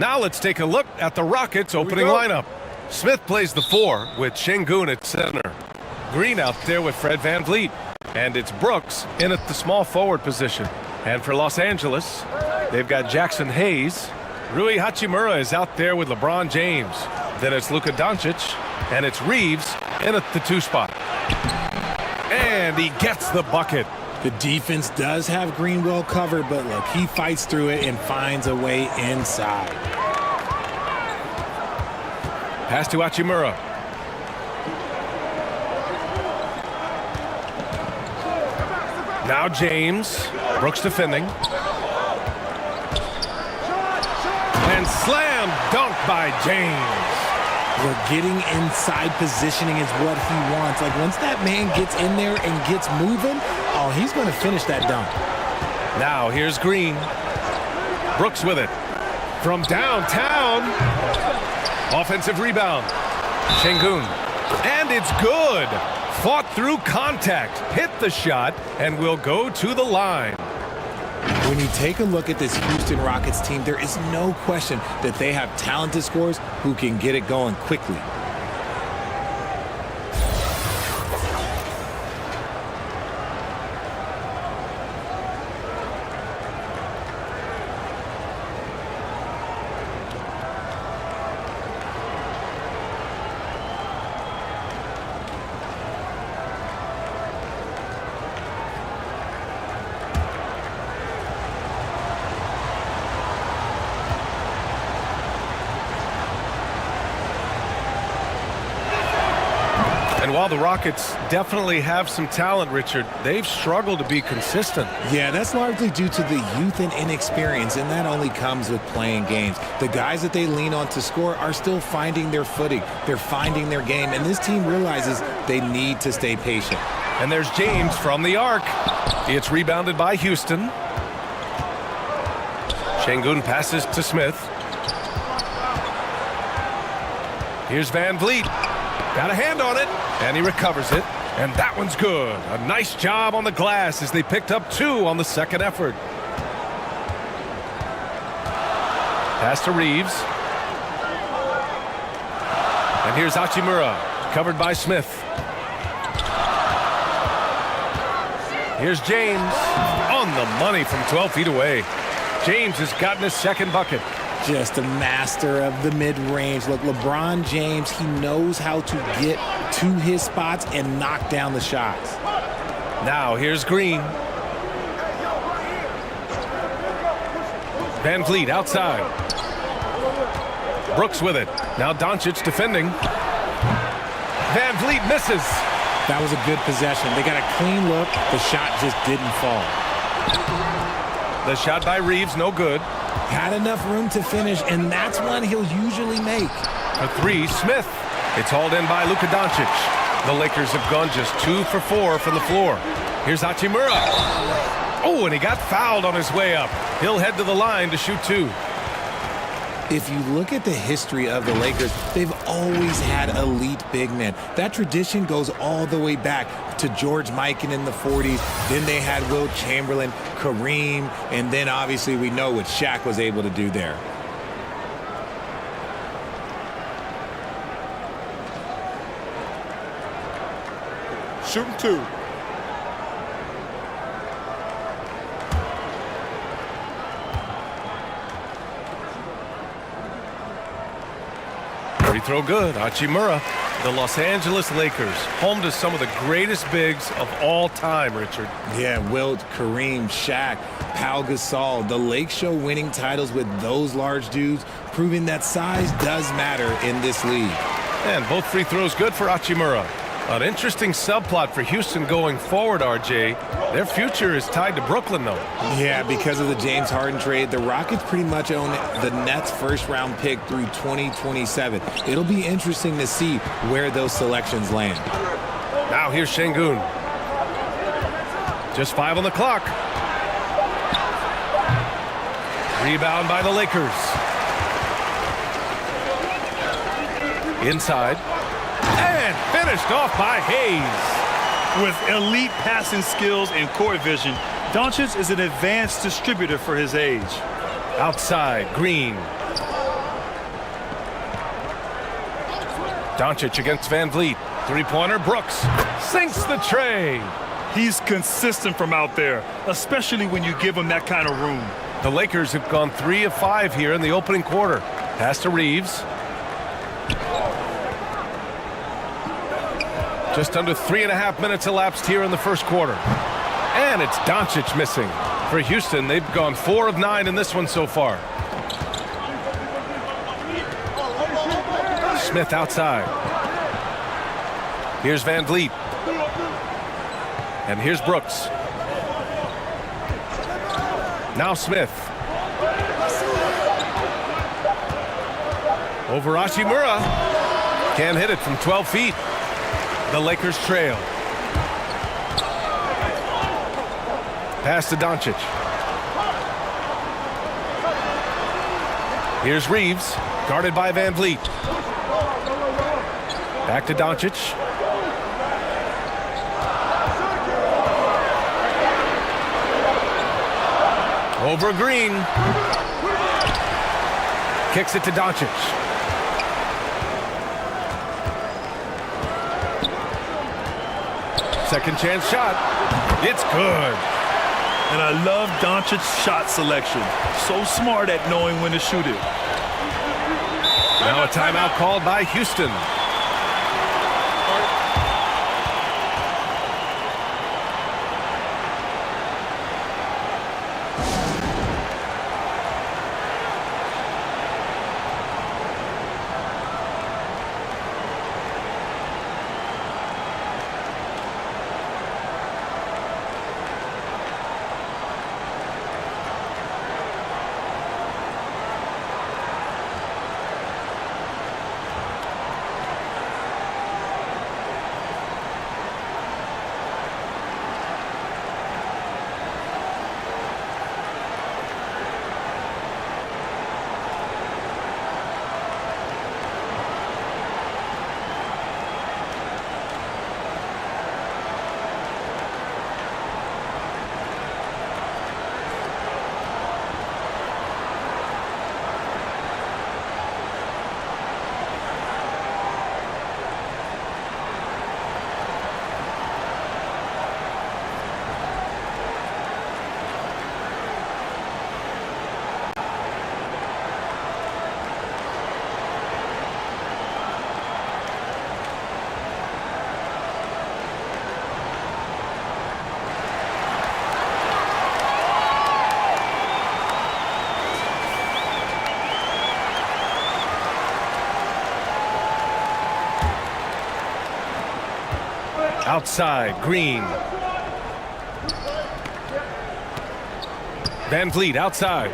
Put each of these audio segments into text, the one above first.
Now let's take a look at the Rockets' opening lineup. Smith plays the 4 with Şengün at center. Green out there with Fred VanVleet. And it's Brooks in at the small forward position. And for Los Angeles, they've got Jackson Hayes. Rui Hachimura is out there with LeBron James. Then it's Luka Doncic, and it's Reeves in at the 2 spot. And he gets the bucket. The defense does have Green well covered, but look, he fights through it and finds a way inside. Pass to Hachimura. Now James. Brooks defending. And slam dunk by James. We're getting inside positioning is what he wants. Like, once that man gets in there and gets moving, oh, he's going to finish that dunk. Now here's Green. Brooks with it. From downtown. Offensive rebound. Şengün. And it's good. Fought through contact. Hit the shot and will go to the line. When you take a look at this Houston Rockets team, there is no question that they have talented scorers who can get it going quickly. And while the Rockets definitely have some talent, Richard, they've struggled to be consistent. Yeah, that's largely due to the youth and inexperience, and that only comes with playing games. The guys that they lean on to score are still finding their footing. They're finding their game, and this team realizes they need to stay patient. And there's James from the arc. It's rebounded by Houston. Şengün passes to Smith. Here's VanVleet. Got a hand on it, and he recovers it. And that one's good. A nice job on the glass as they picked up 2 on the second effort. Pass to Reeves. And here's Hachimura, covered by Smith. Here's James, on the money from 12 feet away. James has gotten his second bucket. Just a master of the mid-range. Look, LeBron James, he knows how to get to his spots and knock down the shots. Now here's Green. VanVleet outside. Brooks with it. Now Doncic defending. VanVleet misses. That was a good possession. They got a clean look. The shot just didn't fall. The shot by Reeves, no good. Had enough room to finish, and that's one he'll usually make. A 3, Smith. It's hauled in by Luka Doncic. The Lakers have gone just 2 for 4 from the floor. Here's Hachimura. Oh, and he got fouled on his way up. He'll head to the line to shoot 2. If you look at the history of the Lakers, they've always had elite big men. That tradition goes all the way back to George Mikan in the 40s. Then they had Wilt Chamberlain, Kareem, and then obviously we know what Shaq was able to do there. Shooting 2. Free throw good. Hachimura. The Los Angeles Lakers, home to some of the greatest bigs of all time, Richard. Yeah, Wilt, Kareem, Shaq, Pau Gasol. The Lakers show winning titles with those large dudes, proving that size does matter in this league. And both free throws good for Hachimura. An interesting subplot for Houston going forward, RJ. Their future is tied to Brooklyn, though. Yeah, because of the James Harden trade, the Rockets pretty much own the Nets' first-round pick through 2027. It'll be interesting to see where those selections land. Now here's Şengün. Just 5 on the clock. Rebound by the Lakers. Inside. And finished off by Hayes. With elite passing skills and court vision, Doncic is an advanced distributor for his age. Outside, Green. Doncic against Van Vliet. Three-pointer, Brooks sinks the tray. He's consistent from out there, especially when you give him that kind of room. The Lakers have gone 3 of 5 here in the opening quarter. Pass to Reeves. Just under 3.5 minutes elapsed here in the first quarter. And it's Doncic missing. For Houston, they've gone 4 of 9 in this one so far. Smith outside. Here's Van Vliet. And here's Brooks. Now Smith. Over Hachimura. Can't hit it from 12 feet. The Lakers trail. Pass to Doncic. Here's Reeves, guarded by Van Vliet. Back to Doncic. Over Green. Kicks it to Doncic. Second chance shot. It's good. And I love Doncic's shot selection. So smart at knowing when to shoot it. Now a timeout called by Houston. Outside, Green. Van Vliet outside.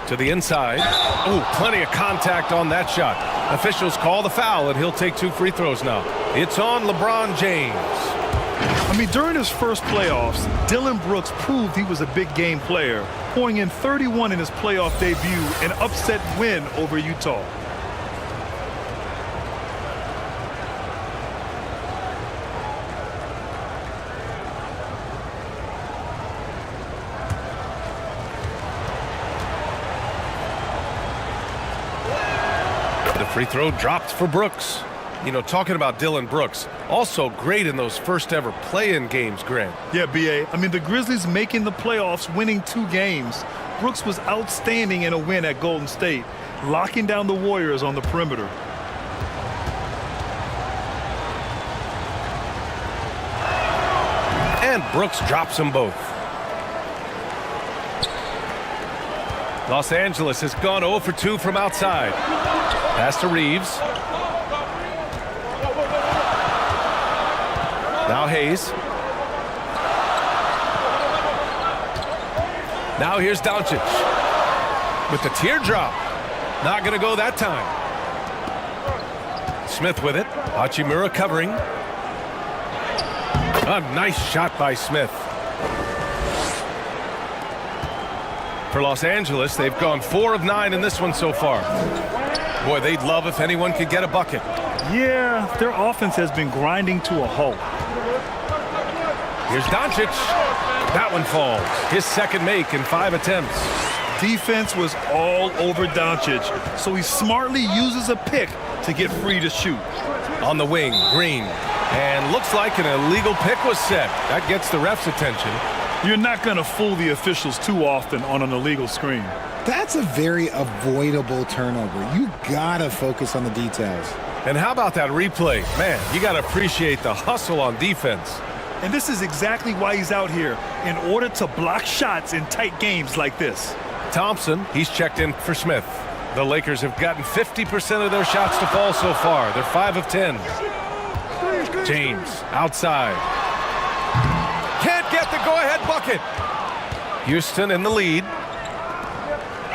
To the inside. Oh, plenty of contact on that shot. Officials call the foul, and he'll take 2 free throws now. It's on LeBron James. I mean, during his first playoffs, Dillon Brooks proved he was a big game player, pouring in 31 in his playoff debut, an upset win over Utah. The free throw dropped for Brooks. You know, talking about Dillon Brooks, also great in those first ever play-in games, Grant. Yeah, B.A. I mean, the Grizzlies making the playoffs, winning 2 games. Brooks was outstanding in a win at Golden State, locking down the Warriors on the perimeter. And Brooks drops them both. Los Angeles has gone 0 for 2 from outside. Pass to Reeves. Now Hayes. Now here's Doncic. With the teardrop. Not going to go that time. Smith with it. Hachimura covering. A nice shot by Smith. For Los Angeles, they've gone 4 of 9 in this one so far. Boy, they'd love if anyone could get a bucket. Yeah, their offense has been grinding to a halt. Here's Doncic. That one falls. His second make in 5 attempts. Defense was all over Doncic, so he smartly uses a pick to get free to shoot. On the wing, Green. And looks like an illegal pick was set. That gets the ref's attention. You're not going to fool the officials too often on an illegal screen. That's a very avoidable turnover. You gotta focus on the details. And how about that replay? Man, you got to appreciate the hustle on defense. And this is exactly why he's out here, in order to block shots in tight games like this. Thompson, he's checked in for Smith. The Lakers have gotten 50% of their shots to fall so far. They're 5 of 10. James, outside. Can't get the go-ahead bucket. Houston in the lead.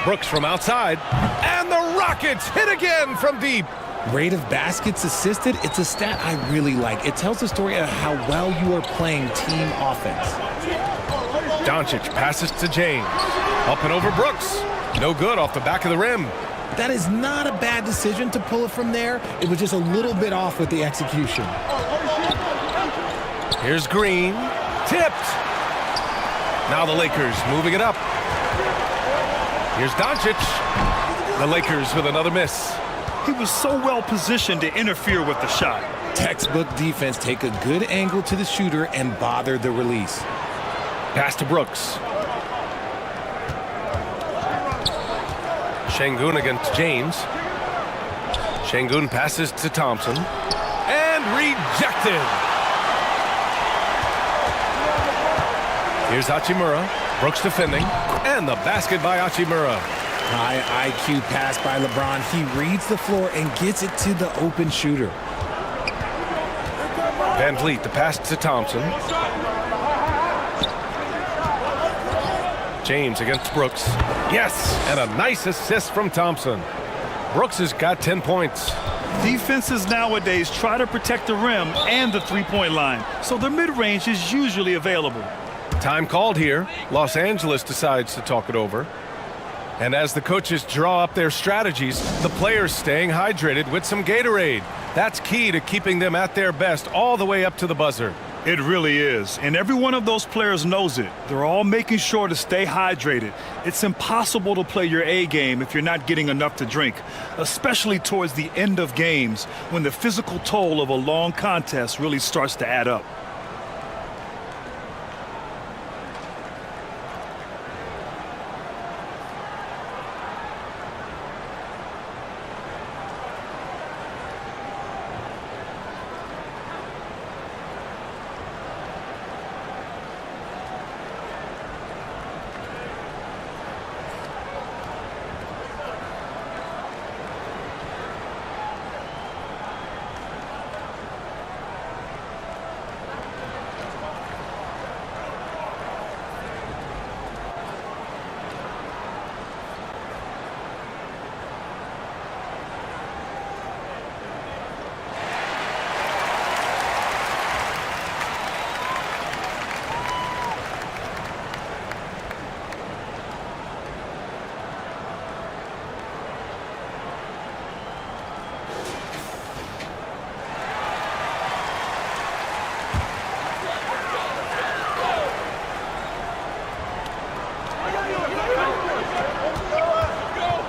Brooks from outside. And the Rockets hit again from deep. Rate of baskets assisted, it's a stat I really like. It tells the story of how well you are playing team offense. Doncic passes to James. Up and over Brooks. No good off the back of the rim. That is not a bad decision to pull it from there. It was just a little bit off with the execution. Here's Green. Tipped. Now the Lakers moving it up. Here's Doncic. The Lakers with another miss. He was so well positioned to interfere with the shot. Textbook defense, take a good angle to the shooter and bother the release. Pass to Brooks. Şengün against James. Şengün passes to Thompson. And rejected. Here's Hachimura. Brooks defending. And the basket by Hachimura. High IQ pass by LeBron. He reads the floor and gets it to the open shooter. Van Vliet, the pass to Thompson. James against Brooks. Yes, and a nice assist from Thompson. Brooks has got 10 points. Defenses nowadays try to protect the rim and the three-point line, so their mid-range is usually available. Time called here. Los Angeles decides to talk it over. And as the coaches draw up their strategies, the players staying hydrated with some Gatorade. That's key to keeping them at their best all the way up to the buzzer. It really is, and every one of those players knows it. They're all making sure to stay hydrated. It's impossible to play your A game if you're not getting enough to drink, especially towards the end of games when the physical toll of a long contest really starts to add up.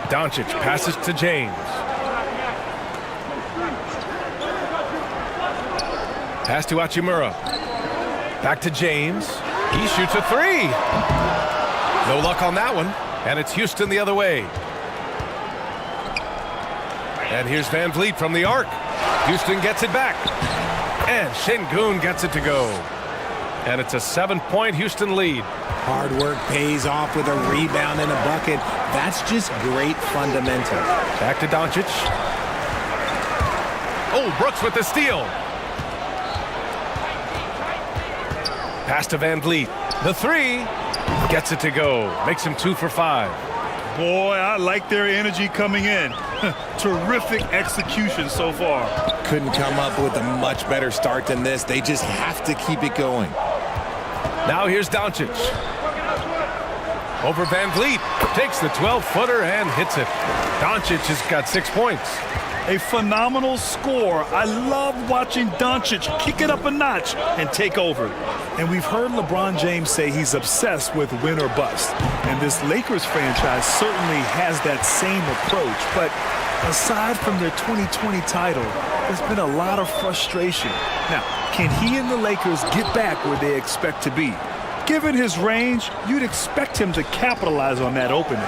Doncic passes to James. Pass to Hachimura. Back to James. He shoots a three. No luck on that one. And it's Houston the other way. And here's Van Vliet from the arc. Houston gets it back. And Şengün gets it to go. And it's a 7-point Houston lead. Hard work pays off with a rebound and a bucket. That's just great fundamentals. Back to Doncic. Oh, Brooks with the steal. Pass to Van Vliet. The three. Gets it to go. Makes him 2 for 5. Boy, I like their energy coming in. Terrific execution so far. Couldn't come up with a much better start than this. They just have to keep it going. Now here's Doncic. Over Van Vliet. Takes the 12-footer and hits it. Doncic has got 6 points. A phenomenal score. I love watching Doncic kick it up a notch and take over. And we've heard LeBron James say he's obsessed with win or bust. And this Lakers franchise certainly has that same approach. But aside from their 2020 title, there's been a lot of frustration. Now, can he and the Lakers get back where they expect to be? Given his range, you'd expect him to capitalize on that opening.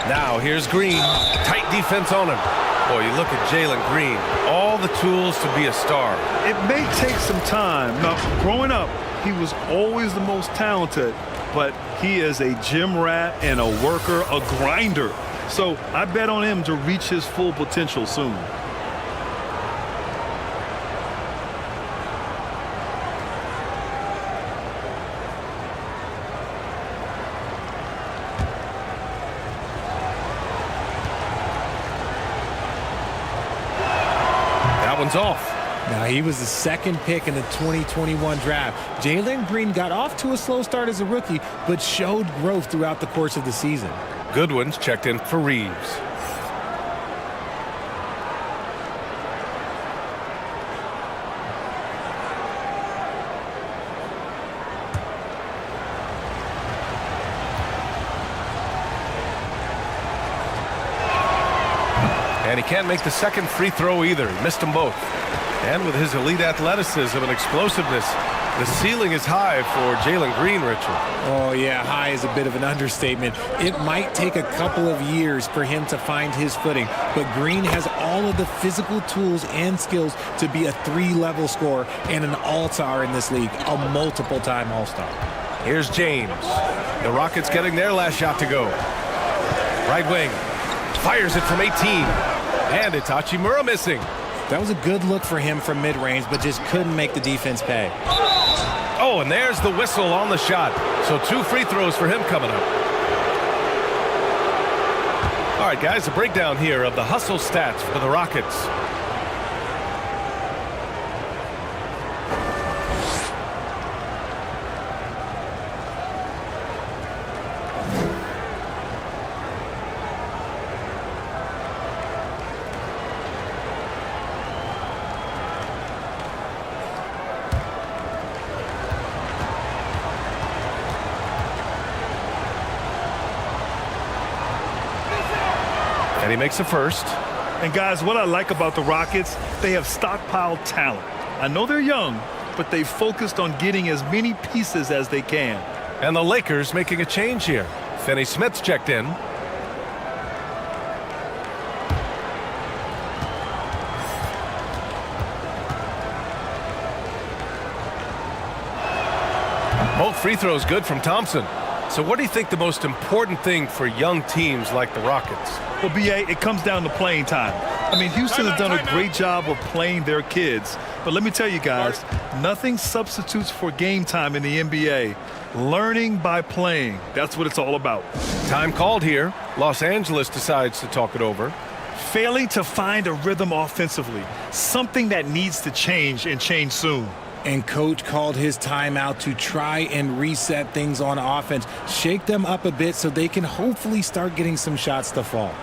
Now here's Green. Tight defense on him. Boy, you look at Jalen Green. All the tools to be a star. It may take some time. Now, growing up, he was always the most talented, but he is a gym rat and a worker, a grinder. So I bet on him to reach his full potential soon. One's off. Now, he was the second pick in the 2021 draft. Jalen Green got off to a slow start as a rookie, but showed growth throughout the course of the season. Goodwin's checked in for Reeves. And he can't make the second free throw either. He missed them both. And with his elite athleticism and explosiveness, the ceiling is high for Jalen Green, Richard. Oh, yeah, high is a bit of an understatement. It might take a couple of years for him to find his footing, but Green has all of the physical tools and skills to be a three-level scorer and an all-star in this league, a multiple-time all-star. Here's James. The Rockets getting their last shot to go. Right wing. Fires it from 18. And it's Hachimura missing. That was a good look for him from mid-range, but just couldn't make the defense pay. Oh, and there's the whistle on the shot. So 2 free throws for him coming up. All right, guys, a breakdown here of the hustle stats for the Rockets. And he makes a first. And guys, what I like about the Rockets, they have stockpiled talent. I know they're young, but they focused on getting as many pieces as they can. And the Lakers making a change here. Finney Smith's checked in. Both free throws good from Thompson. So what do you think the most important thing for young teams like the Rockets? Well, B.A., it comes down to playing time. I mean, Houston has done a great job of playing their kids. But let me tell you guys, nothing substitutes for game time in the NBA. Learning by playing. That's what it's all about. Time called here. Los Angeles decides to talk it over. Failing to find a rhythm offensively. Something that needs to change and change soon. And coach called his timeout to try and reset things on offense, shake them up a bit so they can hopefully start getting some shots to fall.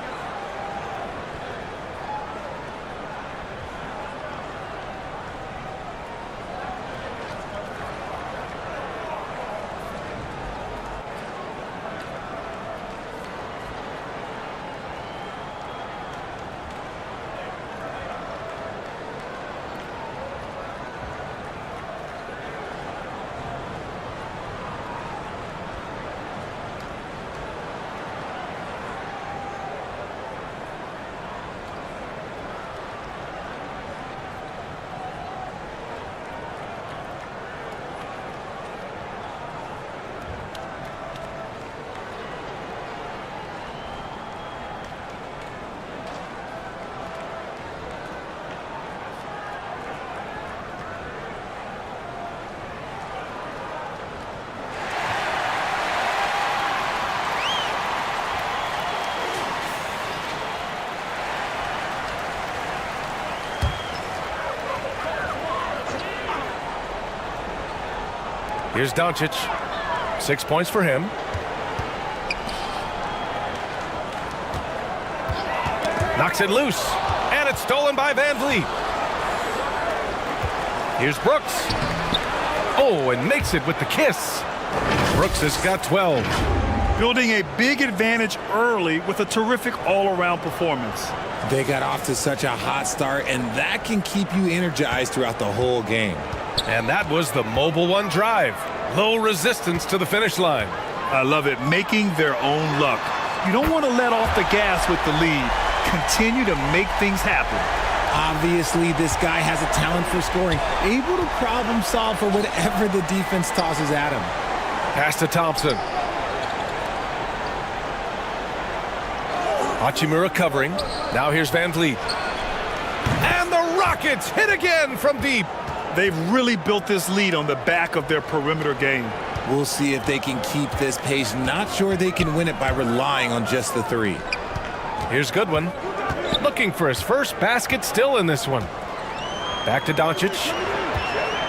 Here's Doncic. 6 points for him. Knocks it loose. And it's stolen by Van Vliet. Here's Brooks. Oh, and makes it with the kiss. Brooks has got 12. Building a big advantage early with a terrific all-around performance. They got off to such a hot start, and that can keep you energized throughout the whole game. And that was the Mobile One drive. Low resistance to the finish line. I love it, making their own luck. You don't want to let off the gas with the lead. Continue to make things happen. Obviously, this guy has a talent for scoring, able to problem solve for whatever the defense tosses at him. Pass to Thompson. Hachimura covering. Now here's Van Vliet. And the Rockets hit again from deep. They've really built this lead on the back of their perimeter game. We'll see if they can keep this pace. Not sure they can win it by relying on just the three. Here's Goodwin. Looking for his first basket still in this one. Back to Doncic.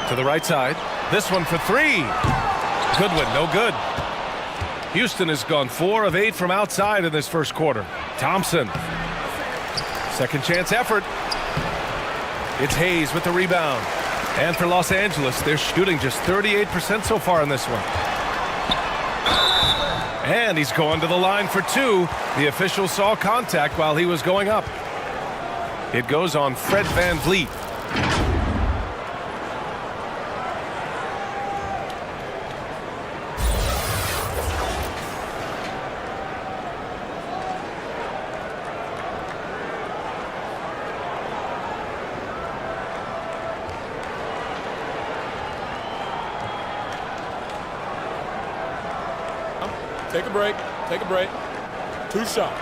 To the right side. This one for three. Goodwin, no good. Houston has gone 4 of 8 from outside in this first quarter. Thompson. Second chance effort. It's Hayes with the rebound. And for Los Angeles, they're shooting just 38% so far in this one. And he's going to the line for 2. The official saw contact while he was going up. It goes on Fred Van Vliet. Take a break. Take a break. 2 shots.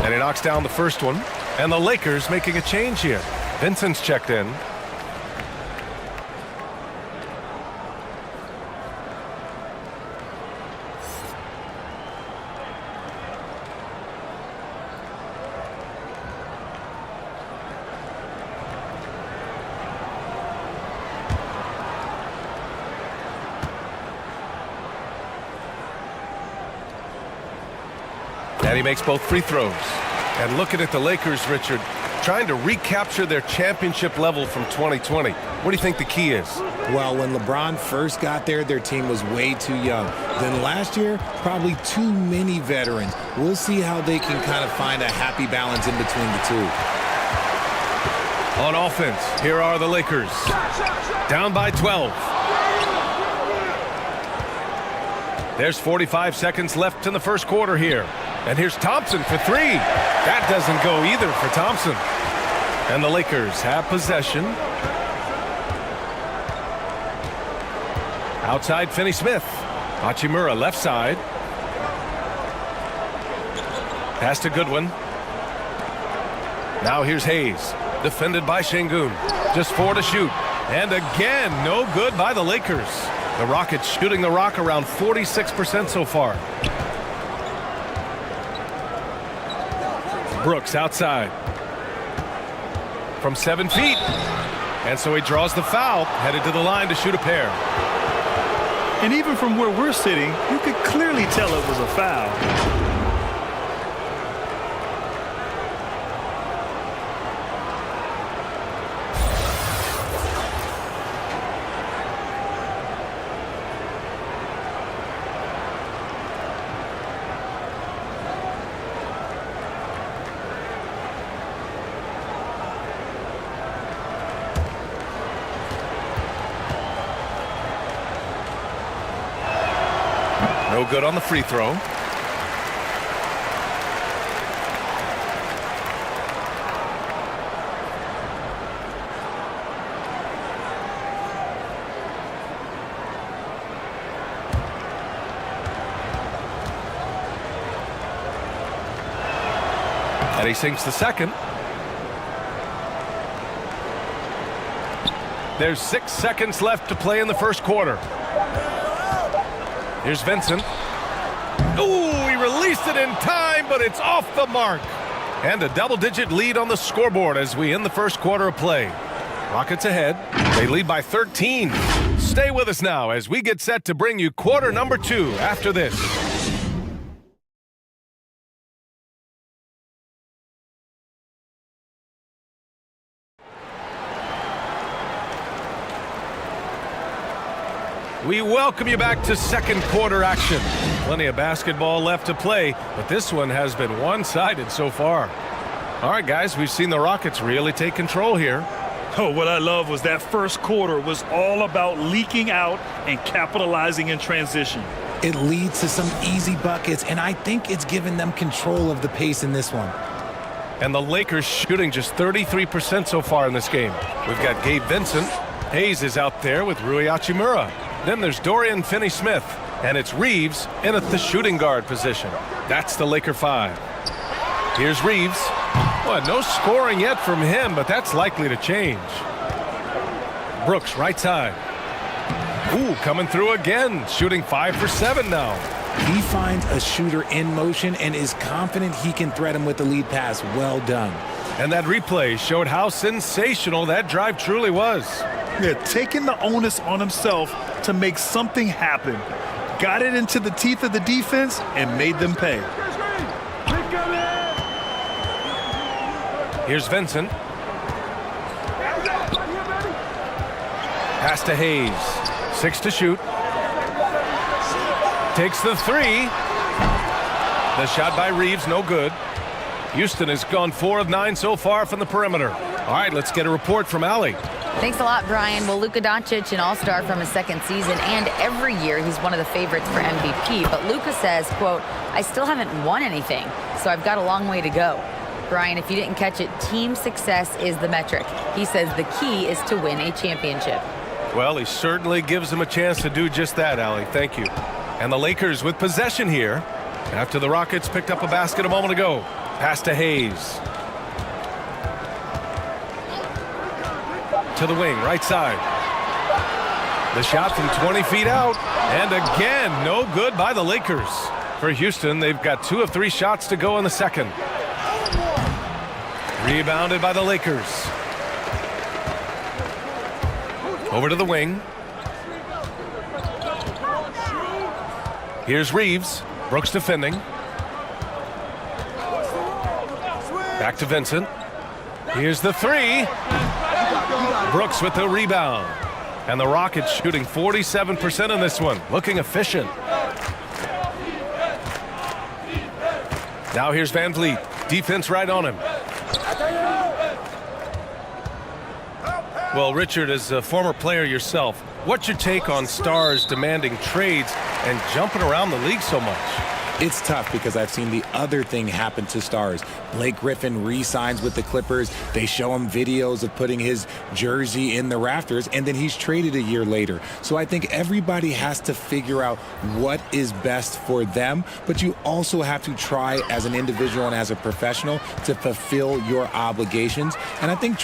And he knocks down the first one. And the Lakers making a change here. Vincent's checked in. And he makes both free throws. And looking at the Lakers, Richard, trying to recapture their championship level from 2020. What do you think the key is? Well, when LeBron first got there, their team was way too young. Then last year, probably too many veterans. We'll see how they can kind of find a happy balance in between the two. On offense, here are the Lakers. Down by 12. There's 45 seconds left in the first quarter here. And here's Thompson for 3. That doesn't go either for Thompson. And the Lakers have possession. Outside Finney-Smith. Hachimura left side. Pass to Goodwin. Now here's Hayes. Defended by Şengün. Just 4 to shoot. And again, no good by the Lakers. The Rockets shooting the rock around 46% so far. Brooks outside. From 7 feet. And so he draws the foul, headed to the line to shoot a pair. And even from where we're sitting, you could clearly tell it was a foul. No good on the free throw. And he sinks the second. There's 6 seconds left to play in the first quarter. Here's Vincent. Ooh, he released it in time, but it's off the mark. And a double-digit lead on the scoreboard as we end the first quarter of play. Rockets ahead. They lead by 13. Stay with us now as we get set to bring you quarter number 2 after this. We welcome you back to second quarter action. Plenty of basketball left to play, but this one has been one-sided so far. All right, guys, we've seen the Rockets really take control here. Oh, what I love was that first quarter was all about leaking out and capitalizing in transition. It leads to some easy buckets, and I think it's given them control of the pace in this one. And the Lakers shooting just 33% so far in this game. We've got Gabe Vincent. Hayes is out there with Rui Hachimura. Then there's Dorian Finney-Smith, and it's Reeves in at the shooting guard position. That's the Laker 5. Here's Reeves. Well, no scoring yet from him, but that's likely to change. Brooks, right side. Ooh, coming through again, shooting 5 for 7 now. He finds a shooter in motion and is confident he can threat him with the lead pass. Well done. And that replay showed how sensational that drive truly was. Yeah, taking the onus on himself to make something happen. Got it into the teeth of the defense and made them pay. Here's Vincent. Pass to Hayes. 6 to shoot. Takes the 3. The shot by Reeves, no good. Houston has gone 4 of 9 so far from the perimeter. All right, let's get a report from Allie. Thanks a lot, Brian. Well, Luka Doncic, an all-star from his second season, and every year he's one of the favorites for MVP. But Luka says, quote, I still haven't won anything, so I've got a long way to go. Brian, if you didn't catch it, team success is the metric. He says the key is to win a championship. Well, he certainly gives them a chance to do just that, Allie. Thank you. And the Lakers with possession here after the Rockets picked up a basket a moment ago. Pass to Hayes. To the wing, right side. The shot from 20 feet out. And again, no good by the Lakers. For Houston, they've got 2 of 3 shots to go in the second. Rebounded by the Lakers. Over to the wing. Here's Reeves. Brooks defending. Back to Vincent. Here's the 3. Brooks with the rebound. And the Rockets shooting 47% in this one. Looking efficient. Now here's Van Vliet. Defense right on him. Well, Richard, as a former player yourself, what's your take on stars demanding trades and jumping around the league so much? It's tough because I've seen the other thing happen to stars. Blake Griffin re-signs with the Clippers. They show him videos of putting his jersey in the rafters, and then he's traded a year later. So I think everybody has to figure out what is best for them, but you also have to try as an individual and as a professional to fulfill your obligations. And I think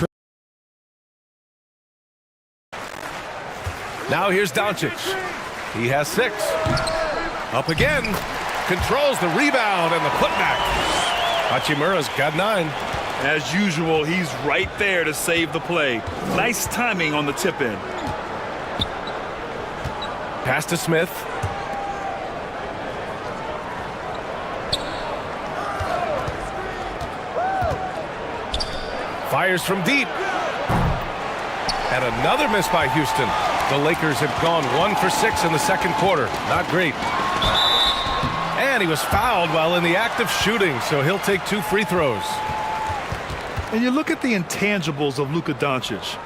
now here's Doncic. He has 6. Up again. Controls the rebound and the putback. Hachimura's got 9. As usual, he's right there to save the play. Nice timing on the tip in. Pass to Smith. Fires from deep. And another miss by Houston. The Lakers have gone 1 for 6 in the second quarter. Not great. And he was fouled while in the act of shooting, so he'll take 2 free throws. And you look at the intangibles of Luka Doncic.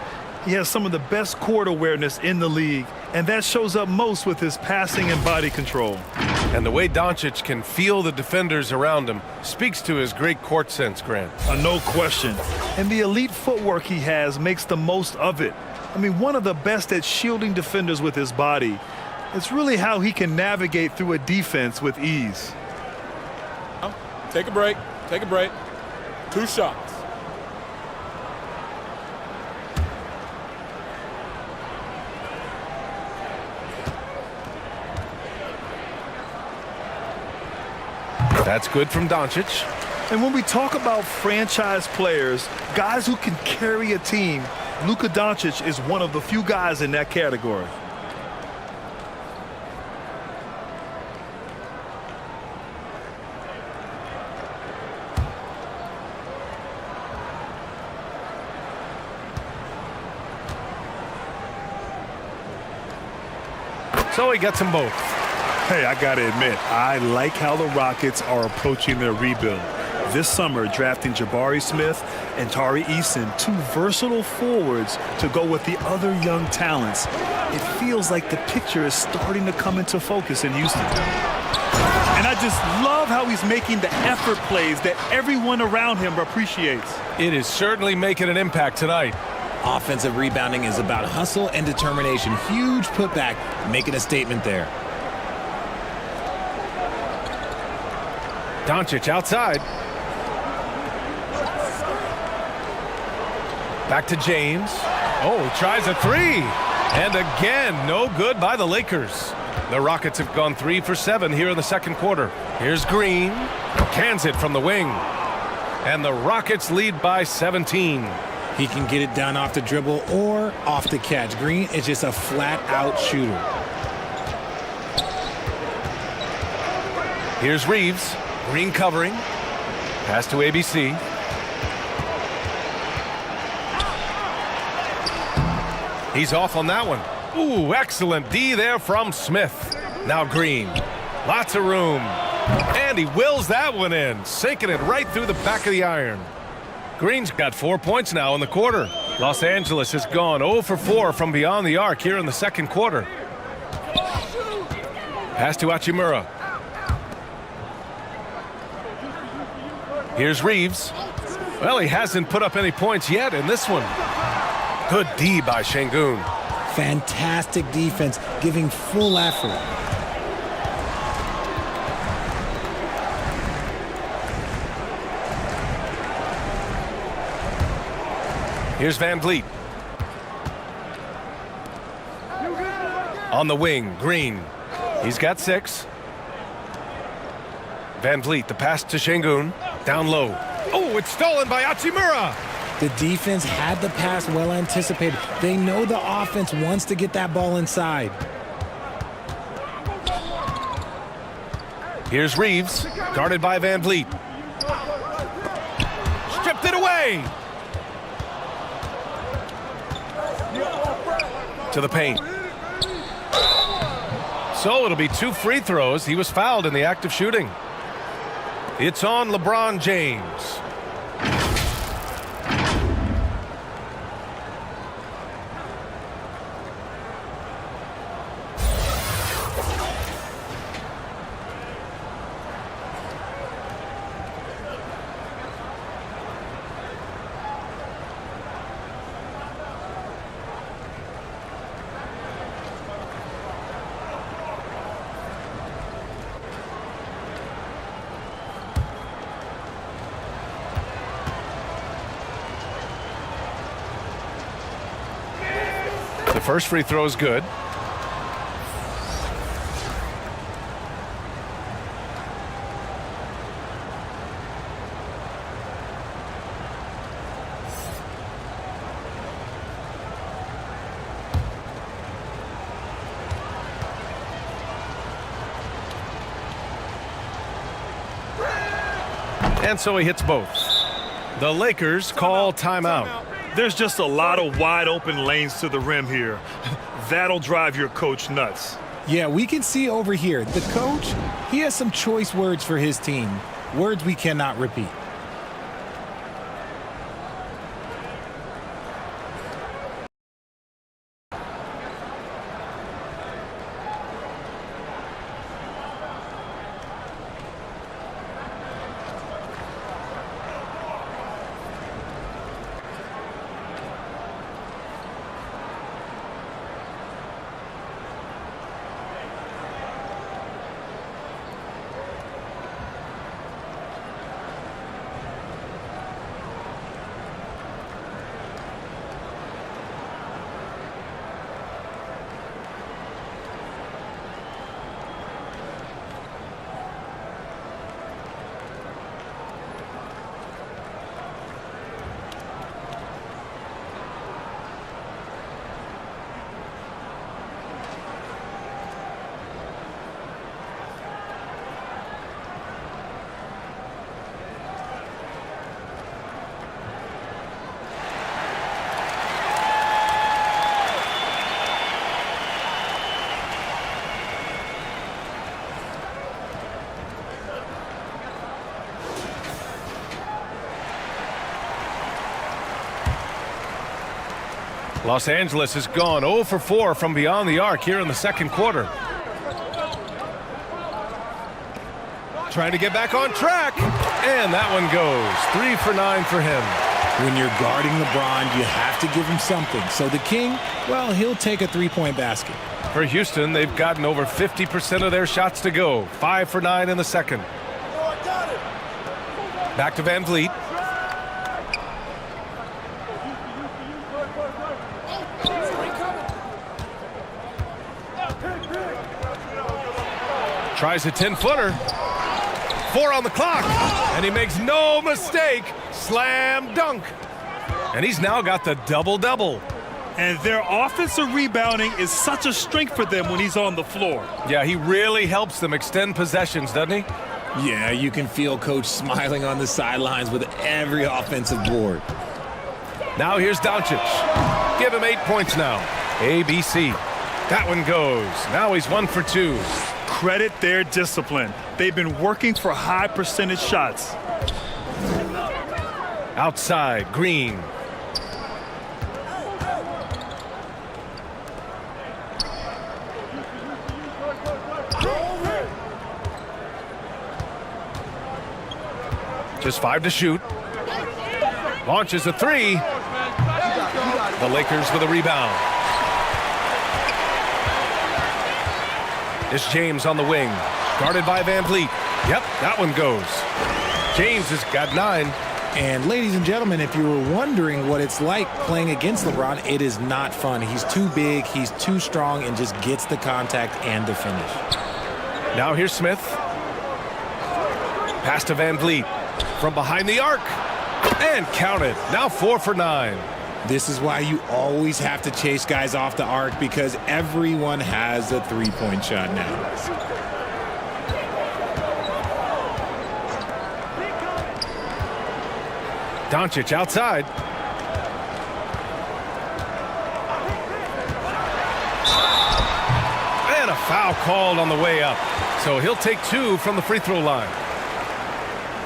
He has some of the best court awareness in the league, and that shows up most with his passing and body control. And the way Doncic can feel the defenders around him speaks to his great court sense, Grant. No question. And the elite footwork he has makes the most of it. I mean, one of the best at shielding defenders with his body. It's really how he can navigate through a defense with ease. Take a break. Take a break. 2 shots. That's good from Doncic. And when we talk about franchise players, guys who can carry a team, Luka Doncic is one of the few guys in that category. So he gets them both. Hey, I got to admit, I like how the Rockets are approaching their rebuild. This summer, drafting Jabari Smith and Tari Eason, two versatile forwards to go with the other young talents. It feels like the picture is starting to come into focus in Houston. And I just love how he's making the effort plays that everyone around him appreciates. It is certainly making an impact tonight. Offensive rebounding is about hustle and determination. Huge putback, making a statement there. Doncic outside. Back to James. Oh, he tries a three. And again, no good by the Lakers. The Rockets have gone 3 for 7 here in the second quarter. Here's Green. Cans it from the wing. And the Rockets lead by 17. He can get it done off the dribble or off the catch. Green is just a flat-out shooter. Here's Reeves. Green covering. Pass to ABC. He's off on that one. Ooh, excellent D there from Smith. Now Green. Lots of room. And he wills that one in, sinking it right through the back of the iron. Green's got 4 points now in the quarter. Los Angeles has gone 0 for 4 from beyond the arc here in the second quarter. Pass to Hachimura. Here's Reeves. Well, he hasn't put up any points yet in this one. Good D by Şengün. Fantastic defense, giving full effort. Here's Van Vliet. On the wing, Green. He's got 6. Van Vliet, the pass to Şengün. Down low. Oh, it's stolen by Hachimura. The defense had the pass well anticipated. They know the offense wants to get that ball inside. Here's Reeves, guarded by Van Vliet. Stripped it away. To the paint. So it'll be 2 free throws. He was fouled in the act of shooting. It's on LeBron James. The first free throw is good. And so he hits both. The Lakers call timeout. There's just a lot of wide open lanes to the rim here. That'll drive your coach nuts. Yeah, we can see over here. The coach, he has some choice words for his team. Words we cannot repeat. Los Angeles has gone 0 for 4 from beyond the arc here in the second quarter. Trying to get back on track. And that one goes. 3 for 9 for him. When you're guarding LeBron, you have to give him something. So the King, well, he'll take a three-point basket. For Houston, they've gotten over 50% of their shots to go. 5 for 9 in the second. Back to Van Vliet. Tries a 10-footer. 4 on the clock. And he makes no mistake. Slam dunk. And he's now got the double-double. And their offensive rebounding is such a strength for them when he's on the floor. Yeah, he really helps them extend possessions, doesn't he? Yeah, you can feel Coach smiling on the sidelines with every offensive board. Now here's Doncic. Give him 8 points now. ABC. That one goes. Now he's 1 for 2. Credit their discipline. They've been working for high percentage shots. Outside, Green. Just 5 to shoot. Launches a 3. The Lakers with a rebound. It's James on the wing. Guarded by Van Vliet. Yep, that one goes. James has got 9. And ladies and gentlemen, if you were wondering what it's like playing against LeBron, it is not fun. He's too big, he's too strong, and just gets the contact and the finish. Now here's Smith. Pass to Van Vliet. From behind the arc. And counted. Now 4 for 9. This is why you always have to chase guys off the arc, because everyone has a three-point shot now. Doncic outside. And a foul called on the way up. So he'll take 2 from the free throw line.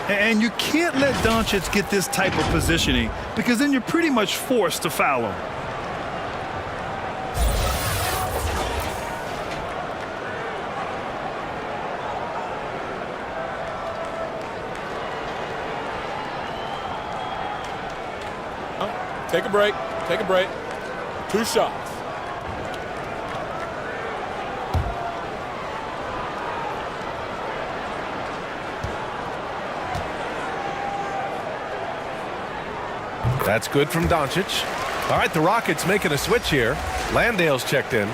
And you can't let Doncic get this type of positioning, because then you're pretty much forced to foul him. Take a break. Take a break. 2 shots. That's good from Doncic. All right, the Rockets making a switch here. Landale's checked in.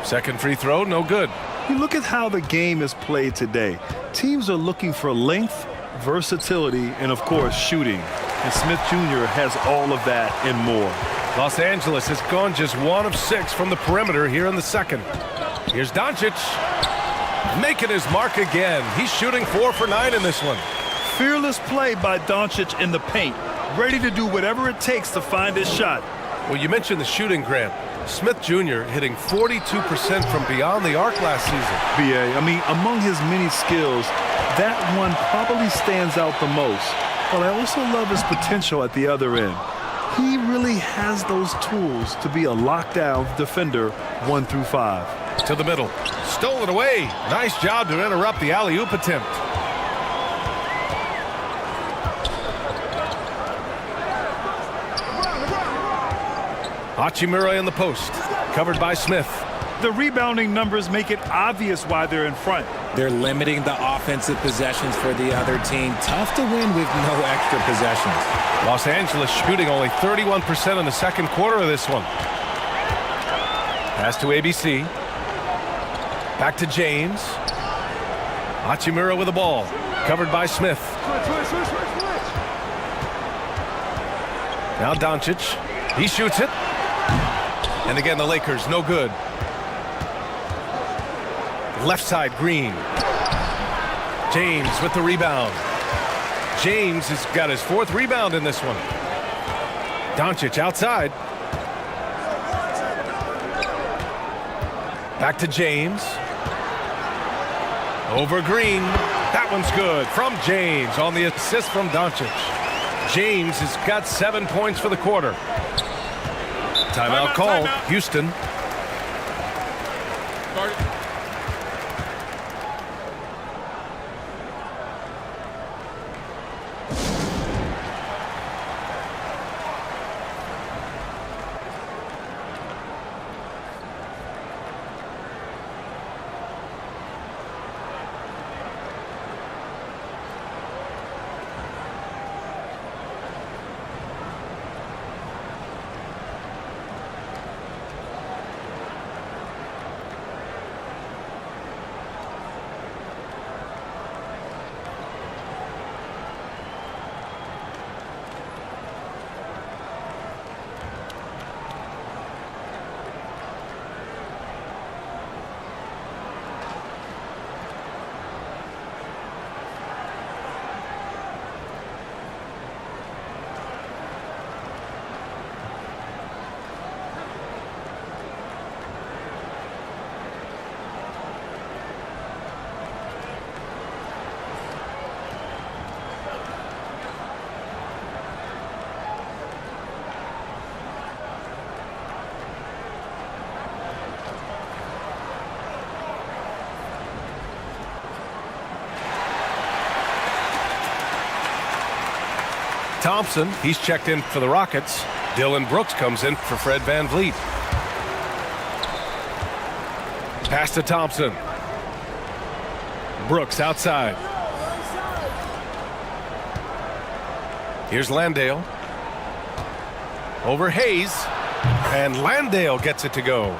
Second free throw, no good. You look at how the game is played today. Teams are looking for length, versatility, and, of course, shooting. And Smith Jr. has all of that and more. Los Angeles has gone just 1 of 6 from the perimeter here in the second. Here's Doncic. Making his mark again. He's shooting 4 for 9 in this one. Fearless play by Doncic in the paint. Ready to do whatever it takes to find his shot. Well, you mentioned the shooting, Grant. Smith Jr. hitting 42% from beyond the arc last season. BA, I mean, among his many skills, that one probably stands out the most. But I also love his potential at the other end. He really has those tools to be a lockdown defender 1 through 5. To the middle. Stole it away. Nice job to interrupt the alley-oop attempt. Hachimura in the post. Covered by Smith. The rebounding numbers make it obvious why they're in front. They're limiting the offensive possessions for the other team. Tough to win with no extra possessions. Los Angeles shooting only 31% in the second quarter of this one. Pass to ABC. Back to James. Hachimura with the ball. Covered by Smith. Now Doncic. He shoots it. And again, the Lakers, no good. Left side, Green. James with the rebound. James has got his 4th rebound in this one. Doncic outside. Back to James. Over Green. That one's good from James on the assist from Doncic. James has got 7 points for the quarter. Timeout called. Houston. Thompson, he's checked in for the Rockets. Dylan Brooks comes in for Fred VanVleet. Pass to Thompson. Brooks outside. Here's Landale. Over Hayes. And Landale gets it to go.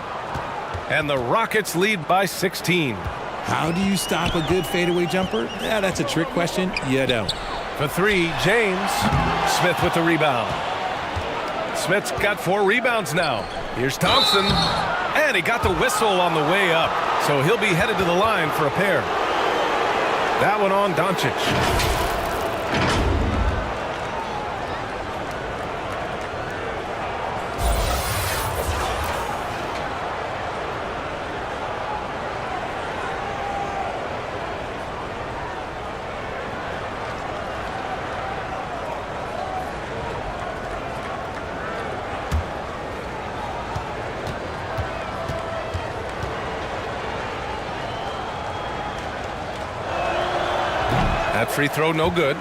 And the Rockets lead by 16. How do you stop a good fadeaway jumper? Yeah, that's a trick question. You don't. For 3, James. Smith with the rebound. Smith's got 4 rebounds now. Here's Thompson. And he got the whistle on the way up. So he'll be headed to the line for a pair. That one on Doncic. That free throw no good.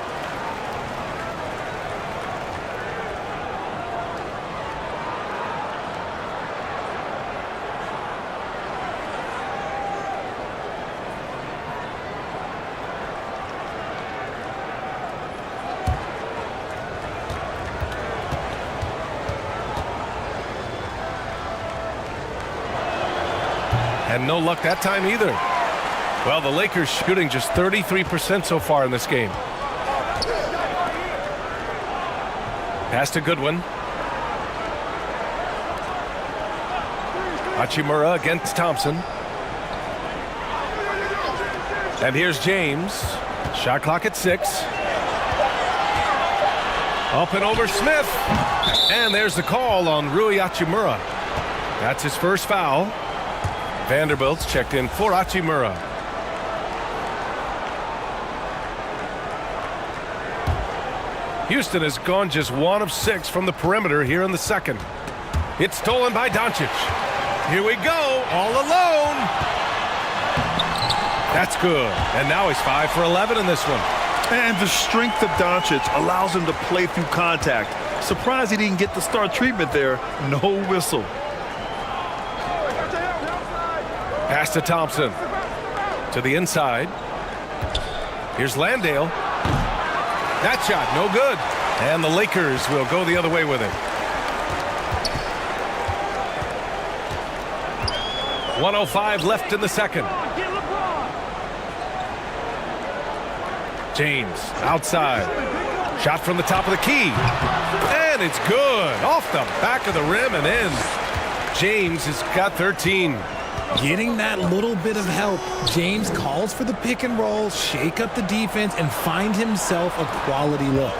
And no luck that time either. Well, the Lakers shooting just 33% so far in this game. Pass to Goodwin. Hachimura against Thompson. And here's James. Shot clock at 6. Up and over Smith. And there's the call on Rui Hachimura. That's his first foul. Vanderbilt's checked in for Hachimura. Houston has gone just 1 of 6 from the perimeter here in the second. It's stolen by Doncic. Here we go, all alone. That's good. And now he's 5 for 11 in this one. And the strength of Doncic allows him to play through contact. Surprised he didn't get the star treatment there. No whistle. Pass to Thompson. To the inside. Here's Landale. That shot, no good. And the Lakers will go the other way with it. 1:05 left in the second. James outside. Shot from the top of the key. And it's good. Off the back of the rim and in. James has got 13. Getting that little bit of help, James calls for the pick and roll, shake up the defense, and find himself a quality look.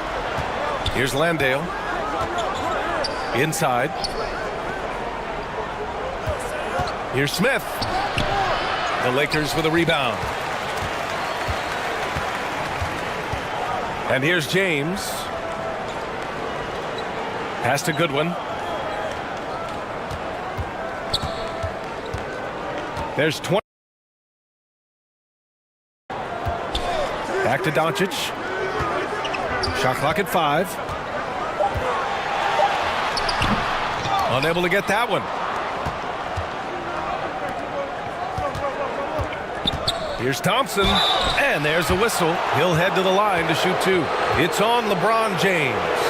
Here's Landale. Inside. Here's Smith. The Lakers with a rebound. And here's James. Pass to Goodwin. There's 20. Back to Doncic. Shot clock at 5. Unable to get that one. Here's Thompson, and there's a whistle. He'll head to the line to shoot 2. It's on LeBron James.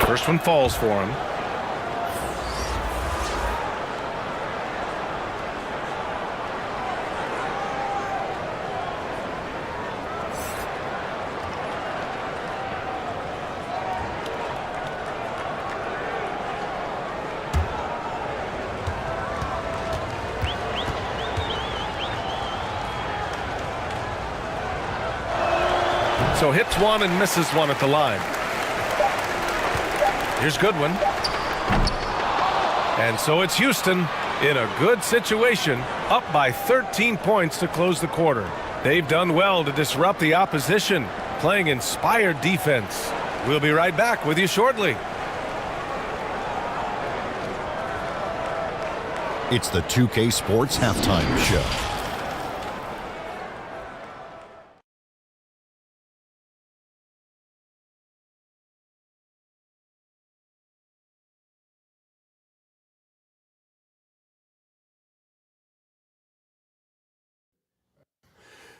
First one falls for him. So hits one and misses one at the line. Here's Goodwin. And so it's Houston in a good situation, up by 13 points to close the quarter. They've done well to disrupt the opposition, playing inspired defense. We'll be right back with you shortly. It's the 2K Sports Halftime Show.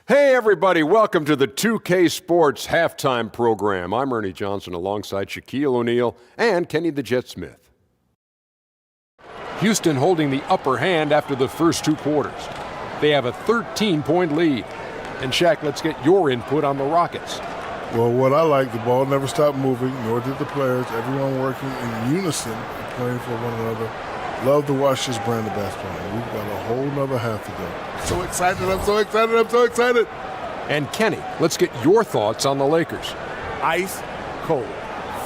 Hey everybody, welcome to the 2K Sports Halftime Program. I'm Ernie Johnson alongside Shaquille O'Neal and Kenny the Jet Smith. Houston holding the upper hand after the first 2 quarters. They have a 13-point lead. And Shaq, let's get your input on the Rockets. Well, what I like, the ball never stopped moving, nor did the players. Everyone working in unison and playing for one another. Love to watch this brand of basketball. We've got a whole nother half to go. So excited, I'm so excited, I'm so excited. And Kenny, let's get your thoughts on the Lakers. Ice cold,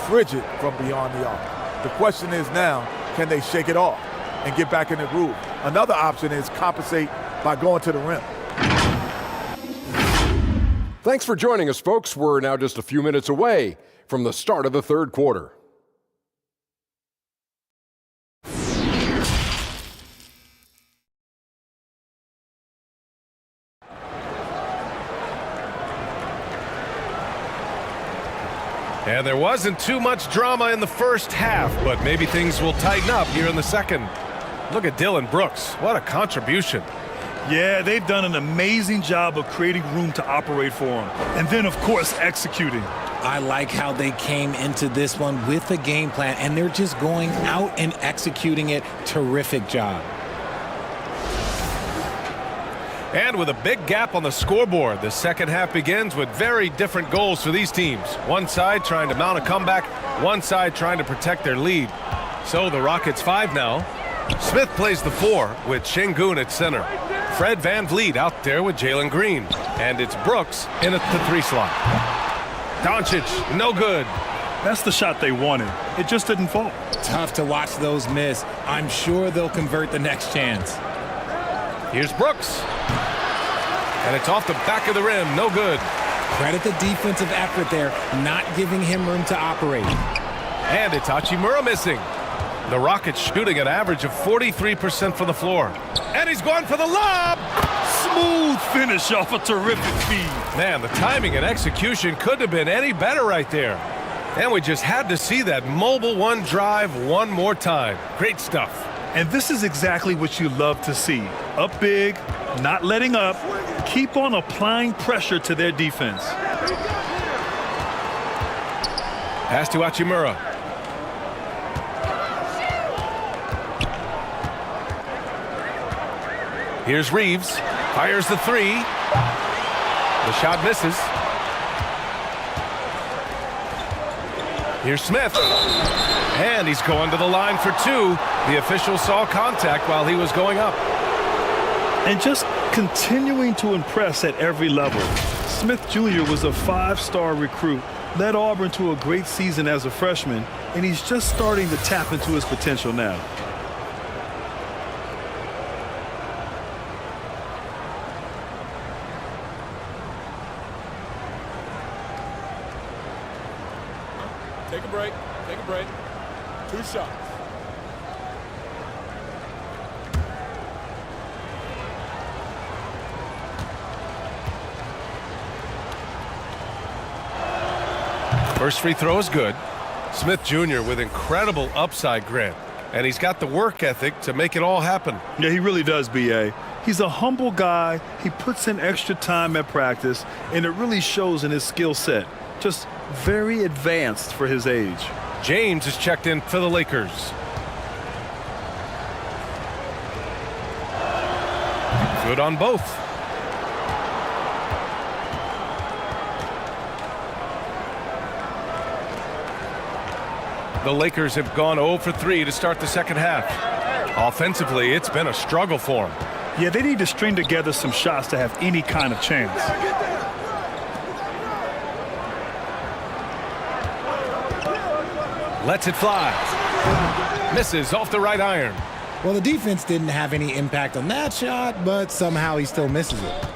frigid from beyond the arc. The question is now, can they shake it off and get back in the groove? Another option is compensate by going to the rim. Thanks for joining us, folks. We're now just a few minutes away from the start of the third quarter. And there wasn't too much drama in the first half, but maybe things will tighten up here in the second. Look at Dillon Brooks. What a contribution. Yeah, they've done an amazing job of creating room to operate for him. And then, of course, executing. I like how they came into this one with a game plan, and they're just going out and executing it. Terrific job. And with a big gap on the scoreboard, the second half begins with very different goals for these teams. One side trying to mount a comeback, one side trying to protect their lead. So the Rockets 5 now. Smith plays the 4 with Şengün at center. Fred VanVleet out there with Jalen Green. And it's Brooks in at the 3 slot. Doncic, no good. That's the shot they wanted. It just didn't fall. Tough to watch those miss. I'm sure they'll convert the next chance. Here's Brooks. And it's off the back of the rim, no good. Credit the defensive effort there, not giving him room to operate. And it's Hachimura missing. The Rockets shooting an average of 43% from the floor. And he's going for the lob! Smooth finish off a terrific feed. Man, the timing and execution couldn't have been any better right there. And we just had to see that mobile one drive one more time. Great stuff. And this is exactly what you love to see. Up big, not letting up, keep on applying pressure to their defense. Pass to Hachimura. Here's Reeves. Fires the three. The shot misses. Here's Smith. And he's going to the line for two. The official saw contact while he was going up. And just continuing to impress at every level. Smith Jr. was a five-star recruit, led Auburn to a great season as a freshman, and he's just starting to tap into his potential now. Take a break. Take a break. 2 shots. First free throw is good. Smith Jr. with incredible upside, Grant. And he's got the work ethic to make it all happen. Yeah, he really does, B.A. He's a humble guy. He puts in extra time at practice, and it really shows in his skill set. Just very advanced for his age. James is checked in for the Lakers. Good on both. The Lakers have gone 0 for 3 to start the second half. Offensively, it's been a struggle for them. Yeah, they need to string together some shots to have any kind of chance. Lets it fly. Misses off the right iron. Well, the defense didn't have any impact on that shot, but somehow he still misses it.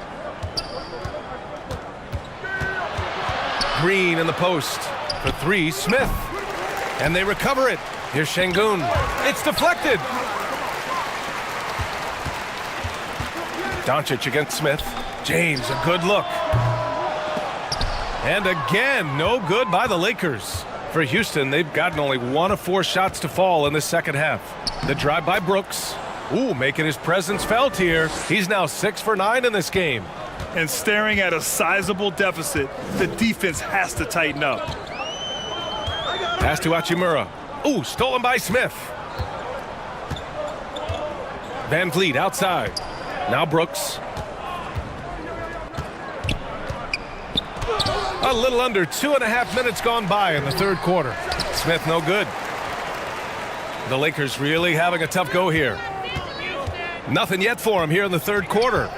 Green in the post. For 3, Smith. And they recover it. Here's Şengün. It's deflected. Doncic against Smith. James, a good look. And again, no good by the Lakers. For Houston, they've gotten only 1 of 4 shots to fall in the second half. The drive by Brooks. Ooh, making his presence felt here. He's now 6 for 9 in this game. And staring at a sizable deficit, the defense has to tighten up. Pass to Hachimura. Ooh, stolen by Smith. Van Vliet outside. Now Brooks. A little under 2.5 minutes gone by in the third quarter. Smith no good. The Lakers really having a tough go here. Nothing yet for him here in the third quarter.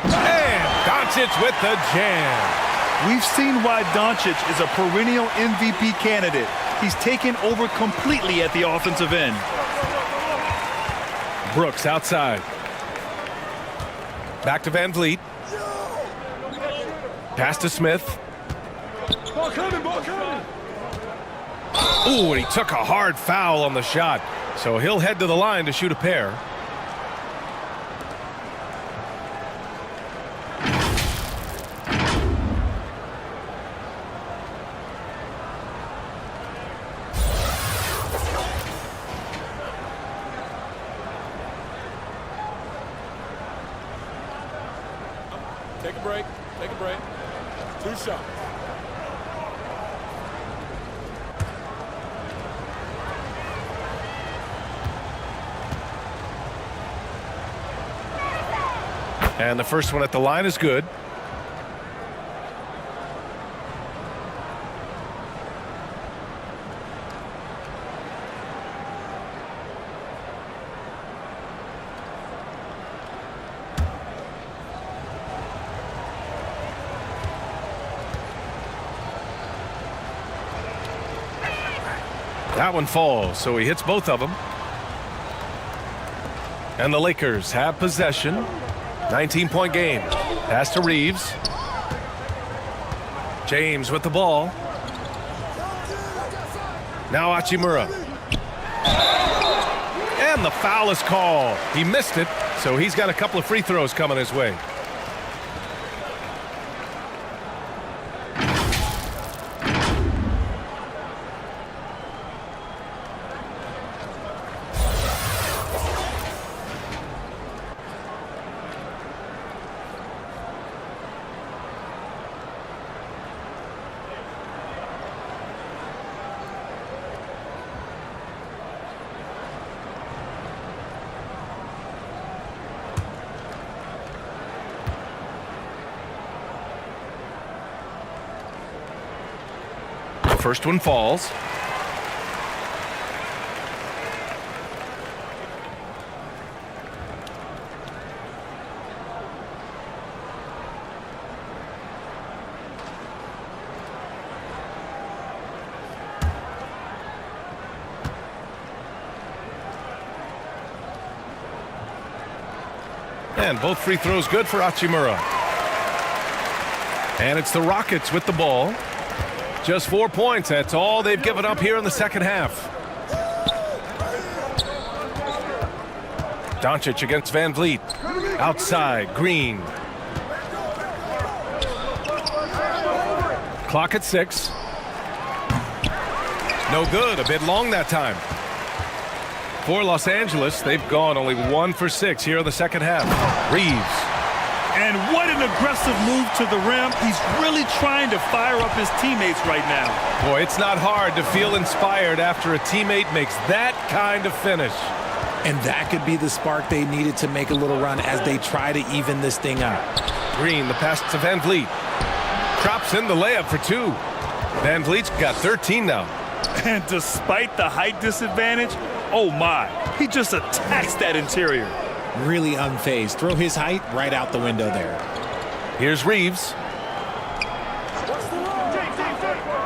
And Doncic with the jam. We've seen why Doncic is a perennial MVP candidate. He's taken over completely at the offensive end. Brooks outside. Back to Van Vliet. Pass to Smith. Ooh, and he took a hard foul on the shot. So he'll head to the line to shoot a pair. Take a break. Take a break. 2 shots. And the first one at the line is good. That one falls, so he hits both of them. And the Lakers have possession. 19-point game. Pass to Reeves. James with the ball. Now Hachimura. And the foul is called. He missed it, so he's got a couple of free throws coming his way. First one falls. And both free throws good for Hachimura. And it's the Rockets with the ball. Just 4 points. That's all they've given up here in the second half. Doncic against Van Vliet. Outside, Green. Clock at 6. No good. A bit long that time. For Los Angeles, they've gone only 1 for 6 here in the second half. Reeves. And what an aggressive move to the rim. He's really trying to fire up his teammates right now. Boy, it's not hard to feel inspired after a teammate makes that kind of finish. And that could be the spark they needed to make a little run as they try to even this thing up. Green, the pass to Van Vliet. Drops in the layup for 2. Van Vliet's got 13 now. And despite the height disadvantage, oh my, he just attacks that interior. Really unfazed. Throw his height right out the window there. Here's Reeves.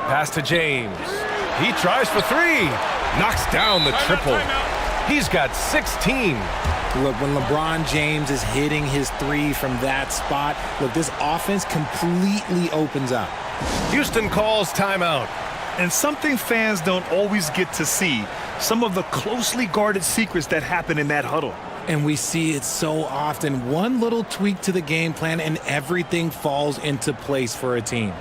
Pass to James. He tries for 3. Knocks down the triple. He's got 16. Look, when LeBron James is hitting his 3 from that spot, look, this offense completely opens up. Houston calls timeout. And something fans don't always get to see, some of the closely guarded secrets that happen in that huddle. And we see it so often. One little tweak to the game plan and everything falls into place for a team.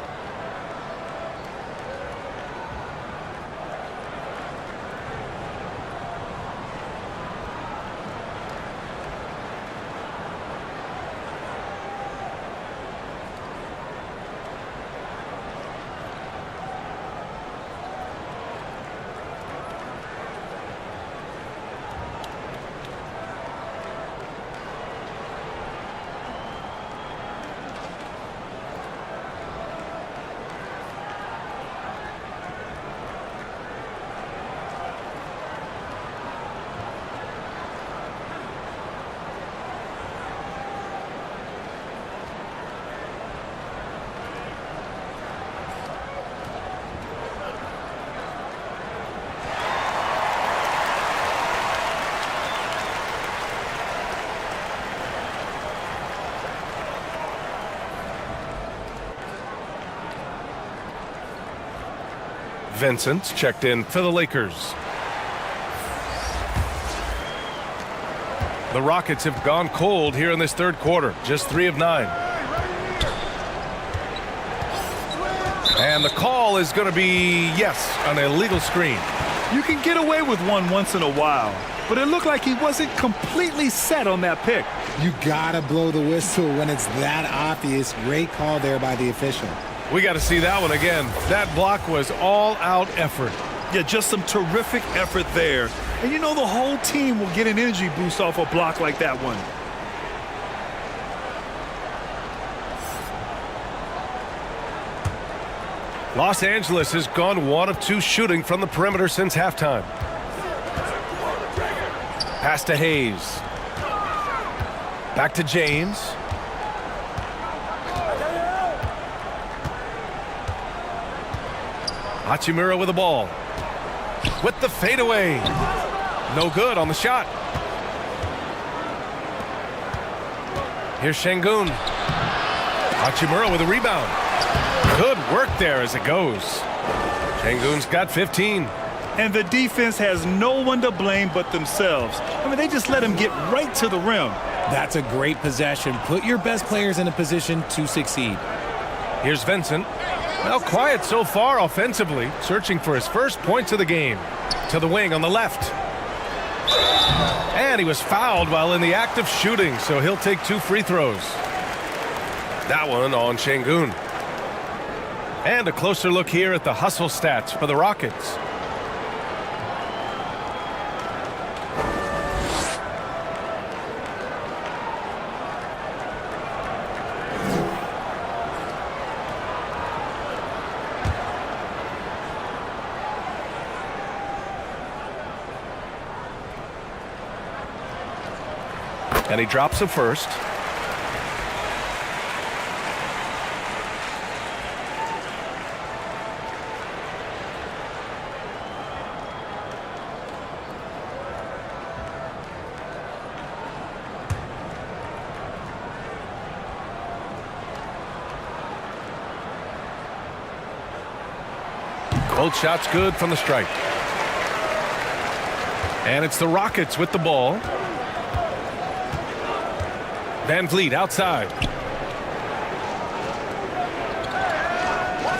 Vincent's checked in for the Lakers. The Rockets have gone cold here in this third quarter. Just 3 of 9. And the call is going to be, yes, an illegal screen. You can get away with one once in a while, but it looked like he wasn't completely set on that pick. You gotta blow the whistle when it's that obvious. Great call there by the official. We got to see that one again. That block was all-out effort. Yeah, just some terrific effort there. And you know the whole team will get an energy boost off a block like that one. Los Angeles has gone 1 of 2 shooting from the perimeter since halftime. Pass to Hayes. Back to James. Hachimura with the ball. With the fadeaway. No good on the shot. Here's Şengün. Hachimura with a rebound. Good work there as it goes. Şengün's got 15. And the defense has no one to blame but themselves. I mean, they just let him get right to the rim. That's a great possession. Put your best players in a position to succeed. Here's Vincent. Well, quiet so far offensively, searching for his first points of the game. To the wing on the left. And he was fouled while in the act of shooting, so he'll take 2 free throws. That one on Şengün. And a closer look here at the hustle stats for the Rockets. And he drops a first. Both shots good from the stripe. And it's the Rockets with the ball. Van Vliet outside.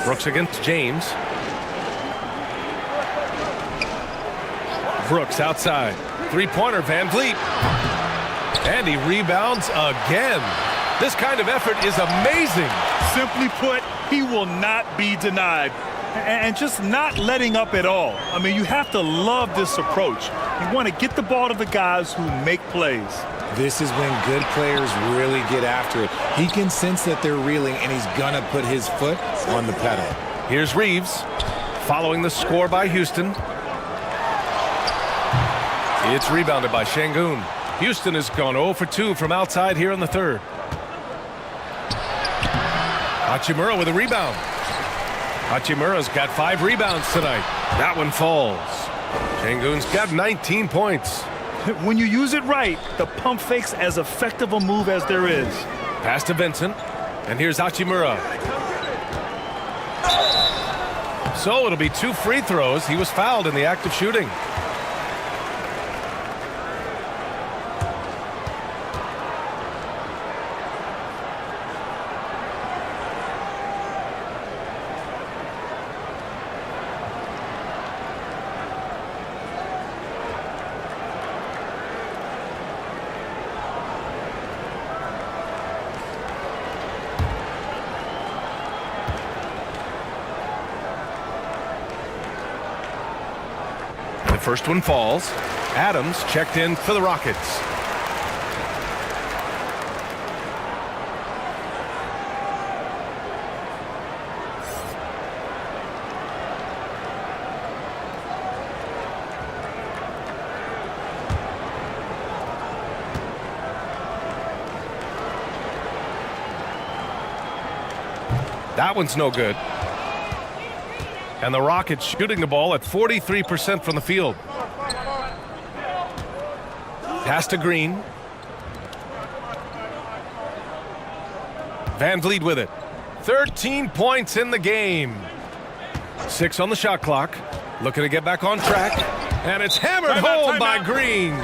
Brooks against James. Brooks outside. Three-pointer, Van Vliet. And he rebounds again. This kind of effort is amazing. Simply put, he will not be denied. And just not letting up at all. I mean, you have to love this approach. You want to get the ball to the guys who make plays. This is when good players really get after it. He can sense that they're reeling, and he's going to put his foot on the pedal. Here's Reeves following the score by Houston. It's rebounded by Şengün. Houston has gone 0 for 2 from outside here in the third. Hachimura with a rebound. Hachimura's got 5 rebounds tonight. That one falls. Şengün's got 19 points. When you use it right, the pump fake's as effective a move as there is. Pass to Vincent. And here's Hachimura. So it'll be 2 free throws. He was fouled in the act of shooting. First one falls. Adams checked in for the Rockets. That one's no good. And the Rockets shooting the ball at 43% from the field. Pass to Green. Van Vliet with it. 13 points in the game. 6 on the shot clock. Looking to get back on track. And it's hammered home by Green.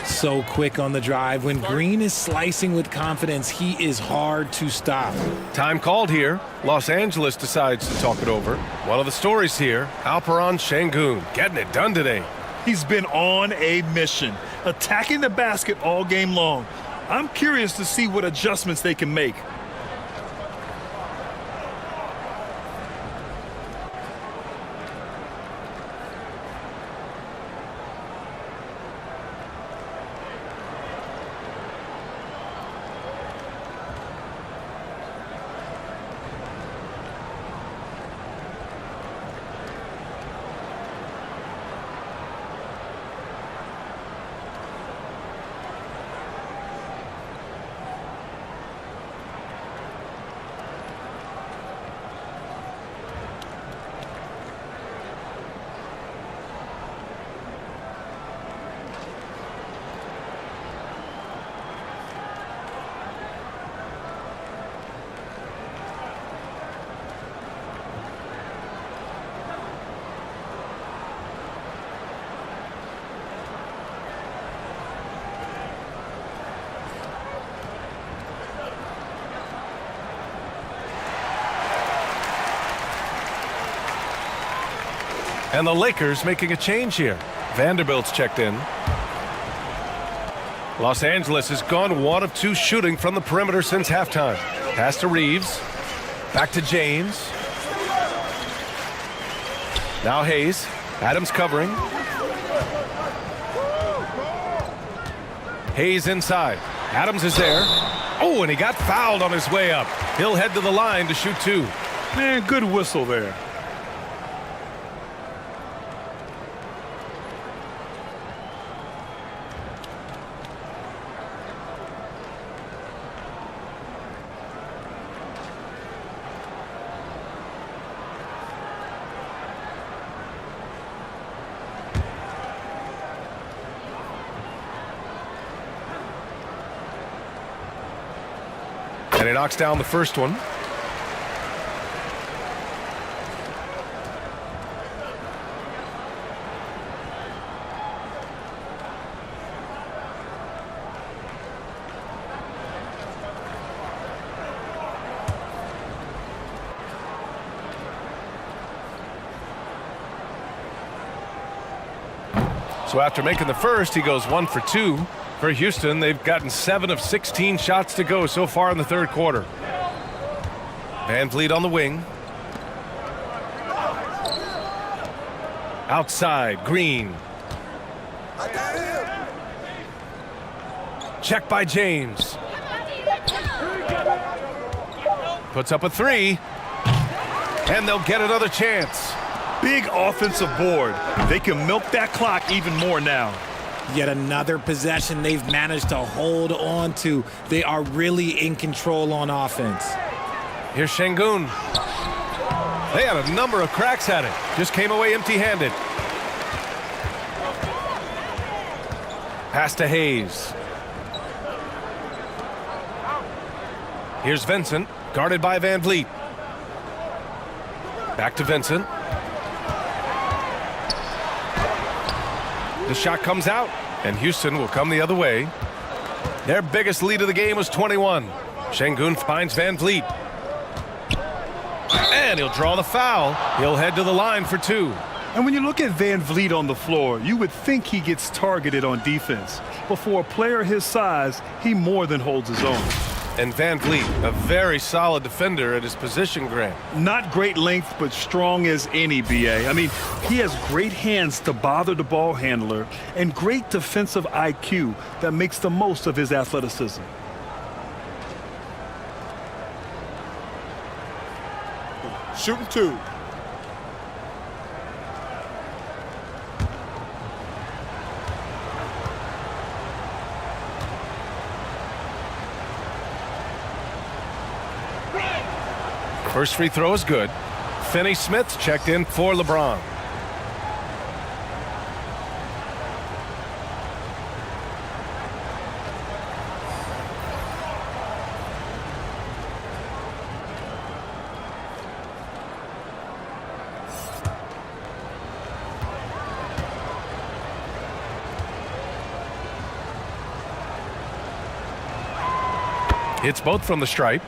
So quick on the drive. When Green is slicing with confidence, he is hard to stop. Time called here. Los Angeles decides to talk it over. One of the stories here, Alperen Şengün getting it done today. He's been on a mission, attacking the basket all game long. I'm curious to see what adjustments they can make. And the Lakers making a change here. Vanderbilt's checked in. Los Angeles has gone 1 of 2 shooting from the perimeter since halftime. Pass to Reeves. Back to James. Now Hayes. Adams covering. Hayes inside. Adams is there. Oh, and he got fouled on his way up. He'll head to the line to shoot 2. Man, good whistle there. And he knocks down the first one. So after making the first, he goes 1 for 2. For Houston, they've gotten 7 of 16 shots to go so far in the third quarter. Van Vliet on the wing. Outside, Green. Check by James. Puts up a 3. And they'll get another chance. Big offensive board. They can milk that clock even more now. Yet another possession they've managed to hold on to. They are really in control on offense. Here's Şengün. They had a number of cracks at it. Just came away empty-handed. Pass to Hayes. Here's Vincent, guarded by Van Vliet. Back to Vincent. The shot comes out, and Houston will come the other way. Their biggest lead of the game was 21. Şengün finds Van Vliet. And he'll draw the foul. He'll head to the line for 2. And when you look at Van Vliet on the floor, you would think he gets targeted on defense. But for a player his size, he more than holds his own. And Van Vliet, a very solid defender at his position, Grant. Not great length, but strong as any, B.A. I mean, he has great hands to bother the ball handler and great defensive IQ that makes the most of his athleticism. Shooting 2. First free throw is good. Finney-Smith checked in for LeBron. Hits both from the stripe.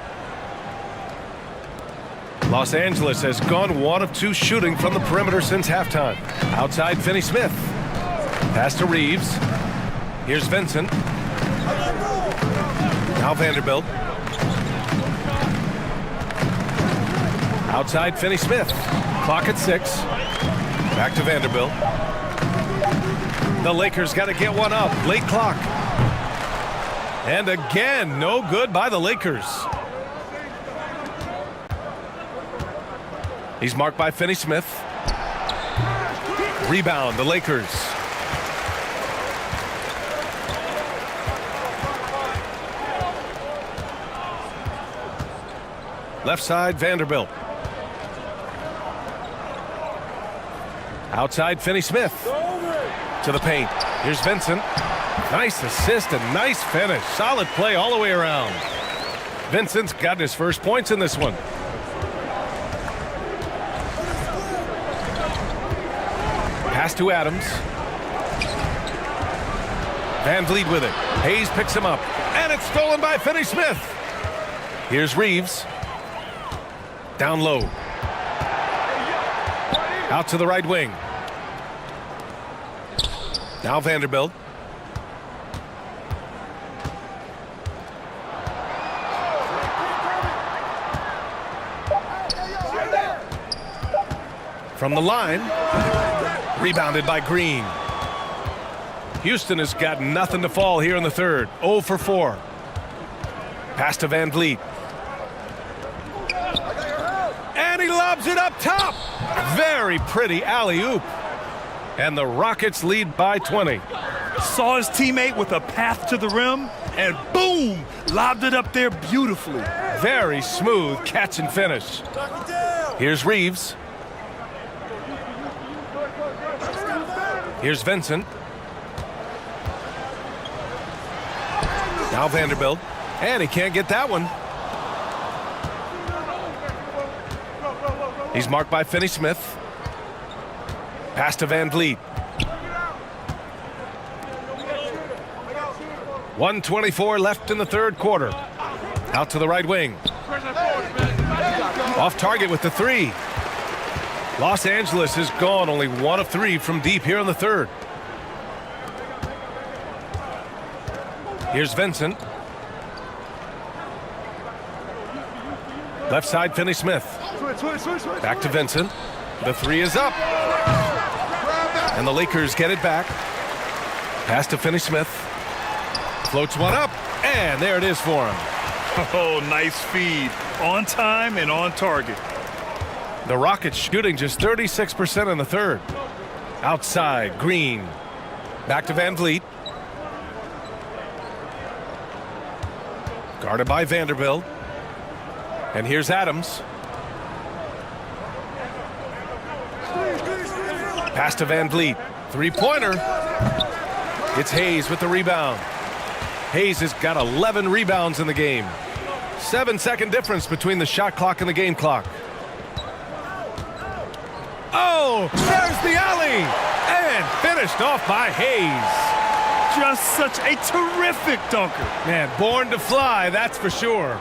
Los Angeles has gone 1 of 2 shooting from the perimeter since halftime. Outside, Finney-Smith. Pass to Reeves. Here's Vincent. Now Vanderbilt. Outside, Finney-Smith. Clock at 6. Back to Vanderbilt. The Lakers got to get one up. Late clock. And again, no good by the Lakers. He's marked by Finney-Smith. Rebound, the Lakers. Left side, Vanderbilt. Outside, Finney-Smith. To the paint. Here's Vincent. Nice assist and nice finish. Solid play all the way around. Vincent's gotten his first points in this one. Pass to Adams. Van Vliet with it. Hayes picks him up. And it's stolen by Finney-Smith. Here's Reeves. Down low. Out to the right wing. Now Vanderbilt. From the line. Rebounded by Green. Houston has got nothing to fall here in the third. 0 for 4. Pass to Van Vliet. And he lobs it up top. Very pretty alley-oop. And the Rockets lead by 20. Saw his teammate with a path to the rim, and boom, lobbed it up there beautifully. Very smooth catch and finish. Here's Reeves. Here's Vincent. Now Vanderbilt. And he can't get that one. He's marked by Finney Smith. Pass to Van Vliet. 1:24 left in the third quarter. Out to the right wing. Off target with the three. Los Angeles is gone, only 1 of 3 from deep here in the third. Here's Vincent. Left side, Finney Smith. Back to Vincent. The three is up. And the Lakers get it back. Pass to Finney Smith. Floats one up, and there it is for him. Oh, nice feed. On time and on target. The Rockets shooting just 36% in the third. Outside, Green. Back to Van Vliet. Guarded by Vanderbilt. And here's Adams. Pass to Van Vliet. Three-pointer. It's Hayes with the rebound. Hayes has got 11 rebounds in the game. 7-second difference between the shot clock and the game clock. Oh, there's the alley. And finished off by Hayes. Just such a terrific dunker. Man, born to fly, that's for sure.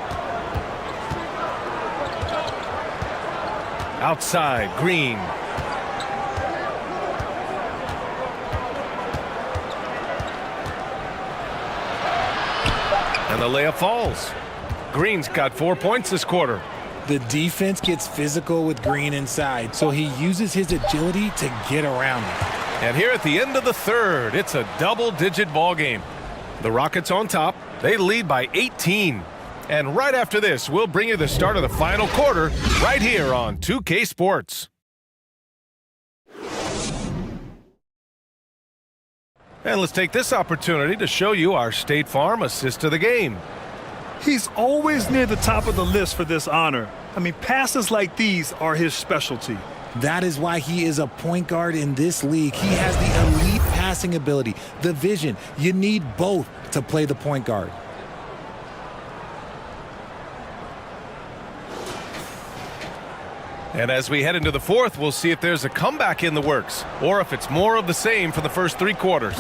Outside, Green. And the layup falls. Green's got 4 points this quarter. The defense gets physical with Green inside, so he uses his agility to get around it. And here at the end of the third, it's a double-digit ball game. The Rockets on top. They lead by 18. And right after this, we'll bring you the start of the final quarter right here on 2K Sports. And let's take this opportunity to show you our State Farm assist of the game. He's always near the top of the list for this honor. I mean, passes like these are his specialty. That is why he is a point guard in this league. He has the elite passing ability, the vision. You need both to play the point guard. And as we head into the fourth, we'll see if there's a comeback in the works or if it's more of the same for the first 3 quarters.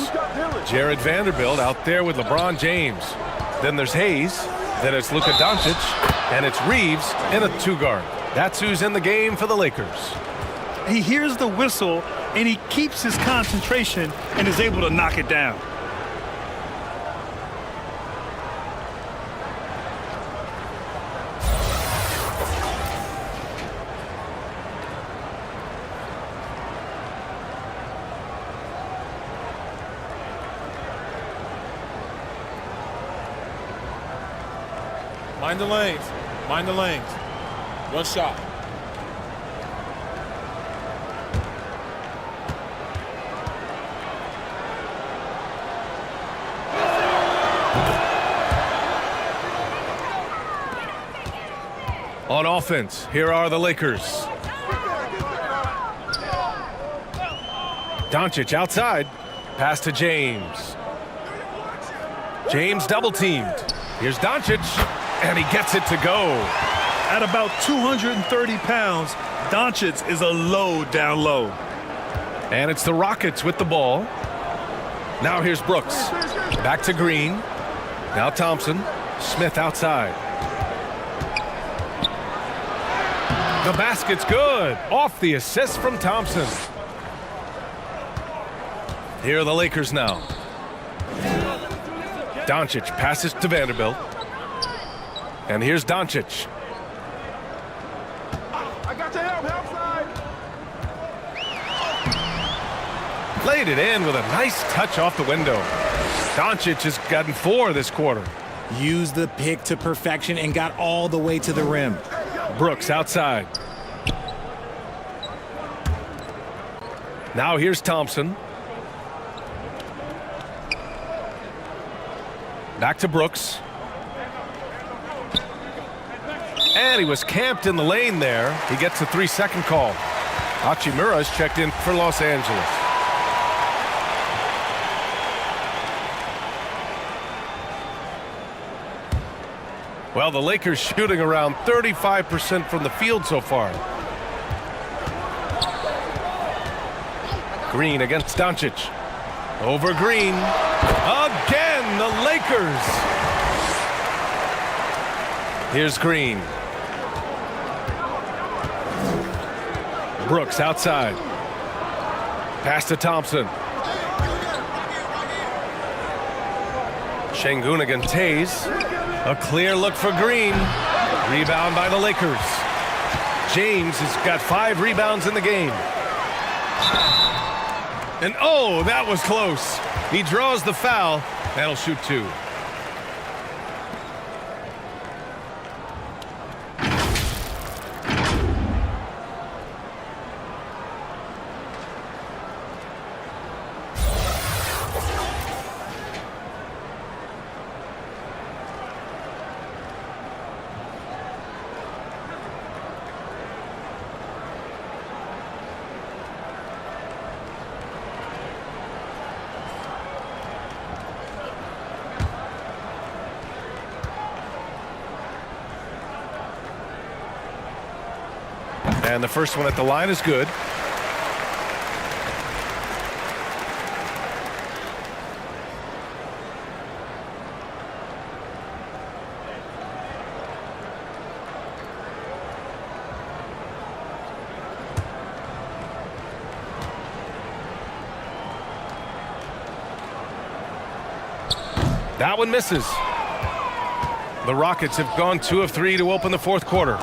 Jared Vanderbilt out there with LeBron James. Then there's Hayes. Then it's Luka Doncic. And it's Reeves in a 2-guard. That's who's in the game for the Lakers. He hears the whistle, and he keeps his concentration and is able to knock it down. Mind the lanes. Mind the lanes. One shot. On offense, here are the Lakers. Doncic outside. Pass to James. James double-teamed. Here's Doncic, and he gets it to go. At about 230 pounds, Doncic is a load down low. And it's the Rockets with the ball. Now here's Brooks. Back to Green. Now Thompson. Smith outside. The basket's good. Off the assist from Thompson. Here are the Lakers now. Doncic passes to Vanderbilt. And here's Doncic. I got your help side. Played it in with a nice touch off the window. Doncic has gotten 4 this quarter. Used the pick to perfection and got all the way to the rim. Brooks outside. Now here's Thompson. Back to Brooks. And he was camped in the lane there. He gets a 3-second call. Hachimura's checked in for Los Angeles. Well, the Lakers shooting around 35% from the field so far. Green against Doncic. Over Green. Again, the Lakers. Here's Green. Brooks outside. Pass to Thompson. Şengün against Tays. A clear look for Green. Rebound by the Lakers. James has got 5 rebounds in the game. And oh, that was close. He draws the foul. That'll shoot 2. And the first one at the line is good. That one misses. The Rockets have gone 2 of 3 to open the fourth quarter.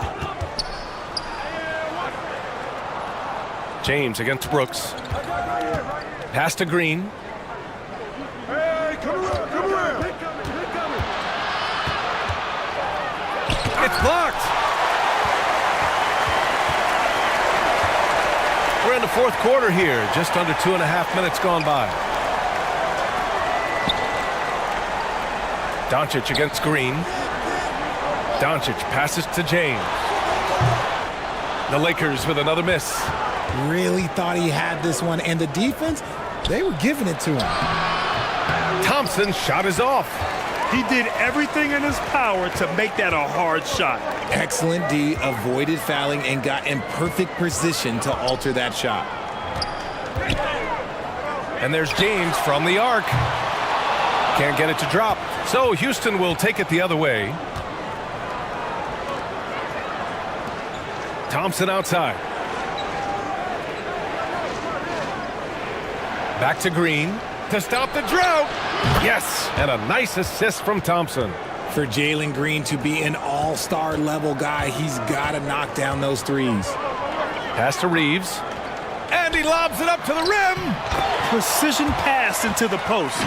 James against Brooks. Pass to Green. Hey, come around. It's blocked. We're in the fourth quarter here. Just under 2.5 minutes gone by. Doncic against Green. Doncic passes to James. The Lakers with another miss. Really thought he had this one, and the defense, they were giving it to him. Thompson's shot is off. He did everything in his power to make that a hard shot. Excellent D, avoided fouling and got in perfect position to alter that shot. And there's James from the arc. Can't get it to drop. So Houston will take it the other way. Thompson outside. Back to Green to stop the drought. Yes, and a nice assist from Thompson. For Jalen Green to be an all-star level guy, he's got to knock down those threes. Pass to Reeves. And he lobs it up to the rim. Precision pass into the post.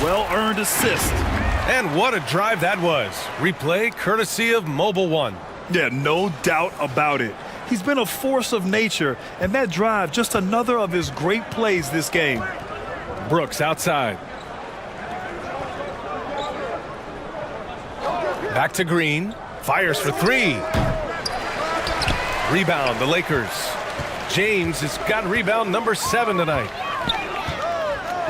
Well-earned assist. And what a drive that was. Replay courtesy of Mobile One. Yeah, no doubt about it. He's been a force of nature, and that drive just another of his great plays this game. Brooks outside. Back to Green. Fires for 3. Rebound, the Lakers. James has got rebound number 7 tonight.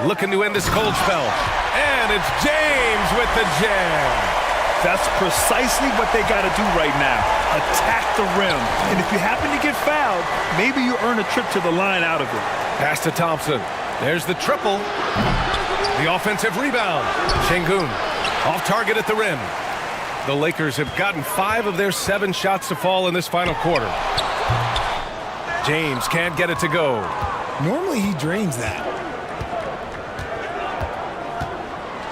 Looking to end this cold spell. And it's James with the jam. That's precisely what they got to do right now. Attack the rim. And if you happen to get fouled, maybe you earn a trip to the line out of it. Pass to Thompson. There's the triple. The offensive rebound. Şengün off target at the rim. The Lakers have gotten 5 of their 7 shots to fall in this final quarter. James can't get it to go. Normally he drains that.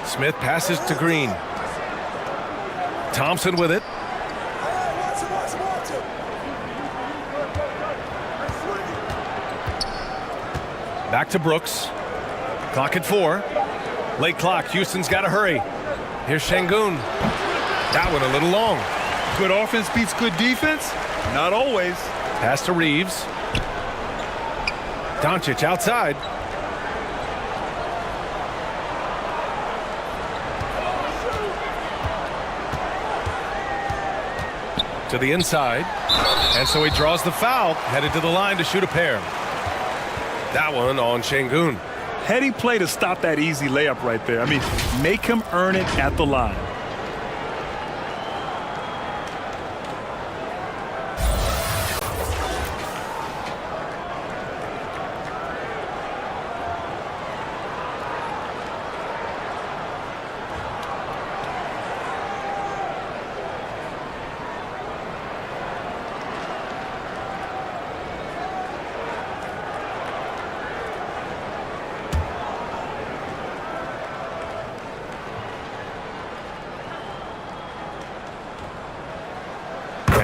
Smith passes to Green. Thompson with it. Back to Brooks. Clock at 4. Late clock. Houston's got to hurry. Here's Şengün. That one a little long. Good offense beats good defense? Not always. Pass to Reeves. Doncic outside. To the inside. And so he draws the foul. Headed to the line to shoot a pair. That one on Şengün. Heady play to stop that easy layup right there. I mean, make him earn it at the line.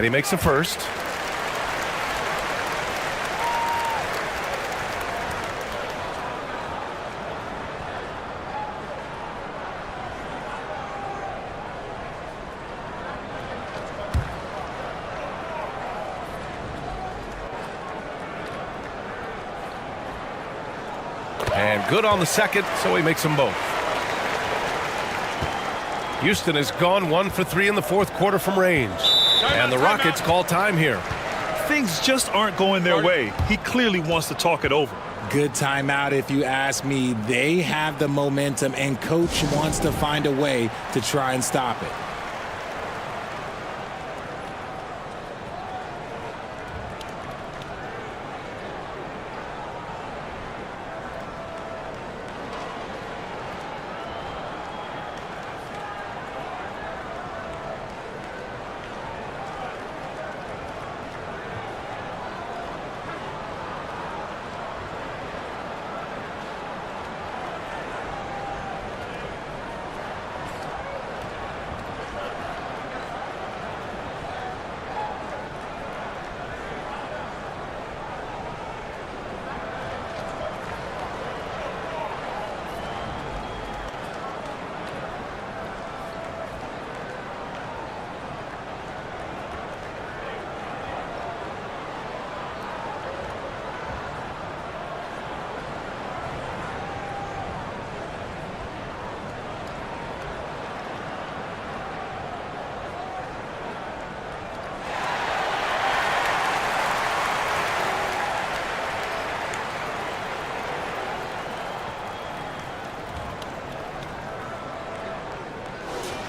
And he makes a first. And good on the second, so he makes them both. Houston has gone 1 for 3 in the fourth quarter from range. And the Rockets call time here. Things just aren't going their way. He clearly wants to talk it over. Good timeout if you ask me. They have the momentum, and coach wants to find a way to try and stop it.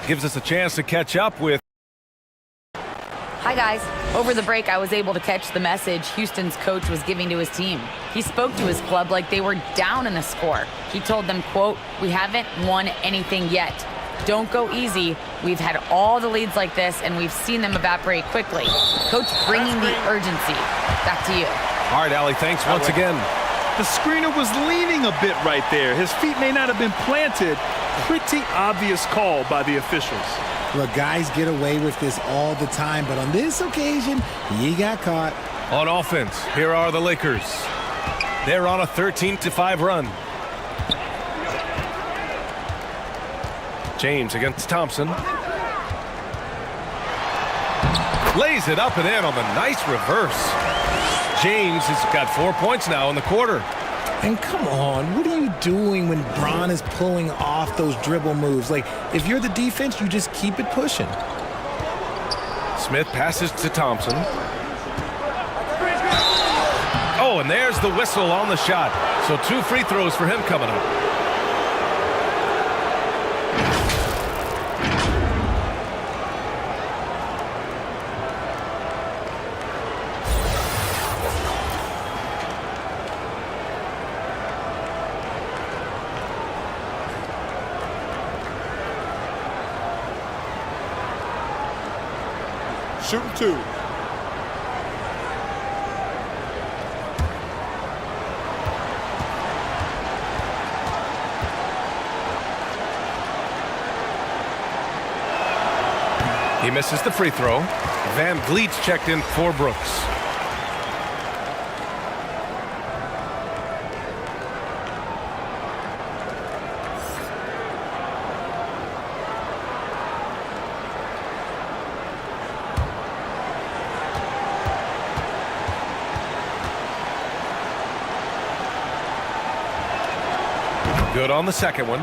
Gives us a chance to catch up with. Hi, guys. Over the break, I was able to catch the message Houston's coach was giving to his team. He spoke to his club like they were down in the score. He told them, quote, "We haven't won anything yet. Don't go easy. We've had all the leads like this, and we've seen them evaporate quickly." Coach bringing the urgency. Back to you. All right, Allie, thanks once again. The screener was leaning a bit right there. His feet may not have been planted. Pretty obvious call by the officials. Look, guys get away with this all the time, but on this occasion, he got caught. On offense, here are the Lakers. They're on a 13-5 run. James against Thompson. Lays it up and in on the nice reverse. James has got 4 points now in the quarter. And come on, what are you doing when Bron is pulling off those dribble moves? Like, if you're the defense, you just keep it pushing. Smith passes to Thompson. Oh, and there's the whistle on the shot. So 2 free throws for him coming up. Shooting 2. He misses the free throw. Van Vliet's checked in for Brooks. Good on the second one.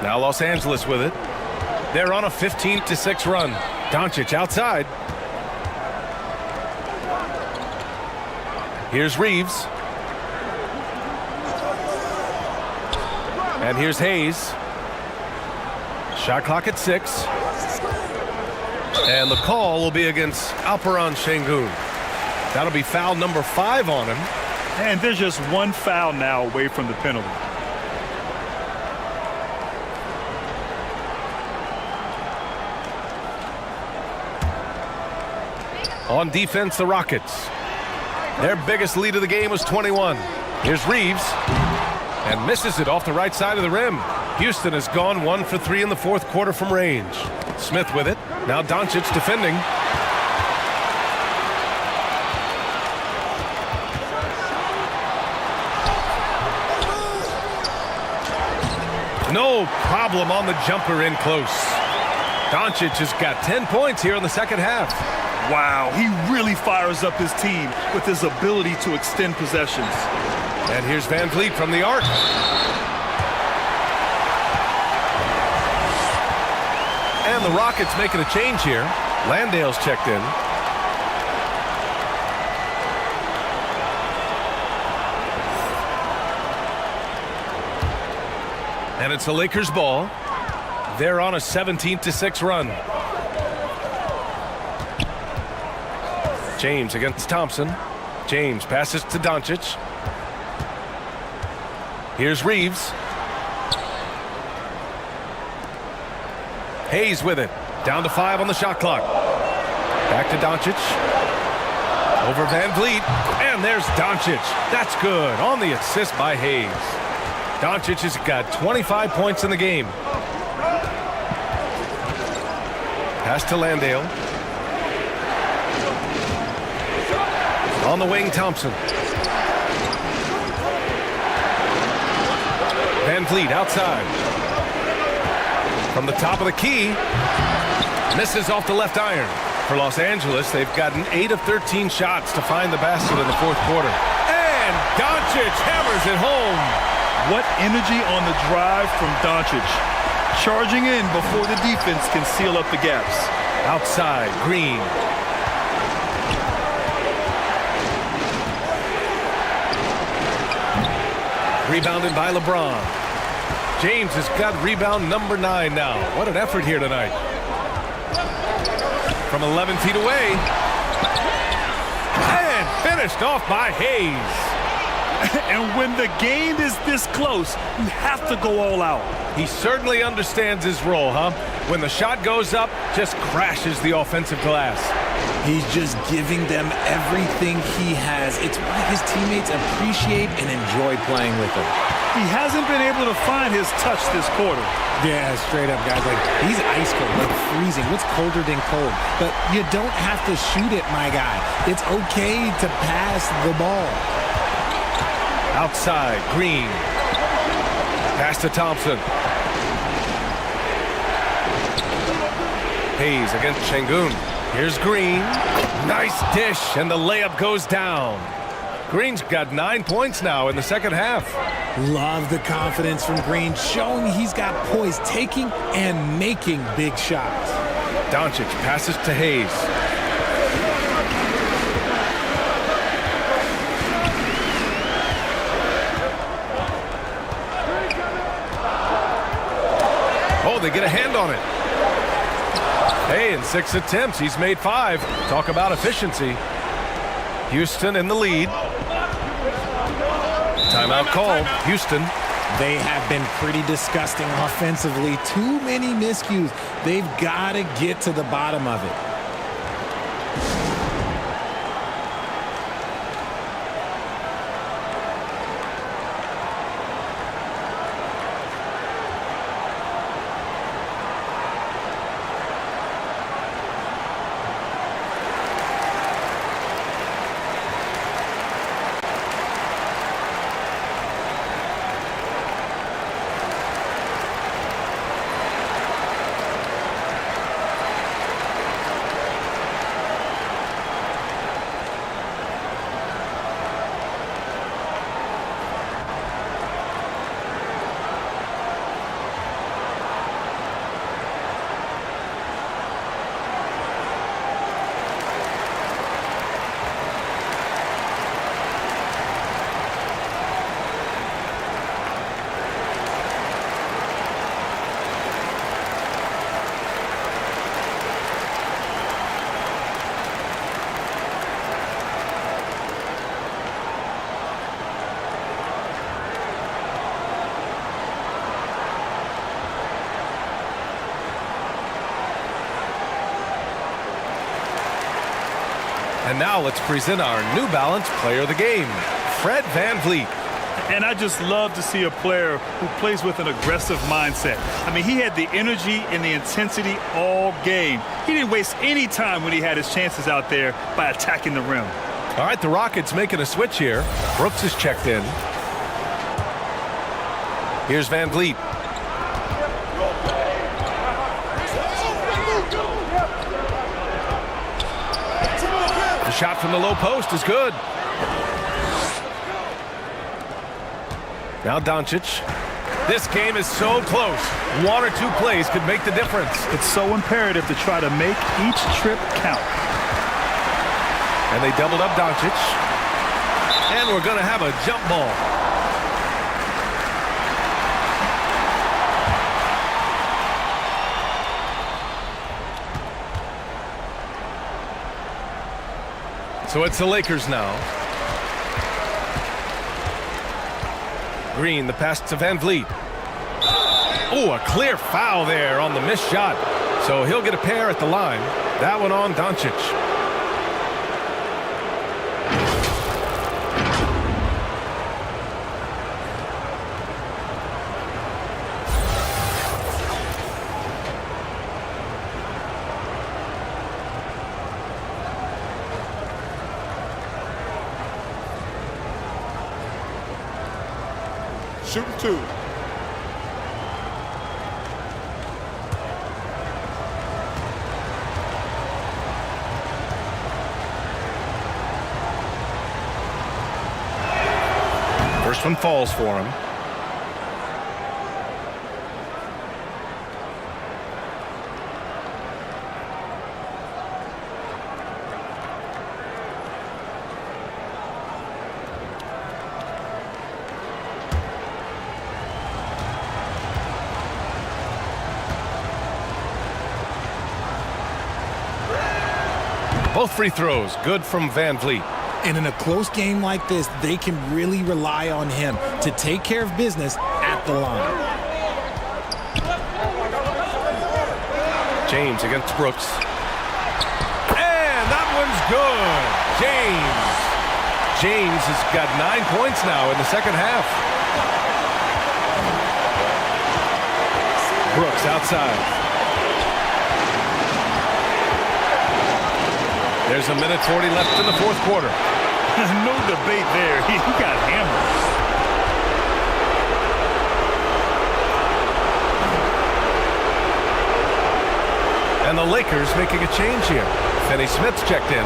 Now Los Angeles with it. They're on a 15-6 run. Doncic outside. Here's Reeves. And here's Hayes. Shot clock at 6. And the call will be against Alperen Sengun. That'll be foul number 5 on him. And there's just one foul now away from the penalty. On defense, the Rockets. Their biggest lead of the game was 21. Here's Reeves. and misses it off the right side of the rim. Houston has gone 1 for 3 in the fourth quarter from range. Smith with it. Now Doncic defending. No problem on the jumper in close. Doncic has got 10 points here in the second half. Wow, he really fires up his team with his ability to extend possessions. And here's Van Vliet from the arc. And the Rockets making a change here. Landale's checked in. And it's the Lakers ball. They're on a 17-6 run. James against Thompson. James passes to Doncic. Here's Reeves. Hayes with it. Down to 5 on the shot clock. Back to Doncic. Over Van Vliet. And there's Doncic. That's good on the assist by Hayes. Doncic has got 25 points in the game. Pass to Landale. On the wing, Thompson. Van Vliet outside. From the top of the key. Misses off the left iron. For Los Angeles, they've gotten 8 of 13 shots to find the basket in the fourth quarter. And Doncic hammers it home. What energy on the drive from Doncic. Charging in before the defense can seal up the gaps. Outside, Green. Rebounded by LeBron. James has got rebound number 9 now. What an effort here tonight. From 11 feet away. And finished off by Hayes. And when the game is this close, you have to go all out. He certainly understands his role, huh? When the shot goes up, just crashes the offensive glass. He's just giving them everything he has. It's why his teammates appreciate and enjoy playing with him. He hasn't been able to find his touch this quarter. Yeah, straight up, guys. Like, he's ice cold, like freezing. What's colder than cold? But you don't have to shoot it, my guy. It's okay to pass the ball. Outside, Green. Pass to Thompson. Hayes against Şengün. Here's Green. Nice dish, and the layup goes down. Green's got 9 points now in the second half. Love the confidence from Green, showing he's got poise, taking and making big shots. Doncic passes to Hayes. Oh, they get a hand on it. Hey, in 6 attempts, he's made 5. Talk about efficiency. Houston in the lead. Timeout called. Houston. They have been pretty disgusting offensively. Too many miscues. They've got to get to the bottom of it. And now let's present our New Balance Player of the Game, Fred Van Vliet. And I just love to see a player who plays with an aggressive mindset. I mean, he had the energy and the intensity all game. He didn't waste any time when he had his chances out there by attacking the rim. All right, the Rockets making a switch here. Brooks is checked in. Here's Van Vliet. The shot from the low post is good. Now Doncic. This game is so close. One or two plays could make the difference. It's so imperative to try to make each trip count. And they doubled up Doncic. And we're going to have a jump ball. So it's the Lakers now. Green, the pass to Van Vliet. Oh, a clear foul there on the missed shot. So he'll get a pair at the line. That one on Doncic. Shooting two. First one falls for him. Both free throws good from Van Vliet. And in a close game like this, they can really rely on him to take care of business at the line. James against Brooks. And that one's good. James has got 9 points now in the second half. Brooks outside. There's a minute 40 left in the fourth quarter. No debate there. He got hammered. And the Lakers making a change here. Finney Smith's checked in.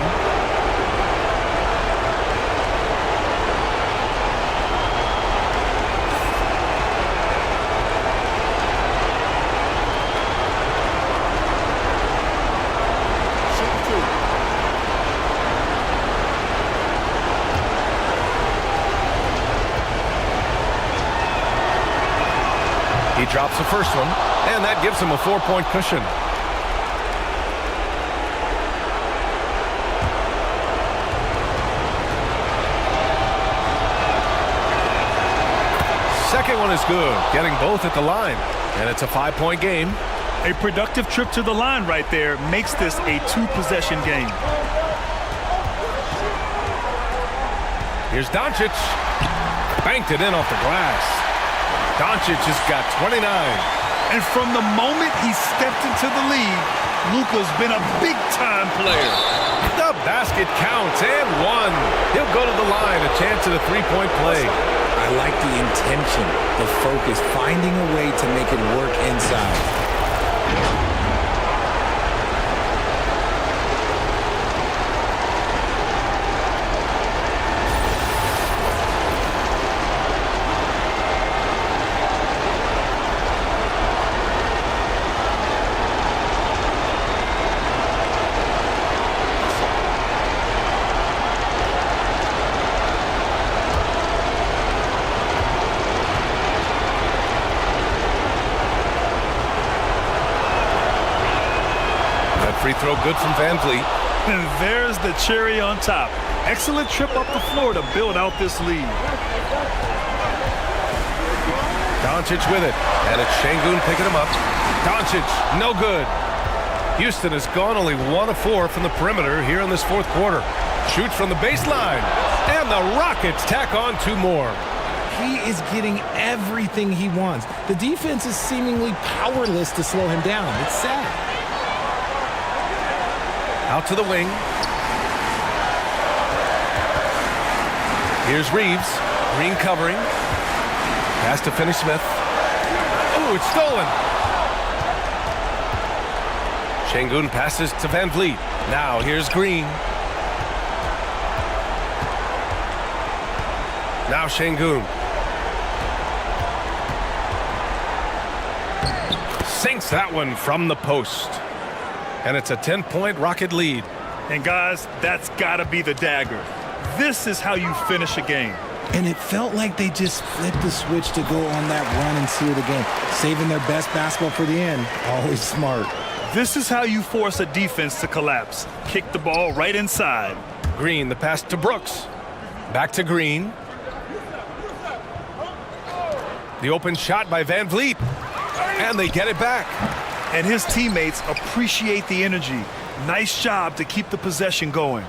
He drops the first one, and that gives him a 4-point cushion. Second one is good, getting both at the line, and it's a 5-point game. A productive trip to the line right there makes this a 2-possession game. Here's Doncic. Banked it in off the glass. Doncic has got 29. And from the moment he stepped into the league, Luka's been a big-time player. The basket counts, and one. He'll go to the line, a chance at a 3-point play. I like the intention, the focus, finding a way to make it work inside. Free throw good from Van Vliet. And there's the cherry on top. Excellent trip up the floor to build out this lead. Doncic with it. And it's Şengün picking him up. Doncic, no good. Houston has gone only 1 of 4 from the perimeter here in this fourth quarter. Shoots from the baseline. And the Rockets tack on 2 more. He is getting everything he wants. The defense is seemingly powerless to slow him down. It's sad. Out to the wing. Here's Reeves. Green covering. Pass to Finney Smith. Ooh, it's stolen. Şengün passes to Van Vliet. Now here's Green. Now Şengün. Sinks that one from the post. And it's a 10-point Rocket lead. And guys, that's got to be the dagger. This is how you finish a game. And it felt like they just flipped the switch to go on that run and seal the game, saving their best basketball for the end. Always smart. This is how you force a defense to collapse. Kick the ball right inside. Green, the pass to Brooks. Back to Green. The open shot by Van Vliet. And they get it back. And his teammates appreciate the energy. Nice job to keep the possession going.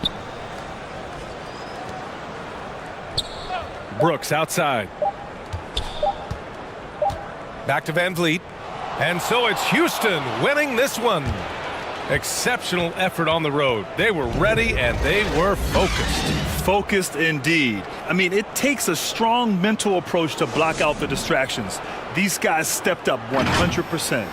Brooks outside. Back to Van Vliet. And so it's Houston winning this one. Exceptional effort on the road. They were ready and they were focused. Focused indeed. I mean, it takes a strong mental approach to block out the distractions. These guys stepped up 100%.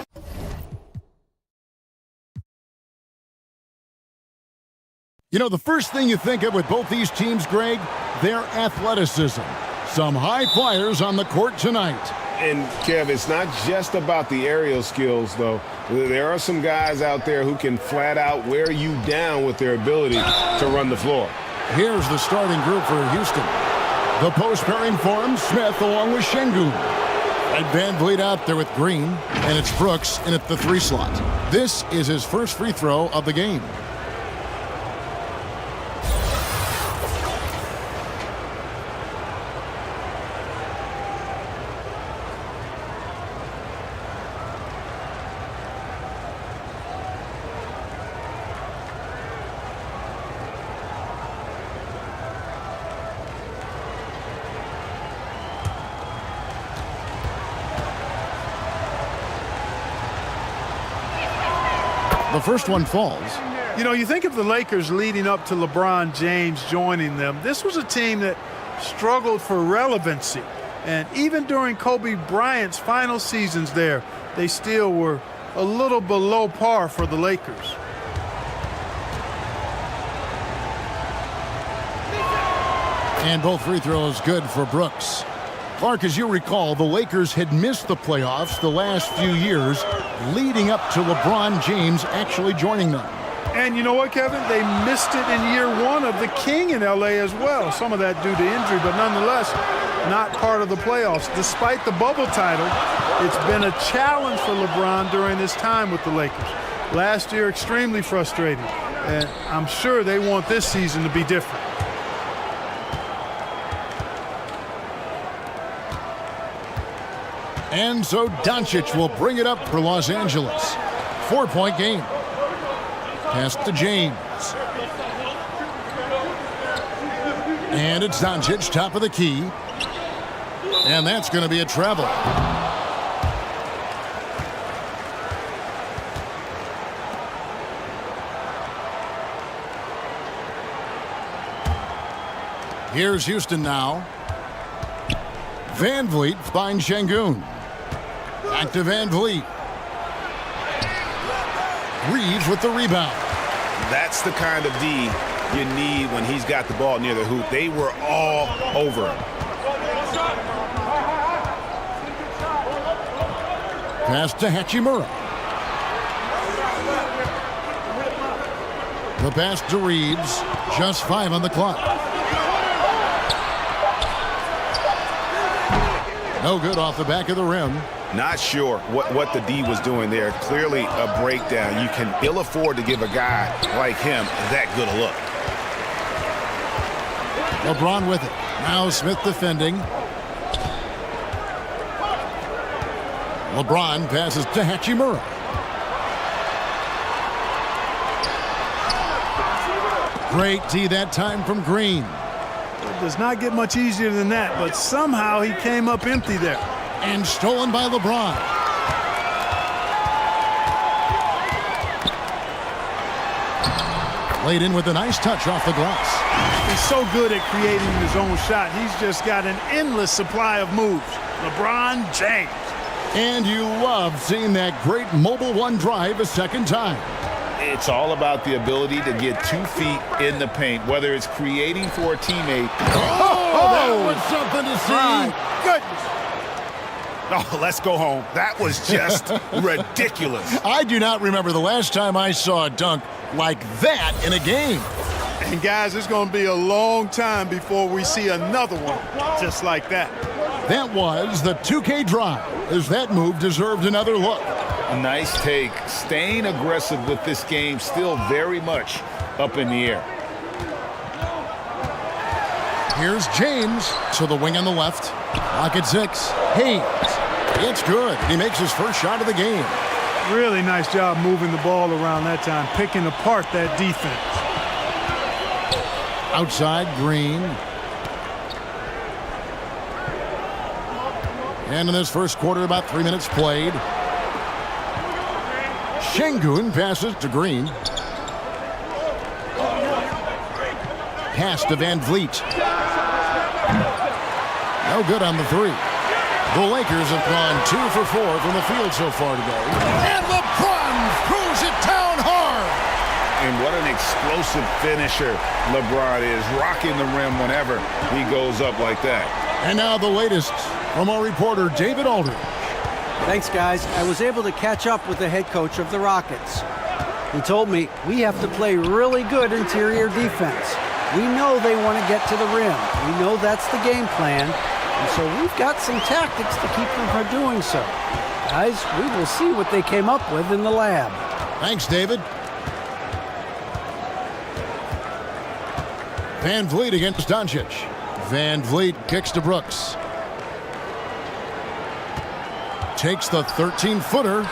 You know, the first thing you think of with both these teams, Greg, their athleticism. Some high flyers on the court tonight. And, Kev, it's not just about the aerial skills, though. There are some guys out there who can flat out wear you down with their ability to run the floor. Here's the starting group for Houston. The post pairing forms Smith along with Şengün. And Van Vliet out there with Green, and it's Brooks in at the 3 slot. This is his first free throw of the game. The first one falls. You know, you think of the Lakers leading up to LeBron James joining them. This was a team that struggled for relevancy. And even during Kobe Bryant's final seasons there, they still were a little below par for the Lakers. And both free throws good for Brooks. Clark, as you recall, the Lakers had missed the playoffs the last few years, leading up to LeBron James actually joining them. And you know what, Kevin? They missed it in year 1 of the King in L.A. as well. Some of that due to injury, but nonetheless, not part of the playoffs. Despite the bubble title, it's been a challenge for LeBron during this time with the Lakers. Last year, extremely frustrating. And I'm sure they want this season to be different. And so Doncic will bring it up for Los Angeles. 4-point game. Pass to James. And it's Doncic, top of the key. And that's going to be a travel. Here's Houston now. Van Vliet finds Şengün. Back to Van Vliet. Reeves with the rebound. That's the kind of D you need when he's got the ball near the hoop. They were all over him. Pass to Hachimura. The pass to Reeves. Just 5 on the clock. No good off the back of the rim. Not sure what the D was doing there. Clearly a breakdown. You can ill afford to give a guy like him that good a look. LeBron with it. Now Smith defending. LeBron passes to Hachimura. Great D that time from Green. does not get much easier than that, but somehow he came up empty there. And stolen by LeBron. Laid in with a nice touch off the glass. He's so good at creating his own shot. He's just got an endless supply of moves. LeBron James. And you love seeing that great mobile one drive a second time. It's all about the ability to get 2 feet in the paint, whether it's creating for a teammate. Oh, that was something to see. My goodness. Oh, let's go home. That was just ridiculous. I do not remember the last time I saw a dunk like that in a game. And guys, it's going to be a long time before we see another one just like that. That was the 2K drive, as that move deserved another look. Nice take. Staying aggressive with this game, still very much up in the air. Here's James to the wing on the left. Pocket 6. Hayes. It's good. He makes his first shot of the game. Really nice job moving the ball around that time, picking apart that defense. Outside, Green. And in this first quarter, about 3 minutes played. Şengün passes to Green. Pass to Van Vliet. No good on the three. The Lakers have gone 2 for 4 from the field so far today. And LeBron throws it down hard. And what an explosive finisher LeBron is, rocking the rim whenever he goes up like that. And now the latest from our reporter, David Aldridge. Thanks, guys. I was able to catch up with the head coach of the Rockets. He told me we have to play really good interior defense. We know they want to get to the rim. We know that's the game plan. And so we've got some tactics to keep them from doing so. Guys, we will see what they came up with in the lab. Thanks, David. Van Vliet against Doncic. Van Vliet kicks to Brooks. Takes the 13-footer.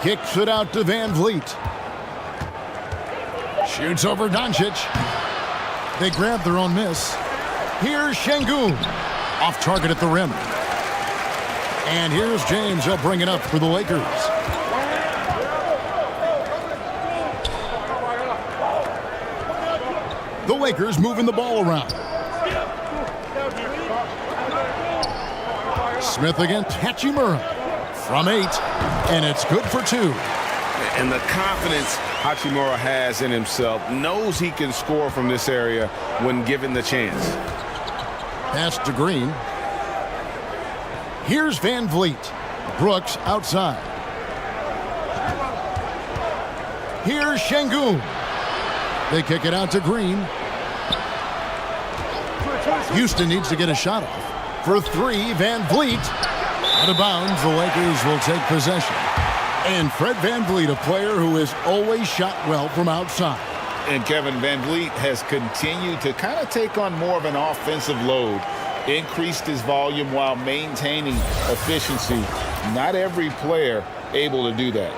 Kicks it out to Van Vliet. Shoots over Doncic. They grab their own miss. Here's Şengün. Off target at the rim. And here's James. He'll bring it up for the Lakers. The Lakers moving the ball around. Smith against Hachimura. From 8. And it's good for 2. And the confidence Hachimura has in himself, knows he can score from this area when given the chance. Pass to Green. Here's Van Vliet. Brooks outside. Here's Şengün. They kick it out to Green. Houston needs to get a shot off. For 3, Van Vliet. Out of bounds, the Lakers will take possession. And Fred Van Vliet, a player who has always shot well from outside. And Kevin, Van Vliet has continued to kind of take on more of an offensive load, increased his volume while maintaining efficiency. Not every player able to do that.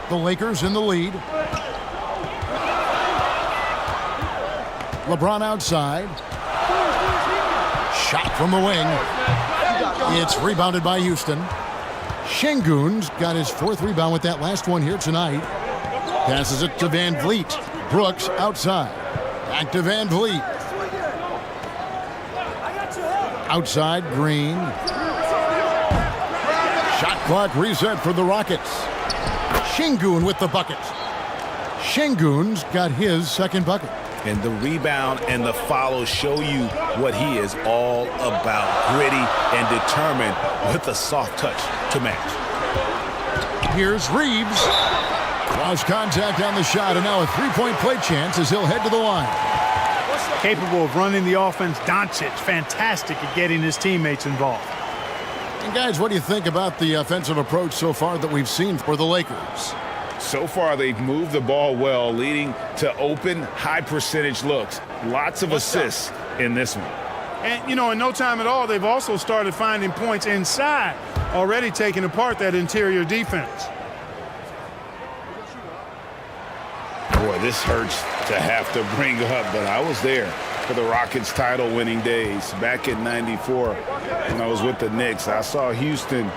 The Lakers in the lead. LeBron outside. Shot from the wing. It's rebounded by Houston. Şengün's got his 4th rebound with that last one here tonight. Passes it to Van Vliet. Brooks outside. Back to Van Vliet. Outside, Green. Shot clock reset for the Rockets. Şengün with the bucket. Şengün's got his 2nd bucket. And the rebound and the follow show you what he is all about. Gritty and determined with a soft touch to match. Here's Reeves. Cross contact on the shot, and now a 3-point play chance as he'll head to the line. Capable of running the offense. Doncic, fantastic at getting his teammates involved. And guys, what do you think about the offensive approach so far that we've seen for the Lakers? So far, they've moved the ball well, leading to open, high-percentage looks. Lots of assists in this one. And, you know, in no time at all, they've also started finding points inside, already taking apart that interior defense. This hurts to have to bring up, but I was there for the Rockets title-winning days back in '94 when I was with the Knicks. I saw Houston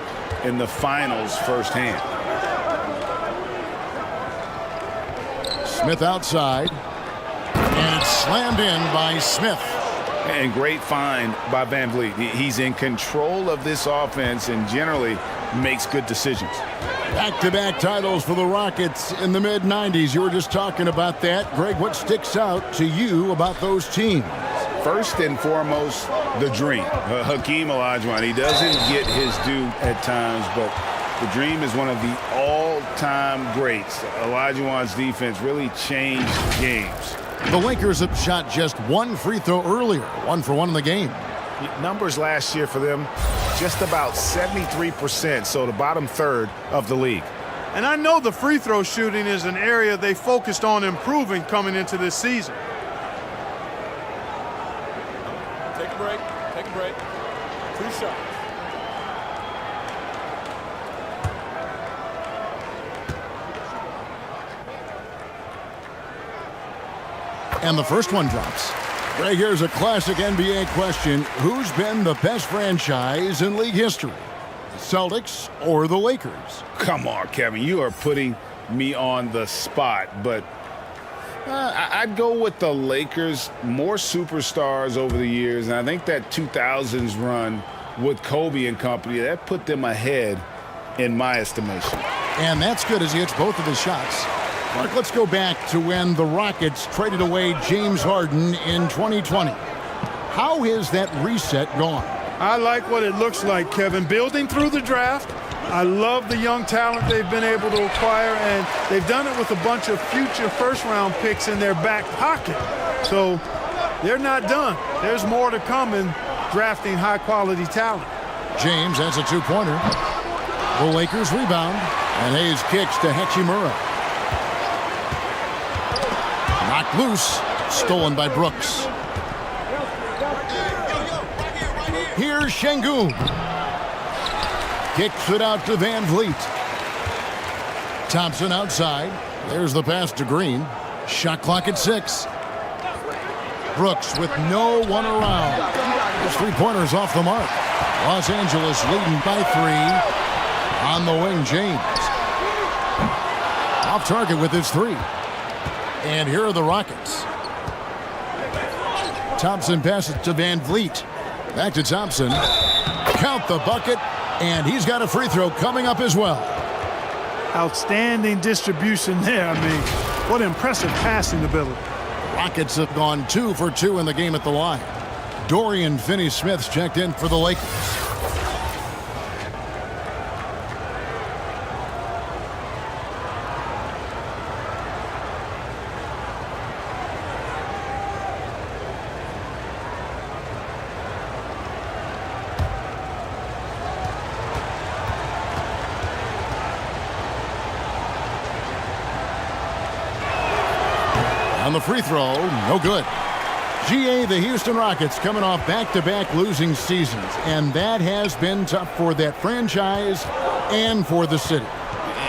in the finals firsthand. Smith outside, and it's slammed in by Smith. And great find by Van Vliet. He's in control of this offense and generally makes good decisions. Back-to-back titles for the Rockets in the mid-'90s. You were just talking about that. Greg, what sticks out to you about those teams? First and foremost, the dream. Hakeem Olajuwon, he doesn't get his due at times, but the dream is one of the all-time greats. Olajuwon's defense really changed games. The Lakers have shot just one free throw earlier, 1 for 1 in the game. Numbers last year for them, just about 73%, so the bottom third of the league. And I know the free throw shooting is an area they focused on improving coming into this season. Take a break. Take a break. 2 shots. And the first one drops. Greg, here's a classic NBA question. Who's been the best franchise in league history? The Celtics or the Lakers? Come on, Kevin. You are putting me on the spot, but I'd go with the Lakers. More superstars over the years, and I think that 2000s run with Kobe and company, that put them ahead in my estimation. And that's good as he hits both of his shots. Mark, let's go back to when the Rockets traded away James Harden in 2020. How has that reset gone? I like what it looks like, Kevin. Building through the draft. I love the young talent they've been able to acquire, and they've done it with a bunch of future first-round picks in their back pocket. So they're not done. There's more to come in drafting high-quality talent. James has a two-pointer. The Lakers rebound, and Hayes kicks to Hachimura. Knocked loose, stolen by Brooks. Here's Şengün. Kicks it out to Van Vliet. Thompson outside. There's the pass to Green. Shot clock at 6. Brooks with no one around. His three-pointer's off the mark. Los Angeles leading by 3. On the wing, James. Off target with his 3. And here are the Rockets. Thompson passes to Van Vliet. Back to Thompson. Count the bucket. And he's got a free throw coming up as well. Outstanding distribution there. I mean, what impressive passing ability. Rockets have gone 2 for 2 in the game at the line. Dorian Finney-Smith's checked in for the Lakers. On the free throw, no good. GA, the Houston Rockets coming off back-to-back losing seasons, and that has been tough for that franchise and for the city.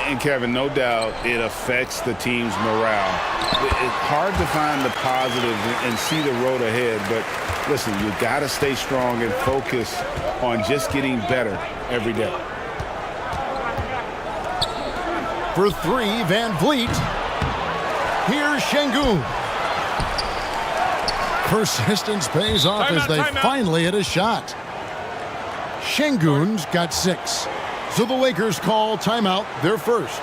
And Kevin, no doubt it affects the team's morale. It's hard to find the positives and see the road ahead, but listen, you got to stay strong and focus on just getting better every day. For 3, Van Vliet. Here's Şengün. Persistence pays off as they finally hit a shot. Şengün's got 6. So the Lakers call timeout, their first.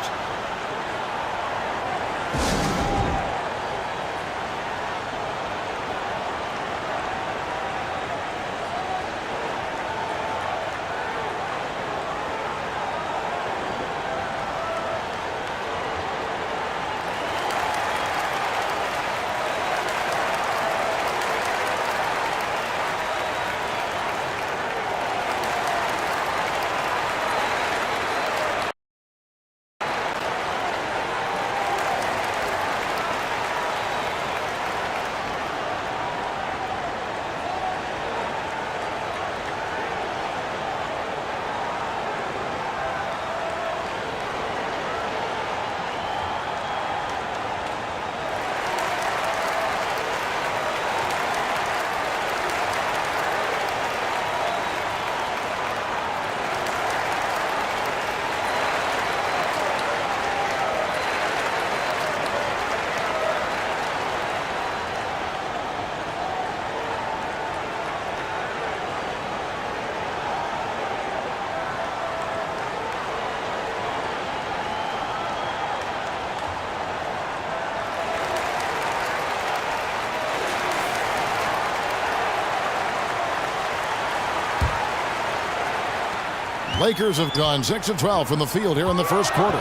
Lakers have gone 6 of 12 from the field here in the first quarter.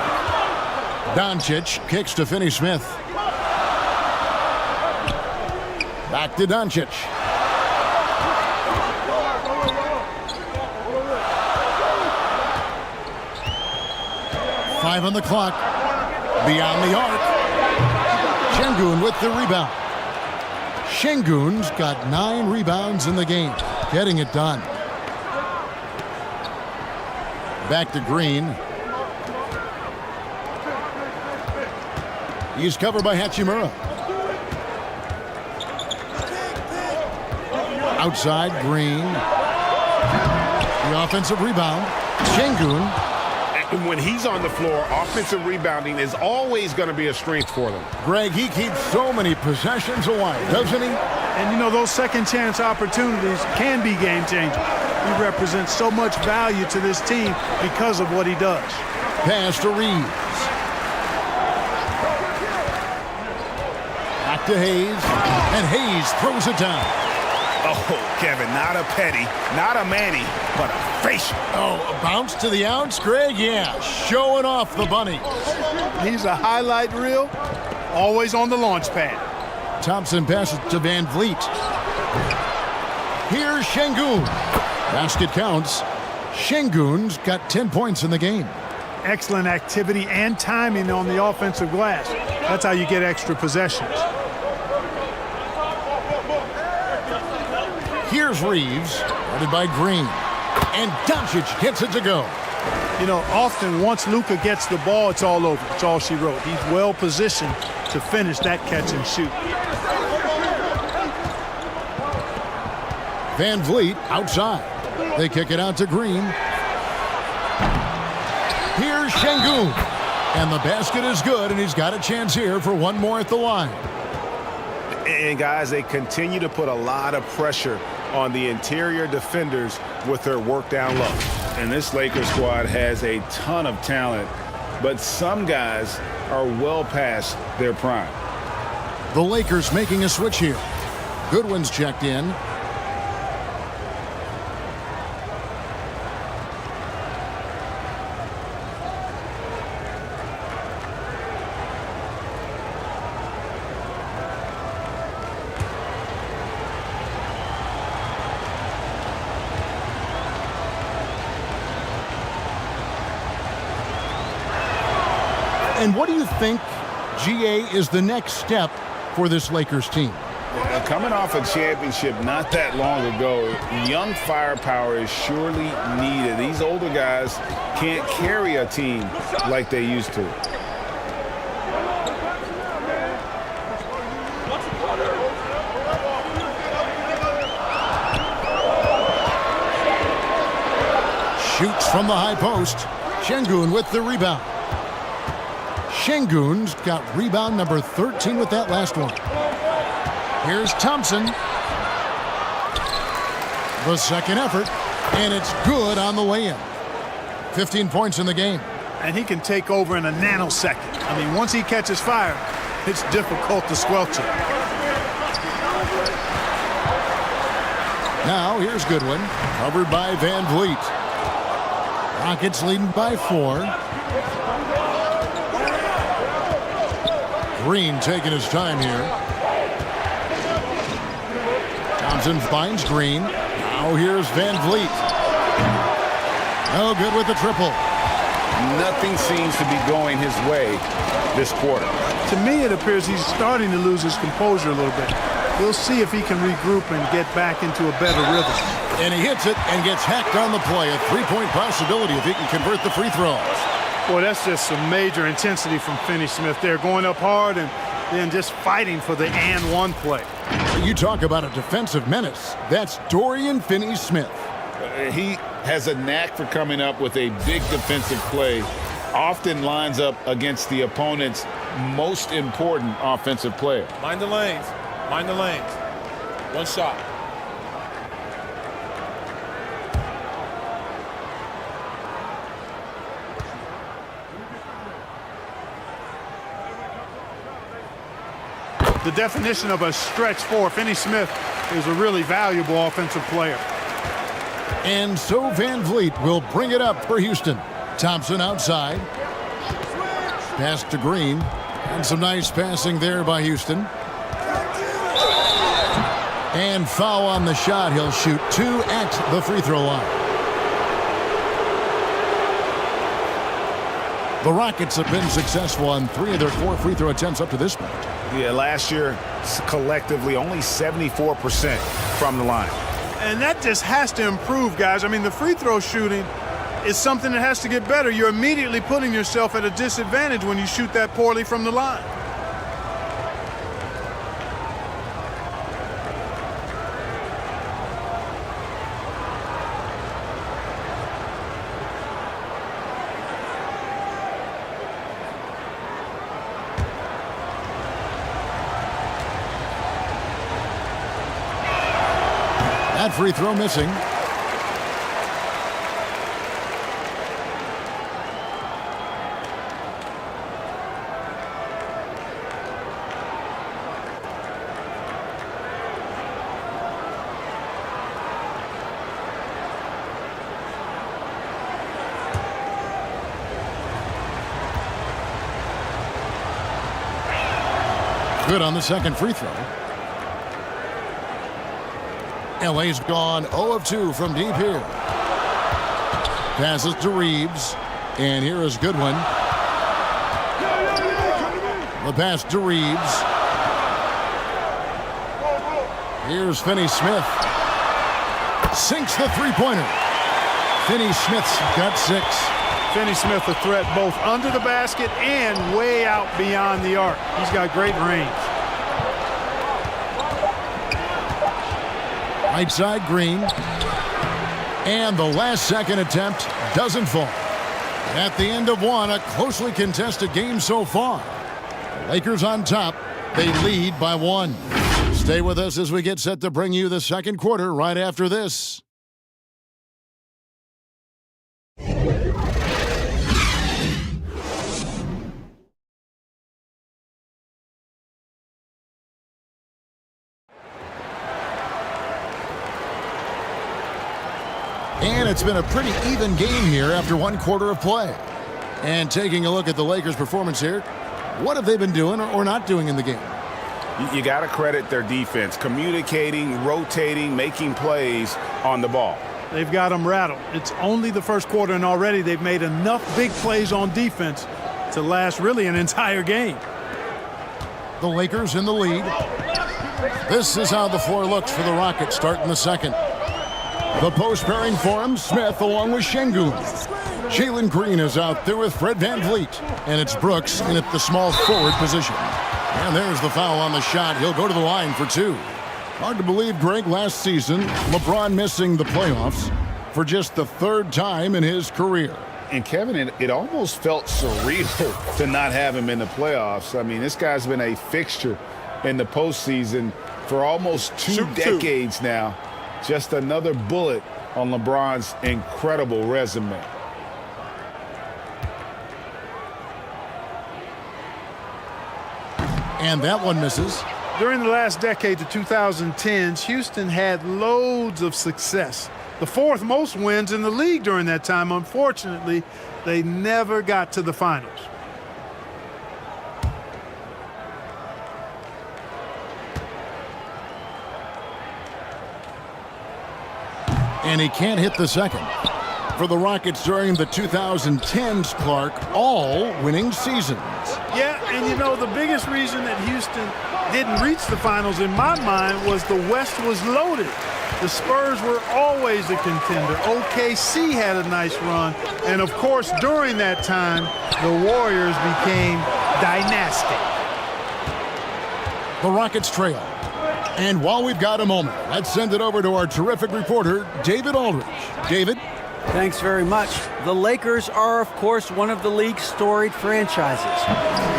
Doncic kicks to Finney-Smith. Back to Doncic. Five on the clock. Beyond the arc. Şengün with the rebound. Şengün's got 9 rebounds in the game. Getting it done. Back to Green. He's covered by Hachimura. Outside, Green. The offensive rebound. Şengün. And when he's on the floor, offensive rebounding is always going to be a strength for them. Greg, he keeps so many possessions alive, doesn't he? And, you know, those second chance opportunities can be game changers. He represents so much value to this team because of what he does. Pass to Reeves. Back to Hayes. And Hayes throws it down. Oh, Kevin, not a Petty, not a Manny, but a facial. Oh, a bounce to the ounce, Greg? Yeah, showing off the bunny. He's a highlight reel, always on the launch pad. Thompson passes to Van Vliet. Here's Şengün. Basket counts. Şengün's got 10 points in the game. Excellent activity and timing on the offensive glass. That's how you get extra possessions. Here's Reeves, guarded by Green. And Doncic gets it to go. You know, often once Luka gets the ball, it's all over. It's all she wrote. He's well positioned to finish that catch and shoot. Van Vliet outside. They kick it out to Green. Here's Şengün. And the basket is good, and he's got a chance here for one more at the line. And, guys, they continue to put a lot of pressure on the interior defenders with their work down low. And this Lakers squad has a ton of talent, but some guys are well past their prime. The Lakers making a switch here. Goodwin's checked in. And what do you think, GA, is the next step for this Lakers team? Coming off a championship not that long ago, young firepower is surely needed. These older guys can't carry a team like they used to. Shoots from the high post. Şengün with the rebound. Şengün's got rebound number 13 with that last one. Here's Thompson. The second effort, and it's good on the way in. 15 points in the game. And he can take over in a nanosecond. I mean, once he catches fire, it's difficult to squelch it. Now, here's Goodwin, covered by Van Vliet. Rockets leading by 4. Green taking his time here. Thompson finds Green. Now here's Van Vliet. No good with the triple. Nothing seems to be going his way this quarter. To me, it appears he's starting to lose his composure a little bit. We'll see if he can regroup and get back into a better rhythm. And he hits it and gets hacked on the play. A three-point possibility if he can convert the free throws. Boy, that's just some major intensity from Finney-Smith there, going up hard and then just fighting for the and one play. You talk about a defensive menace. That's Dorian Finney-Smith. He has a knack for coming up with a big defensive play. Often lines up against the opponent's most important offensive player. Mind the lanes. Mind the lanes. One shot. The definition of a stretch four. Finney-Smith is a really valuable offensive player. And so Van Vliet will bring it up for Houston. Thompson outside. Pass to Green. And some nice passing there by Houston. And foul on the shot. He'll shoot 2 at the free throw line. The Rockets have been successful on 3 of their 4 free throw attempts up to this point. Yeah, last year, collectively, only 74% from the line. And that just has to improve, guys. I mean, the free throw shooting is something that has to get better. You're immediately putting yourself at a disadvantage when you shoot that poorly from the line. That free throw missing. Good on the second free throw. LA's gone 0 of 2 from deep here. Passes to Reeves. And here is Goodwin. The pass to Reeves. Here's Finney-Smith. Sinks the three-pointer. Finney-Smith's got 6. Finney-Smith a threat both under the basket and way out beyond the arc. He's got great range. Right side, Green. And the last second attempt doesn't fall. At the end of one, a closely contested game so far. The Lakers on top. They lead by 1. Stay with us as we get set to bring you the second quarter right after this. And it's been a pretty even game here after 1 quarter of play. And taking a look at the Lakers' performance here, what have they been doing or not doing in the game? You got to credit their defense, communicating, rotating, making plays on the ball. They've got them rattled. It's only the first quarter, and already they've made enough big plays on defense to last really an entire game. The Lakers in the lead. This is how the floor looks for the Rockets starting the second. The post pairing for him, Smith along with Şengün. Jalen Green is out there with Fred VanVleet. And it's Brooks in at the small forward position. And there's the foul on the shot. He'll go to the line for 2. Hard to believe, Greg, last season, LeBron missing the playoffs for just the 3rd time in his career. And Kevin, it almost felt surreal to not have him in the playoffs. I mean, this guy's been a fixture in the postseason for almost 2 decades now. Just another bullet on LeBron's incredible resume. And that one misses. During the last decade, the 2010s, Houston had loads of success. The 4th most wins in the league during that time. Unfortunately, they never got to the finals. And he can't hit the second. For the Rockets during the 2010s, Clark, all winning seasons. Yeah, and you know, the biggest reason that Houston didn't reach the finals in my mind was the West was loaded. The Spurs were always a contender. OKC had a nice run. And of course, during that time, the Warriors became dynastic. The Rockets trail. And while we've got a moment, let's send it over to our terrific reporter, David Aldridge. David? Thanks very much. The Lakers are, of course, one of the league's storied franchises.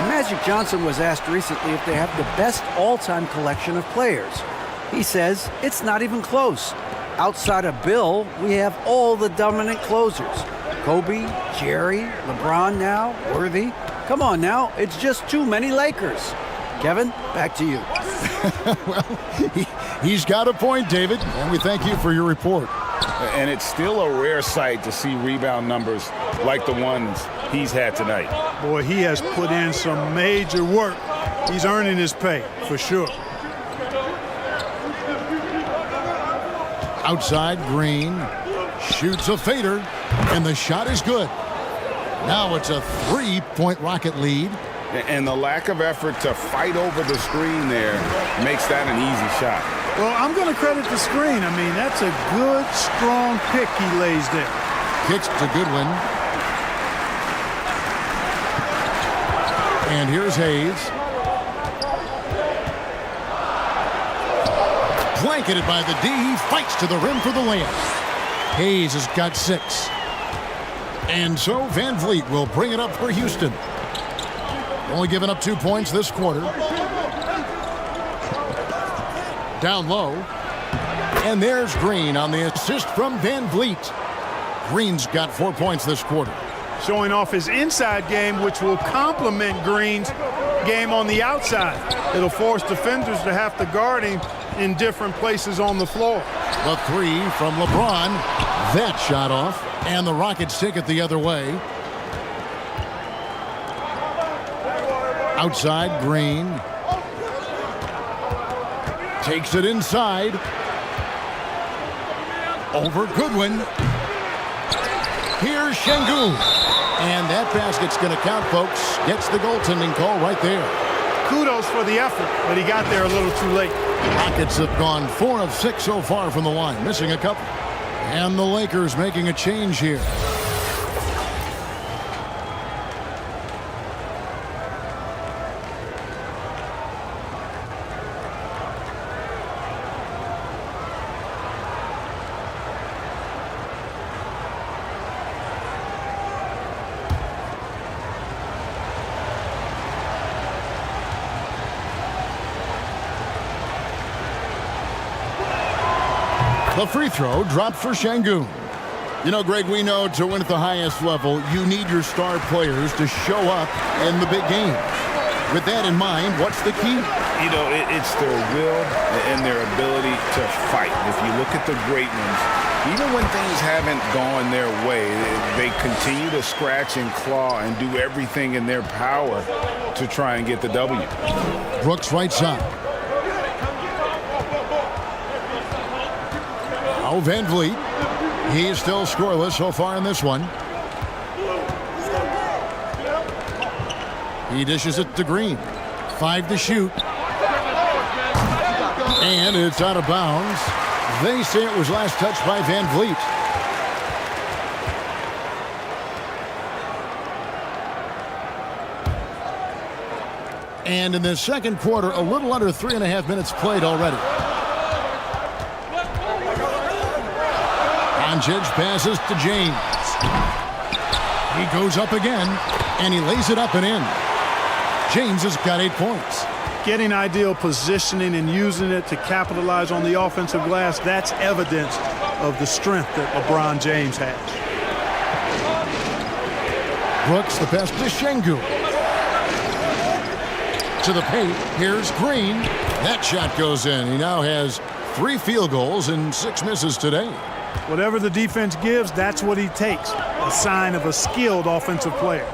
Magic Johnson was asked recently if they have the best all-time collection of players. He says it's not even close. Outside of Bill, we have all the dominant closers. Kobe, Jerry, LeBron now, Worthy. Come on now, it's just too many Lakers. Kevin, back to you. Well, he's got a point, David, and we thank you for your report. And it's still a rare sight to see rebound numbers like the ones he's had tonight. Boy, he has put in some major work. He's earning his pay, for sure. Outside, Green shoots a fader, and the shot is good. Now it's a 3-point Rocket lead. And the lack of effort to fight over the screen there makes that an easy shot. Well, I'm going to credit the screen. I mean, that's a good, strong pick he lays there. Kicks to Goodwin. And here's Hayes. Blanketed by the D. He fights to the rim for the layup. Hayes has got 6. And so Van Vliet will bring it up for Houston. Only giving up 2 points this quarter. Down low. And there's Green on the assist from Van Vliet. Green's got 4 points this quarter. Showing off his inside game, which will complement Green's game on the outside. It'll force defenders to have to guard him in different places on the floor. The 3 from LeBron. That shot off. And the Rockets take it the other way. Outside, Green. Takes it inside. Over Goodwin. Here's Şengün. And that basket's going to count, folks. Gets the goaltending call right there. Kudos for the effort, but he got there a little too late. Rockets have gone 4 of 6 so far from the line, missing a couple. And the Lakers making a change here. The free throw dropped for Şengün. You know, Greg, we know to win at the highest level, you need your star players to show up in the big game. With that in mind, what's the key? You know, it's their will and their ability to fight. If you look at the great ones, even when things haven't gone their way, they continue to scratch and claw and do everything in their power to try and get the W. Brooks right side. Now Van Vliet. He is still scoreless so far in this one. He dishes it to Green. 5 to shoot. And it's out of bounds. They say it was last touched by Van Vliet. And in the second quarter, a little under 3.5 minutes played already. Doncic passes to James. He goes up again, and he lays it up and in. James has got 8 points. Getting ideal positioning and using it to capitalize on the offensive glass, that's evidence of the strength that LeBron James has. Brooks, the pass to Şengün. To the paint, here's Green. That shot goes in. He now has 3 field goals and 6 misses today. Whatever the defense gives, that's what he takes. A sign of a skilled offensive player.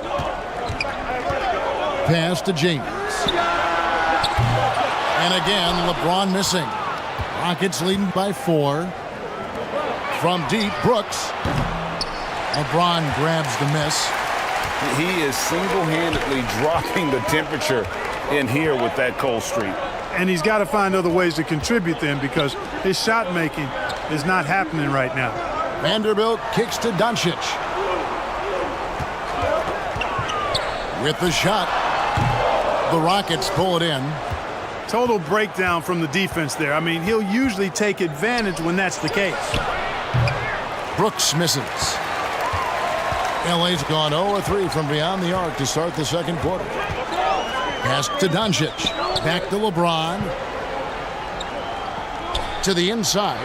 Pass to James. And again, LeBron missing. Rockets leading by 4. From deep, Brooks. LeBron grabs the miss. He is single-handedly dropping the temperature in here with that cold streak. And he's got to find other ways to contribute then, because his shot making is not happening right now. Vanderbilt kicks to Doncic. With the shot, the Rockets pull it in. Total breakdown from the defense there. I mean, he'll usually take advantage when that's the case. Brooks misses. LA's gone 0-3 from beyond the arc to start the second quarter. Pass to Doncic. Back to LeBron. To the inside.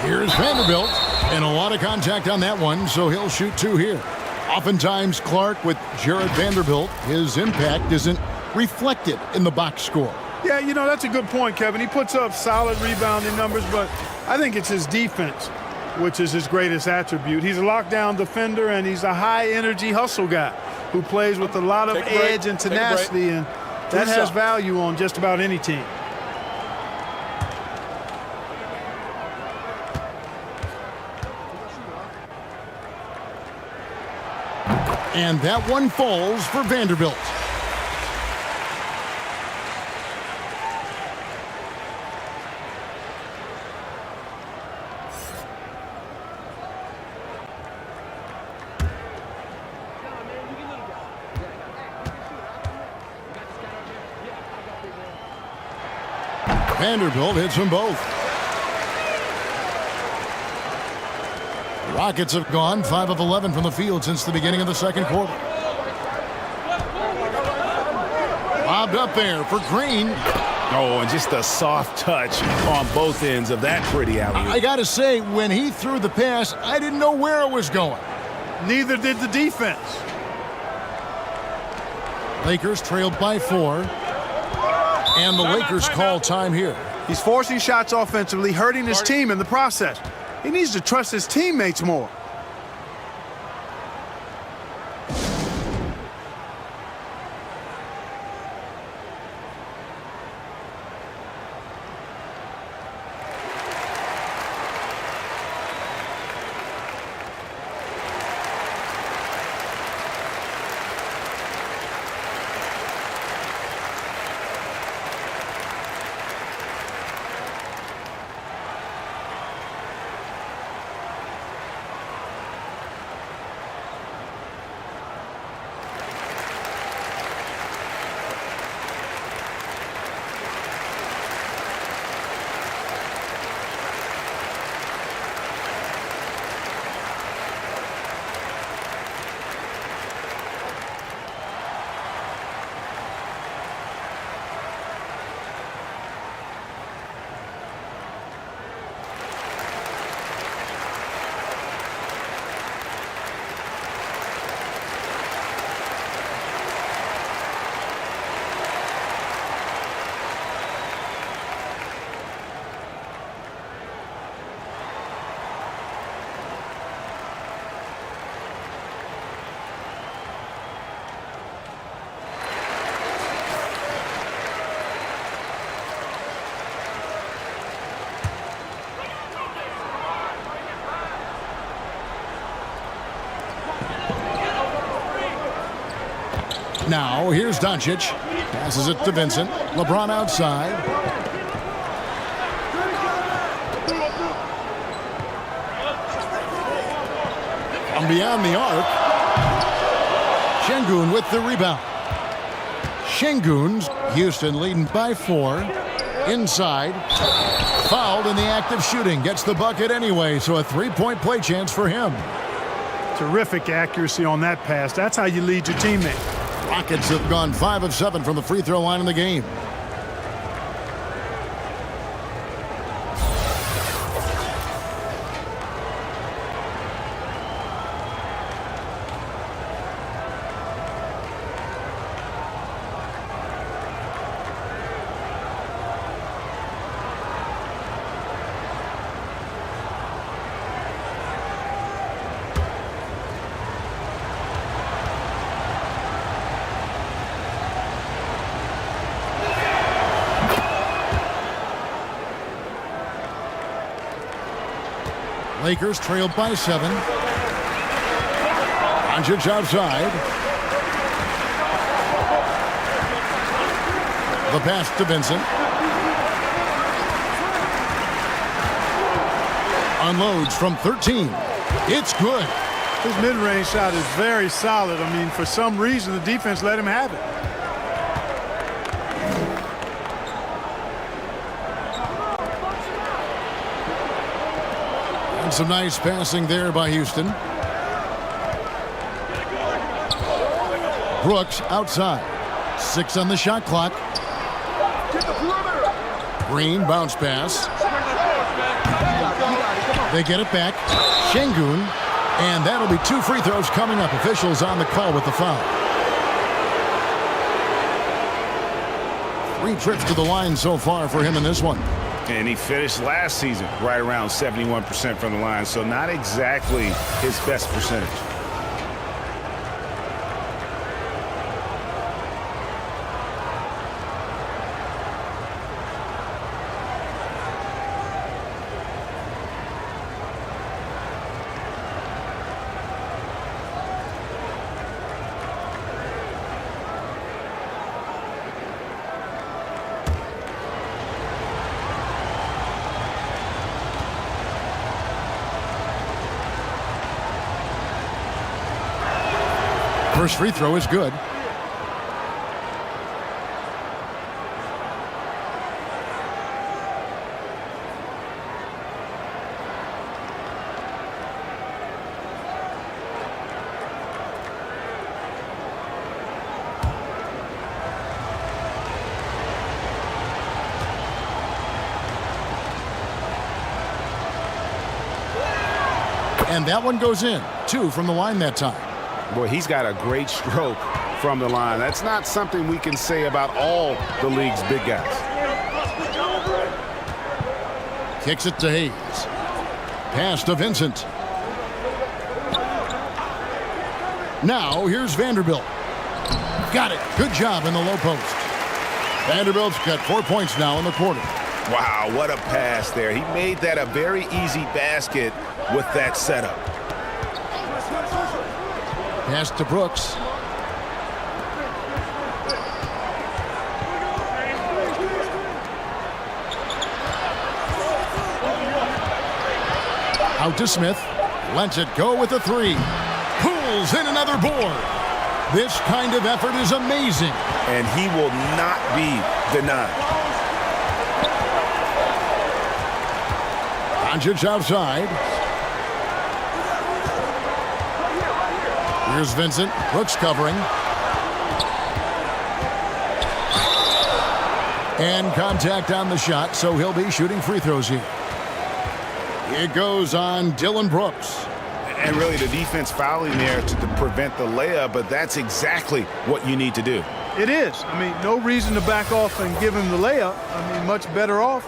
Here's Vanderbilt. And a lot of contact on that one, so he'll shoot 2 here. Oftentimes, Clark, with Jared Vanderbilt, his impact isn't reflected in the box score. Yeah, you know, that's a good point, Kevin. He puts up solid rebounding numbers, but I think it's his defense which is his greatest attribute. He's a lockdown defender, and he's a high-energy hustle guy who plays with a lot of edge and tenacity, and that has value on just about any team. And that one falls for Vanderbilt. Vanderbilt hits them both. The Rockets have gone 5 of 11 from the field since the beginning of the second quarter. Lobbed up there for Green. Oh, and just a soft touch on both ends of that pretty alley-oop. I got to say, when he threw the pass, I didn't know where it was going. Neither did the defense. Lakers trailed by 4. And the Lakers call time here. He's forcing shots offensively, hurting his team in the process. He needs to trust his teammates more. Now, here's Doncic. Passes it to Vincent. LeBron outside. From beyond the arc. Şengün with the rebound. Şengün's Houston leading by 4. Inside. Fouled in the act of shooting. Gets the bucket anyway, so a 3-point play chance for him. Terrific accuracy on that pass. That's how you lead your teammate. Rockets have gone 5 of 7 from the free throw line in the game. Lakers trailed by 7. Doncic outside. The pass to Vincent. Unloads from 13. It's good. His mid-range shot is very solid. I mean, for some reason, the defense let him have it. Some nice passing there by Houston. Brooks outside. 6 on the shot clock. Green bounce pass. They get it back. Şengün. And that'll be 2 free throws coming up. Officials on the call with the foul. 3 trips to the line so far for him in this one. And he finished last season right around 71% from the line, so not exactly his best percentage. First free throw is good. And that one goes in. 2 from the line that time. Boy, he's got a great stroke from the line. That's not something we can say about all the league's big guys. Kicks it to Hayes. Pass to Vincent. Now here's Vanderbilt. Got it. Good job in the low post. Vanderbilt's got 4 points now in the quarter. Wow, what a pass there. He made that a very easy basket with that setup. Pass to Brooks. Out to Smith. Lets it go with a 3. Pulls in another board. This kind of effort is amazing. And he will not be denied. Doncic outside. Here's Vincent. Brooks covering. And contact on the shot, so he'll be shooting free throws here. It goes on Dylan Brooks. And really the defense fouling there to prevent the layup, but that's exactly what you need to do. It is. I mean, no reason to back off and give him the layup. I mean, much better off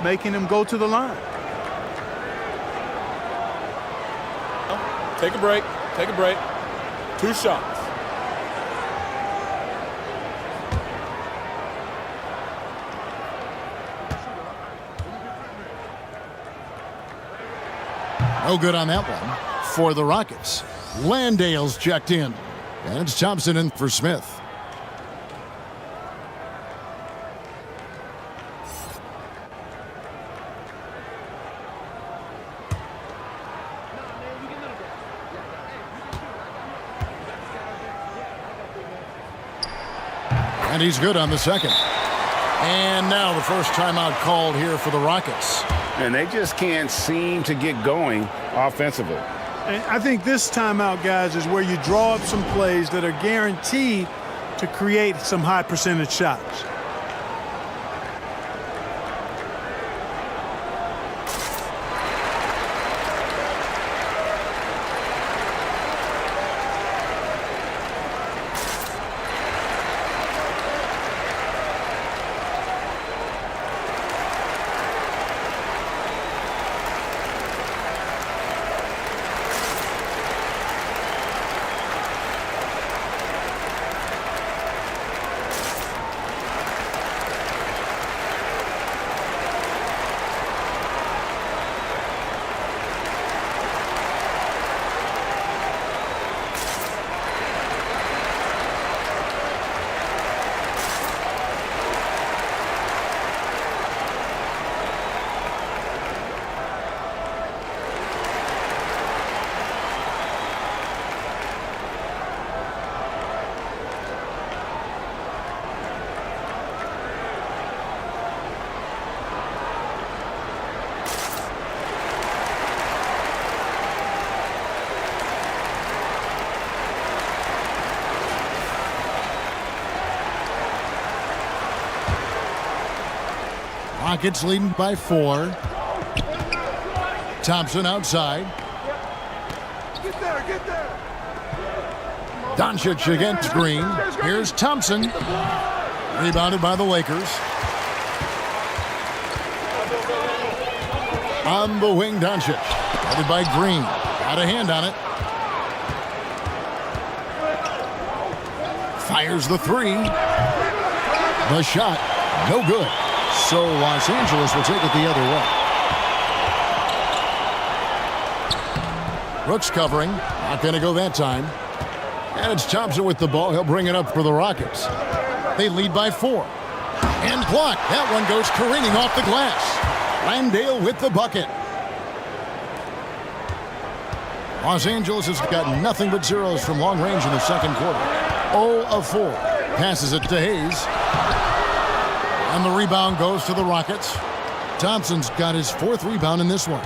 making him go to the line. Take a break. Take a break. 2 shots. No good on that one for the Rockets. Landale's checked in. And it's Thompson in for Smith. And he's good on the second. And now the first timeout called here for the Rockets. And they just can't seem to get going offensively. And I think this timeout, guys, is where you draw up some plays that are guaranteed to create some high percentage shots. Rockets leading by 4. Thompson outside. Get there, get there. Doncic against Green. Here's Thompson. Rebounded by the Lakers. On the wing, Doncic. Headed by Green. Got a hand on it. Fires the three. The shot, no good. So Los Angeles will take it the other way. Brooks covering. Not going to go that time. And it's Thompson with the ball. He'll bring it up for the Rockets. They lead by 4. And blocked. That one goes careening off the glass. Landale with the bucket. Los Angeles has got nothing but zeros from long range in the second quarter. 0 of 4. Passes it to Hayes. And the rebound goes to the Rockets. Thompson's got his 4th rebound in this one.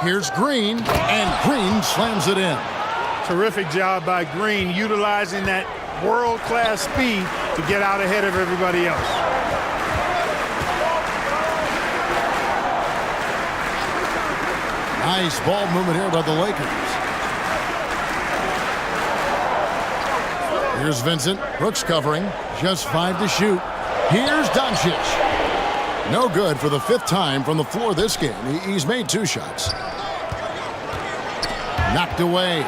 Here's Green, and Green slams it in. Terrific job by Green, utilizing that world-class speed to get out ahead of everybody else. Nice ball movement here by the Lakers. Here's Vincent. Brooks covering. Just 5 to shoot. Here's Doncic. No good for the 5th time from the floor this game. He's made 2 shots. Knocked away.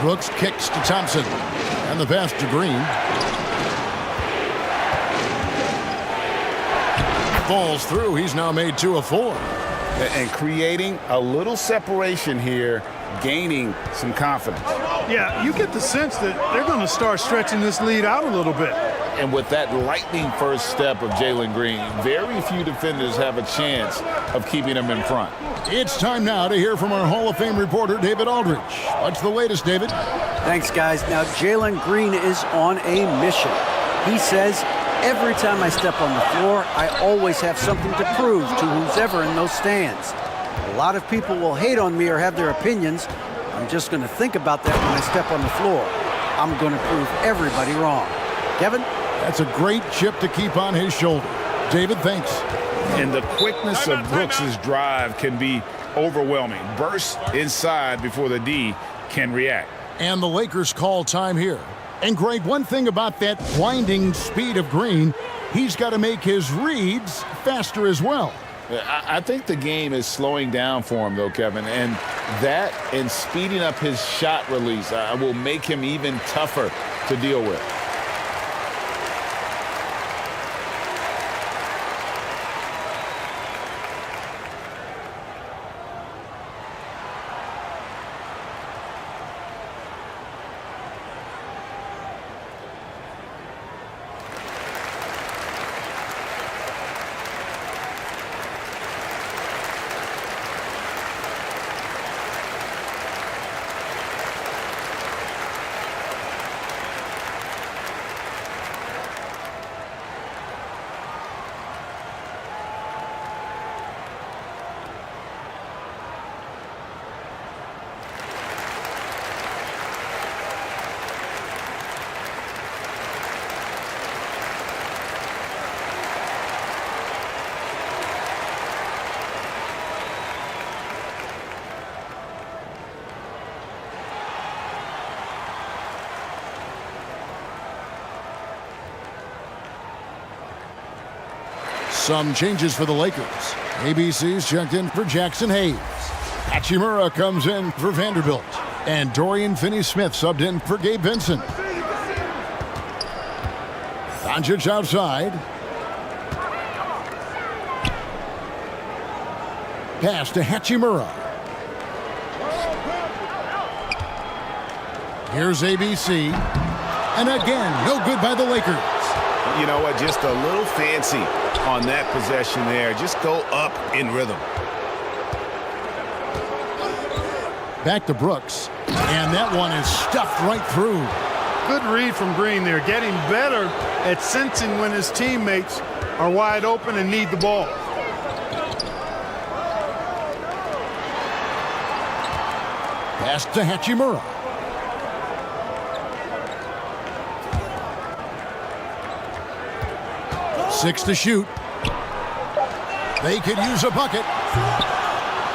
Brooks kicks to Thompson. And the pass to Green. Falls through. He's now made 2 of 4. And creating a little separation here, gaining some confidence. Yeah, you get the sense that they're going to start stretching this lead out a little bit. And with that lightning first step of Jalen Green, very few defenders have a chance of keeping him in front. It's time now to hear from our Hall of Fame reporter, David Aldridge. What's the latest, David? Thanks, guys. Now, Jalen Green is on a mission. He says, every time I step on the floor, I always have something to prove to who's ever in those stands. A lot of people will hate on me or have their opinions. I'm just going to think about that when I step on the floor. I'm going to prove everybody wrong. Kevin? That's a great chip to keep on his shoulder. David, thanks. And the quickness of Brooks' drive can be overwhelming. Burst inside before the D can react. And the Lakers call time here. And Greg, one thing about that blinding speed of Green, he's got to make his reads faster as well. I think the game is slowing down for him, though, Kevin. And that and speeding up his shot release will make him even tougher to deal with. Some changes for the Lakers. ABC's checked in for Jackson Hayes. Hachimura comes in for Vanderbilt. And Dorian Finney-Smith subbed in for Gabe Vincent. Doncic outside. Pass to Hachimura. Here's ABC. And again, no good by the Lakers. You know what? Just a little fancy on that possession there. Just go up in rhythm. Back to Brooks. And that one is stuffed right through. Good read from Green there. Getting better at sensing when his teammates are wide open and need the ball. Pass to Hachimura. Six to shoot. They could use a bucket.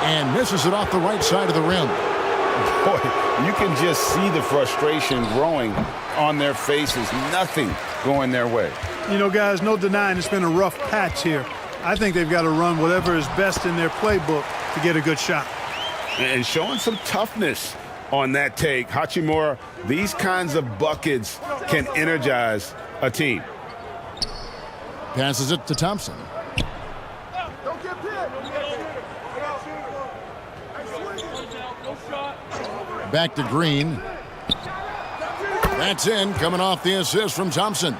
And misses it off the right side of the rim. Boy, you can just see the frustration growing on their faces. Nothing going their way. You know, guys, no denying it's been a rough patch here. I think they've got to run whatever is best in their playbook to get a good shot. And showing some toughness on that take. Hachimura, these kinds of buckets can energize a team. Passes it to Thompson. Back to Green. That's in, coming off the assist from Thompson.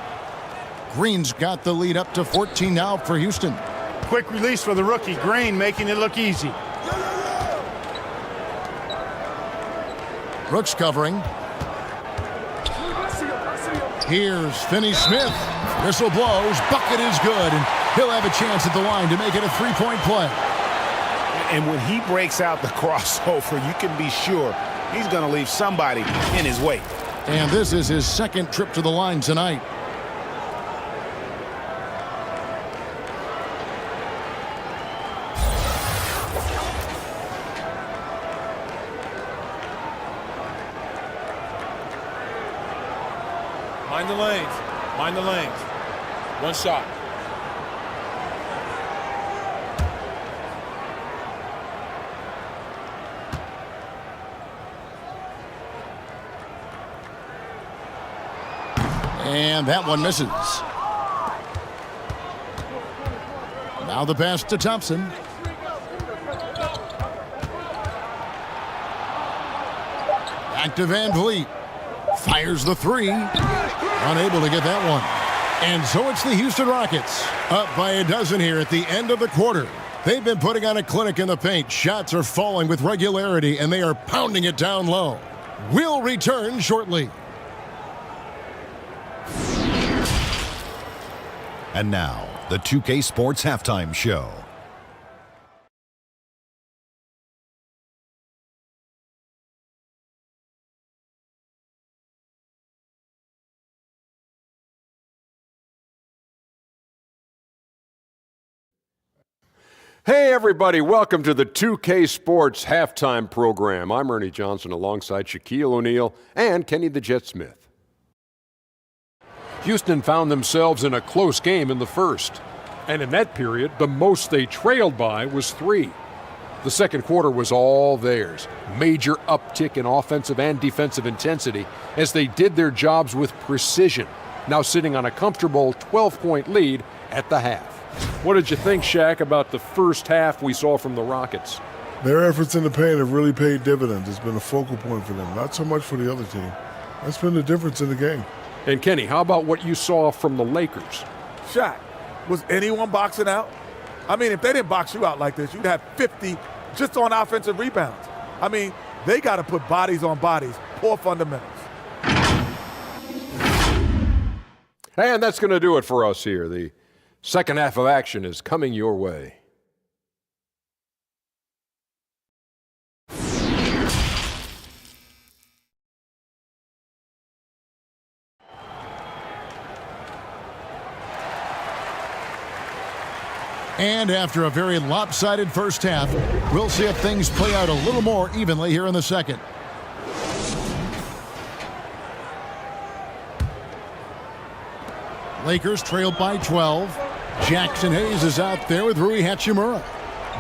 Green's got the lead up to 14 now for Houston. Quick release for the rookie. Green making it look easy. Brooks covering. Here's Finney-Smith. Whistle blows. Bucket is good, and he'll have a chance at the line to make it a three-point play. And when he breaks out the crossover, you can be sure he's going to leave somebody in his way. And this is his second trip to the line tonight. Mind the lanes. Mind the lanes. One shot. And that one misses. Now the pass to Thompson. Back to Van Vliet. Fires the three. Unable to get that one. And so it's the Houston Rockets. Up by a dozen here at the end of the quarter. They've been putting on a clinic in the paint. Shots are falling with regularity, and they are pounding it down low. We'll return shortly. And now, the 2K Sports Halftime Show. Hey, everybody. Welcome to the 2K Sports Halftime Program. I'm Ernie Johnson alongside Shaquille O'Neal and Kenny the Jet Smith. Houston found themselves in a close game in the first. And in that period, the most they trailed by was 3. The second quarter was all theirs. Major uptick in offensive and defensive intensity as they did their jobs with precision, now sitting on a comfortable 12-point lead at the half. What did you think, Shaq, about the first half we saw from the Rockets? Their efforts in the paint have really paid dividends. It's been a focal point for them, not so much for the other team. That's been the difference in the game. And Kenny, how about what you saw from the Lakers? Shaq, was anyone boxing out? I mean, if they didn't box you out like this, you'd have 50 just on offensive rebounds. I mean, they got to put bodies on bodies. Poor fundamentals. And that's going to do it for us here. The second half of action is coming your way. And after a very lopsided first half, we'll see if things play out a little more evenly here in the second. Lakers trail by 12. Jackson Hayes is out there with Rui Hachimura.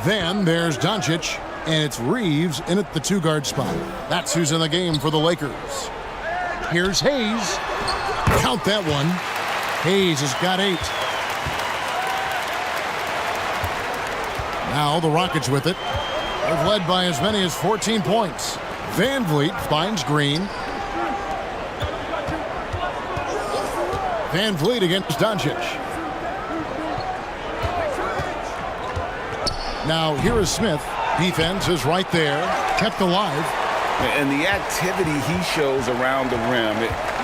Then there's Doncic, and it's Reeves in at the 2-guard spot. That's who's in the game for the Lakers. Here's Hayes. Count that one. Hayes has got 8. Now the Rockets with it. They've led by as many as 14 points. Van Vliet finds Green. Van Vliet against Doncic. Now here is Smith. Defense is right there. Kept alive. And the activity he shows around the rim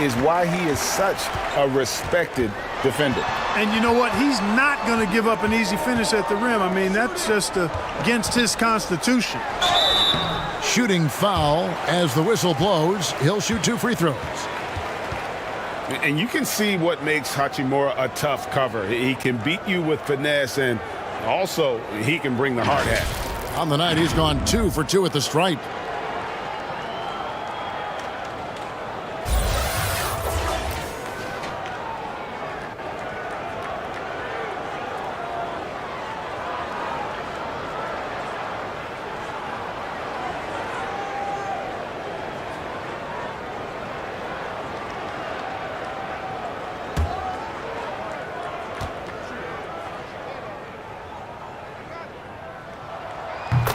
is why he is such a respected defender. And you know what? He's not going to give up an easy finish at the rim. I mean, that's just against his constitution. Shooting foul as the whistle blows. He'll shoot 2 free throws. And you can see what makes Hachimura a tough cover. He can beat you with finesse, and also he can bring the hard hat. On the night, he's gone 2 for 2 at the stripe.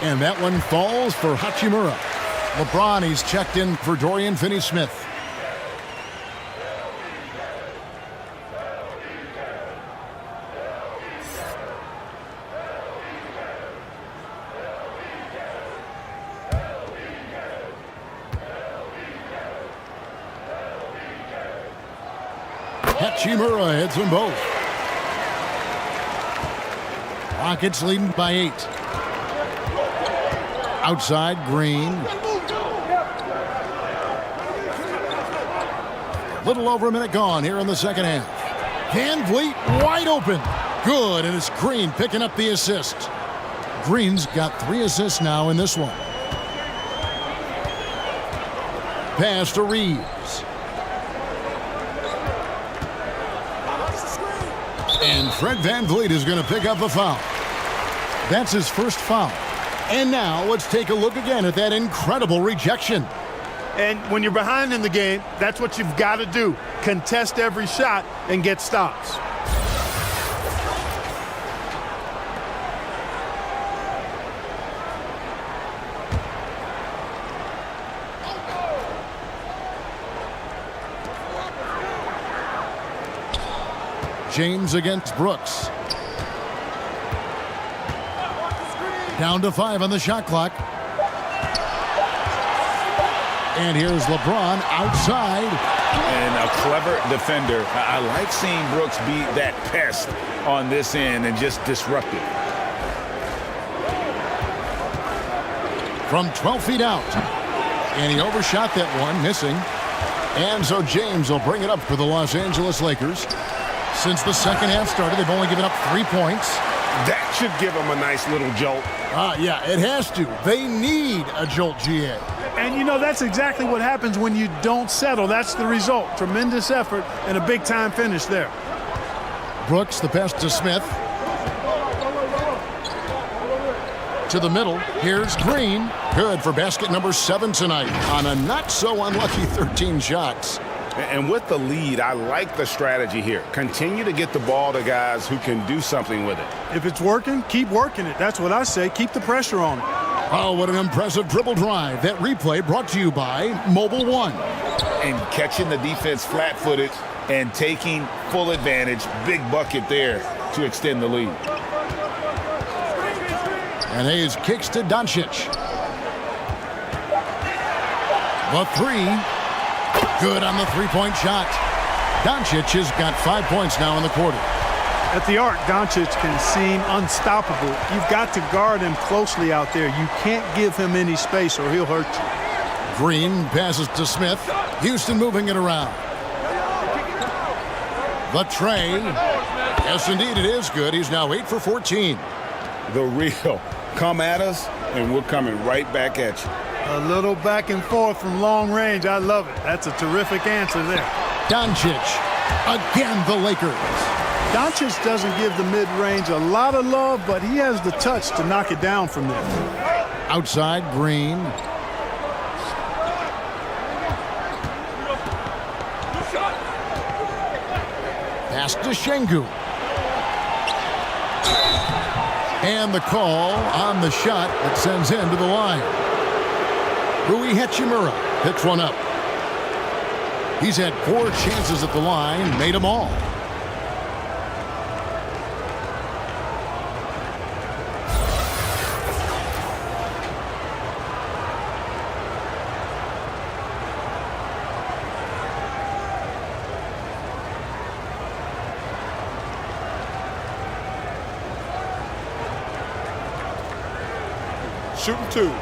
And that one falls for Hachimura. LeBron, he's checked in for Dorian Finney-Smith. Hachimura hits them both. Rockets leading by 8. Outside, Green. A little over a minute gone here in the second half. Van Vliet wide open. Good, and it's Green picking up the assist. Green's got 3 assists now in this one. Pass to Reeves. And Fred Van Vliet is going to pick up the foul. That's his first foul. And now let's take a look again at that incredible rejection. And when you're behind in the game, that's what you've got to do. Contest every shot and get stops. James against Brooks. Down to 5 on the shot clock. And here's LeBron outside. And a clever defender. I like seeing Brooks be that pest on this end and just disrupt it. From 12 feet out. And he overshot that one, missing. And so James will bring it up for the Los Angeles Lakers. Since the second half started, they've only given up 3 points. That should give them a nice little jolt. Yeah, it has to. They need a jolt, GA. And, you know, that's exactly what happens when you don't settle. That's the result. Tremendous effort and a big-time finish there. Brooks, the pass to Smith. To the middle. Here's Green. Good for basket number 7 tonight on a not-so-unlucky 13 shots. And with the lead, I like the strategy here. Continue to get the ball to guys who can do something with it. If it's working, keep working it. That's what I say. Keep the pressure on it. Oh, what an impressive dribble drive. That replay brought to you by Mobile One. And catching the defense flat-footed and taking full advantage. Big bucket there to extend the lead. And Hayes kicks to Doncic. The 3. Good on the 3-point shot. Doncic has got 5 points now in the quarter. At the arc, Doncic can seem unstoppable. You've got to guard him closely out there. You can't give him any space or he'll hurt you. Green passes to Smith. Houston moving it around. The tray. Yes, indeed, it is good. He's now 8 for 14. The real. Come at us, and we're coming right back at you. A little back and forth from long range. I love it. That's a terrific answer there. Doncic. Again, the Lakers. Doncic doesn't give the mid-range a lot of love, but he has the touch to knock it down from there. Outside, Green. Pass to Şengün. And the call on the shot that sends him to the line. Rui Hachimura picks one up. He's had 4 chances at the line, made them all. Shooting 2.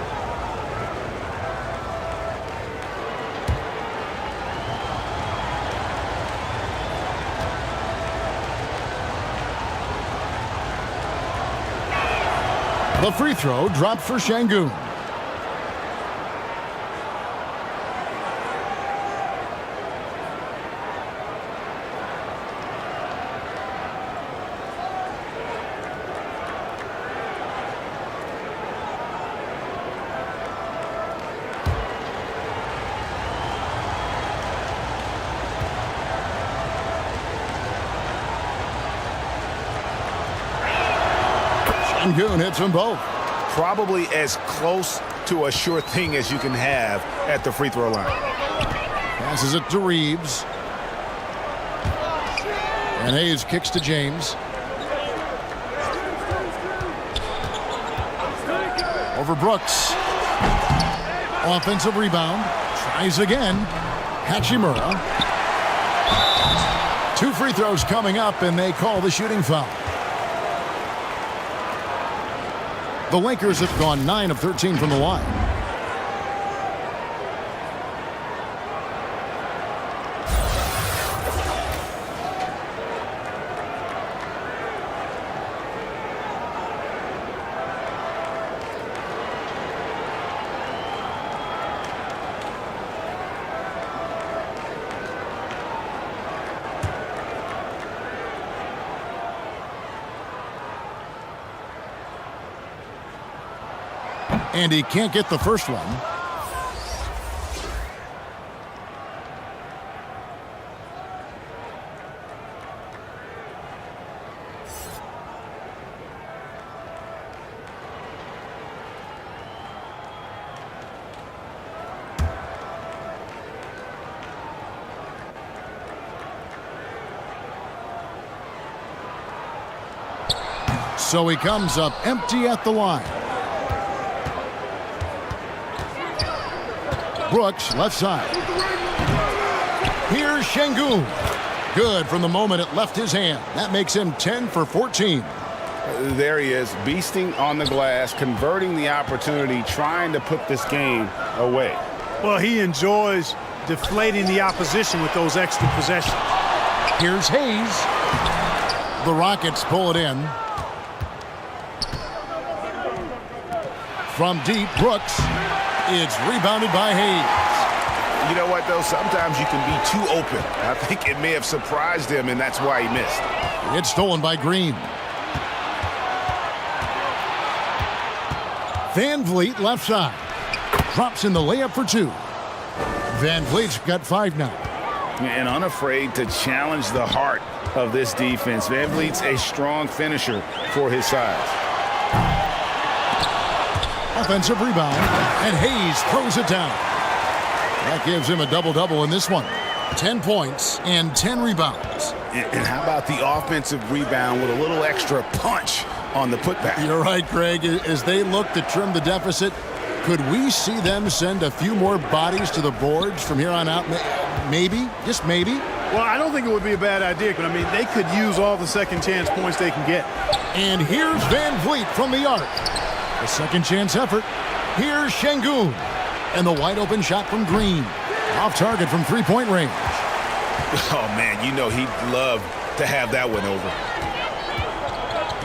The free throw dropped for Şengün. Şengün hits them both. probably as close to a sure thing as you can have at the free throw line. Passes it to Reeves. And Hayes kicks to James. Over Brooks. Offensive rebound. Tries again. Hachimura. 2 free throws coming up, and they call the shooting foul. The Lakers have gone 9 of 13 from the line. And he can't get the first one. So he comes up empty at the line. Brooks, left side. Here's Şengün. Good from the moment it left his hand. That makes him 10 for 14. There he is, beasting on the glass, converting the opportunity, trying to put this game away. Well, he enjoys deflating the opposition with those extra possessions. Here's Hayes. The Rockets pull it in. From deep, Brooks. It's rebounded by Hayes. You know what, though? Sometimes you can be too open. I think it may have surprised him, and that's why he missed. It's stolen by Green. Van Vliet, left side. Drops in the layup for 2. Van Vliet's got 5 now. And unafraid to challenge the heart of this defense. Van Vliet's a strong finisher for his size. Offensive rebound, and Hayes throws it down. That gives him a double-double in this one. 10 points and 10 rebounds. And how about the offensive rebound with a little extra punch on the putback? You're right, Greg. As they look to trim the deficit, could we see them send a few more bodies to the boards from here on out? Maybe, just maybe. Well, I don't think it would be a bad idea, but I mean, they could use all the second chance points they can get. And here's Van Vliet from the arc. A second chance effort. Here's Şengün. And the wide open shot from Green. Off target from 3-point range. Oh, man, you know he'd love to have that one over.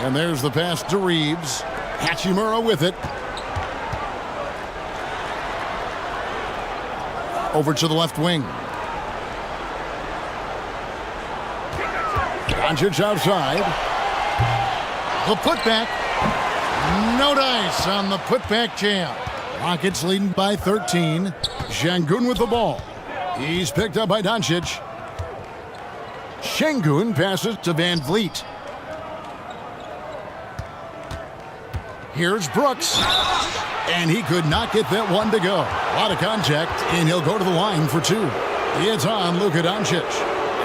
And there's the pass to Reeves. Hachimura with it. Over to the left wing. Doncic outside. The putback. No dice on the putback jam. Rockets leading by 13. Şengün with the ball. He's picked up by Doncic. Şengün passes to Van Vliet. Here's Brooks. And he could not get that one to go. A lot of contact, and he'll go to the line for 2. It's on Luka Doncic.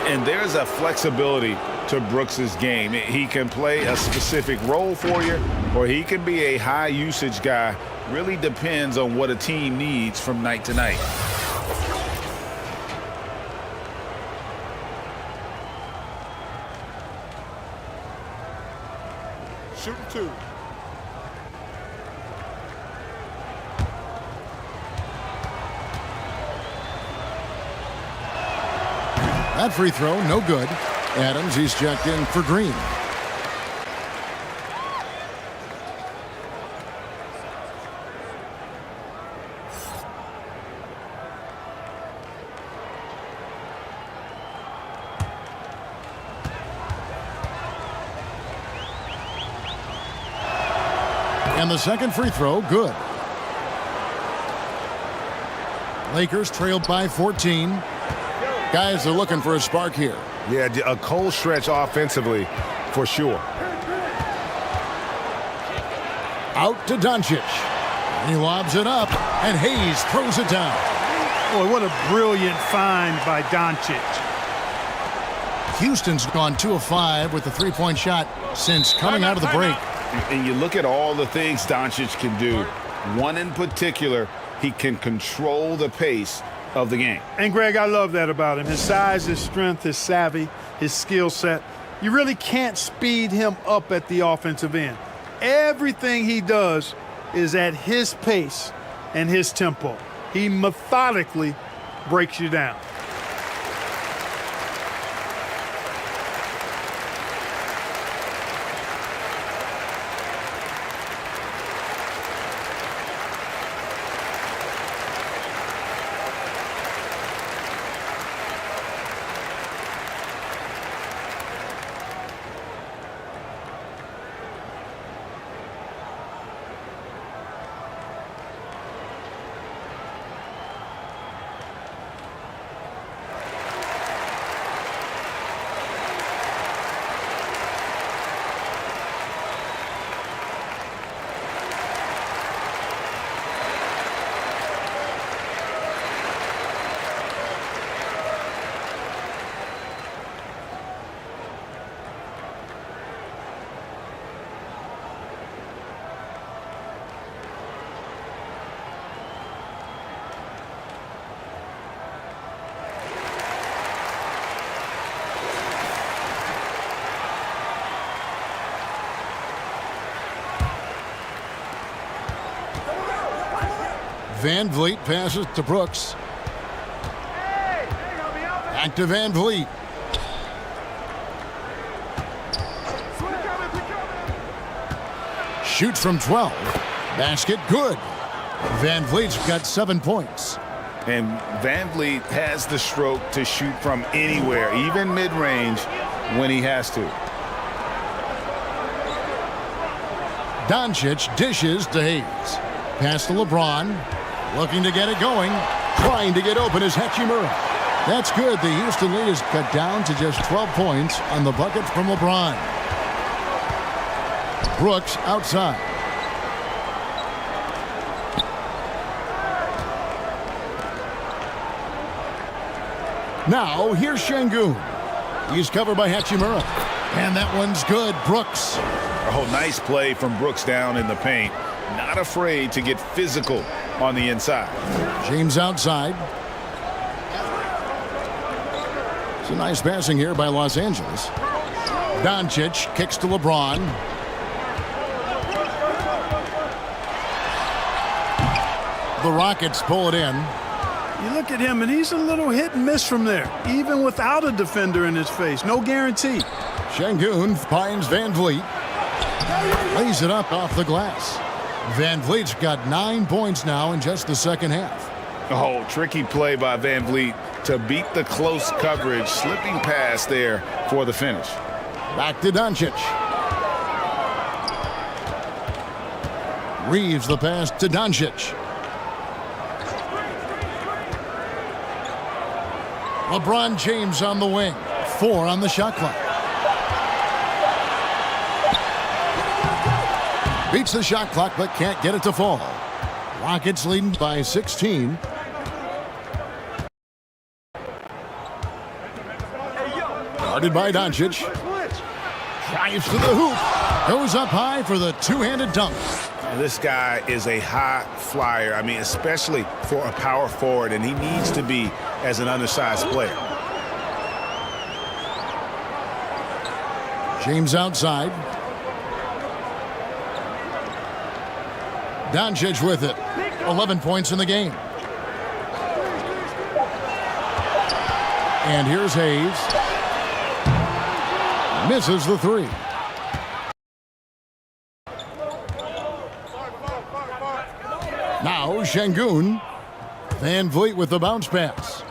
And there's a flexibility to Brooks's game. He can play a specific role for you, or he can be a high usage guy. Really depends on what a team needs from night to night. Shooting 2. That free throw, no good. Adams, he's checked in for Green. And the second free throw, good. Lakers trailed by 14. Guys are looking for a spark here. Yeah, a cold stretch offensively for sure. Out to Doncic. He lobs it up, and Hayes throws it down. Boy, what a brilliant find by Doncic. Houston's gone 2 of 5 with the three-point shot since coming out of the break. And you look at all the things Doncic can do. One in particular, he can control the pace of the game. And, Greg, I love that about him. His size, his strength, his savvy, his skill set. You really can't speed him up at the offensive end. Everything he does is at his pace and his tempo. He methodically breaks you down. Van Vliet passes to Brooks. Back to Van Vliet. Shoots from 12. Basket good. Van Vliet's got 7 points. And Van Vliet has the stroke to shoot from anywhere, even mid-range, when he has to. Doncic dishes to Hayes. Pass to LeBron. Looking to get it going. Trying to get open is Hachimura. That's good. The Houston lead is cut down to just 12 points on the bucket from LeBron. Brooks outside. Now, here's Şengün. He's covered by Hachimura. And that one's good. Brooks. Oh, nice play from Brooks down in the paint. Not afraid to get physical on the inside. James outside. It's a nice passing here by Los Angeles. Doncic kicks to LeBron. The Rockets pull it in. You look at him, and he's a little hit and miss from there, even without a defender in his face. No guarantee. Şengün finds Van Vliet. Lays it up off the glass. Van Vliet's got 9 points now in just the second half. Oh, tricky play by Van Vliet to beat the close coverage. Slipping pass there for the finish. Back to Doncic. Reeves the pass to Doncic. LeBron James on the wing. 4 on the shot clock. Beats the shot clock but can't get it to fall. Rockets leading by 16. Guarded by Doncic. Drives to the hoop. Goes up high for the two-handed dunk. This guy is a high flyer. I mean, especially for a power forward, and he needs to be as an undersized player. James outside. Doncic with it. 11 points in the game. And here's Hayes. Misses the three. Now Şengün. Van Vliet with the bounce pass.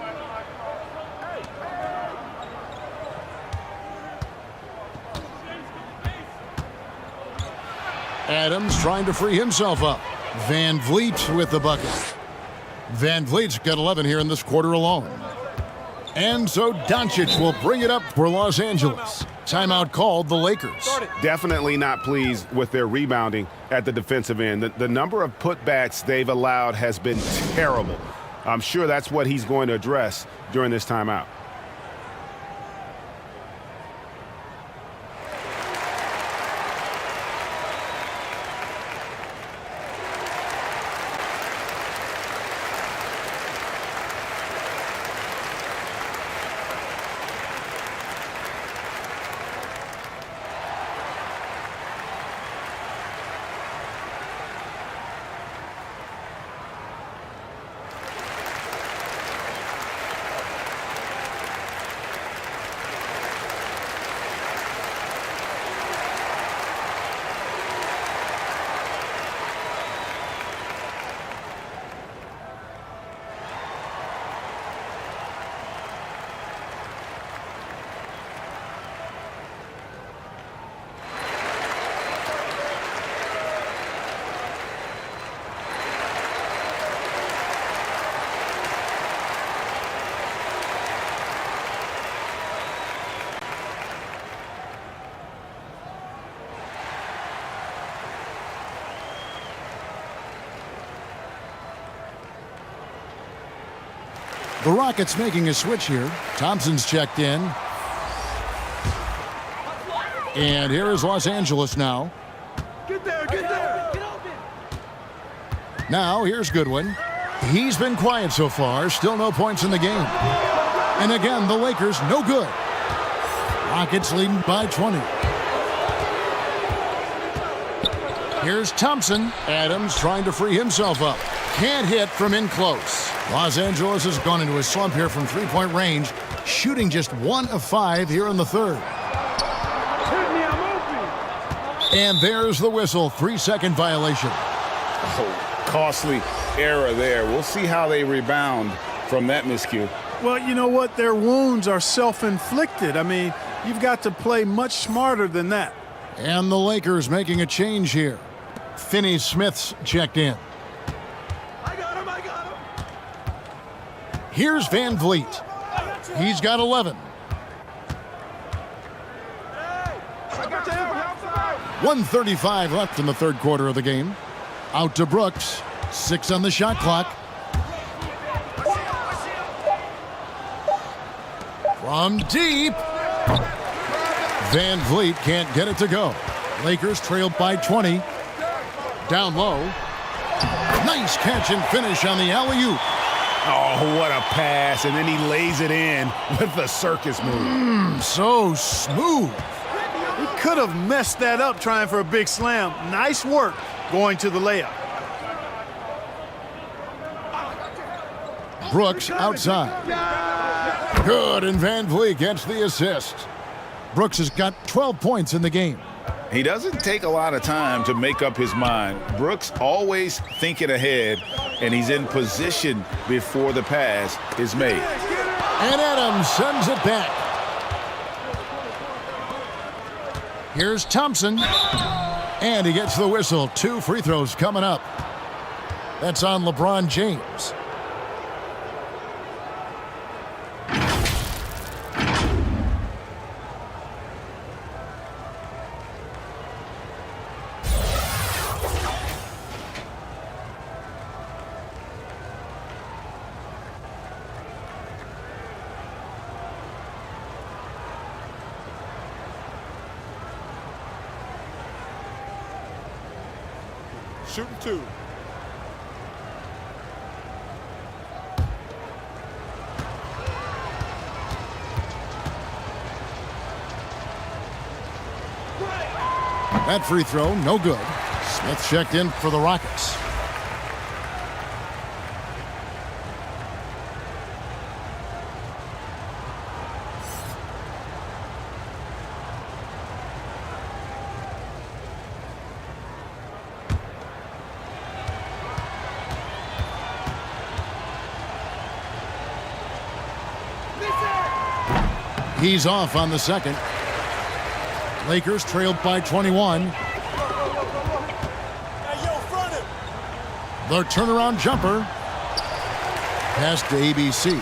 Adams trying to free himself up. Van Vliet with the bucket. Van Vliet's got 11 here in this quarter alone. And so Doncic will bring it up for Los Angeles. Timeout called the Lakers. Definitely not pleased with their rebounding at the defensive end. The number of putbacks they've allowed has been terrible. I'm sure that's what he's going to address during this timeout. The Rockets making a switch here. Thompson's checked in. And here is Los Angeles now. Get there, get there. Now here's Goodwin. He's been quiet so far. Still no points in the game. And again, the Lakers no good. Rockets leading by 20. Here's Thompson. Adams trying to free himself up. Can't hit from in close. Los Angeles has gone into a slump here from three-point range, shooting just 1 of 5 here in the third. And there's the whistle, 3-second violation. Oh, costly error there. We'll see how they rebound from that miscue. Well, you know what? Their wounds are self-inflicted. I mean, you've got to play much smarter than that. And the Lakers making a change here. Finney-Smith's checked in. I got him. Here's Van Vliet. He's got 11. 1:35 left in the third quarter of the game. Out to Brooks. 6 on the shot clock. From deep. Van Vliet can't get it to go. Lakers trailed by 20. Down low. Nice catch and finish on the alley-oop. Oh, what a pass. And then he lays it in with the circus move. So smooth. He could have messed that up trying for a big slam. Nice work going to the layup. Brooks outside. Good, and Van Vliet gets the assist. Brooks has got 12 points in the game. He doesn't take a lot of time to make up his mind. Brooks always thinking ahead, and he's in position before the pass is made. And Adams sends it back. Here's Thompson. And he gets the whistle. 2 free throws coming up. That's on LeBron James. Shooting 2. That free throw, no good. Smith checked in for the Rockets. He's off on the second. Lakers trailed by 21. The turnaround jumper. Pass to ABC.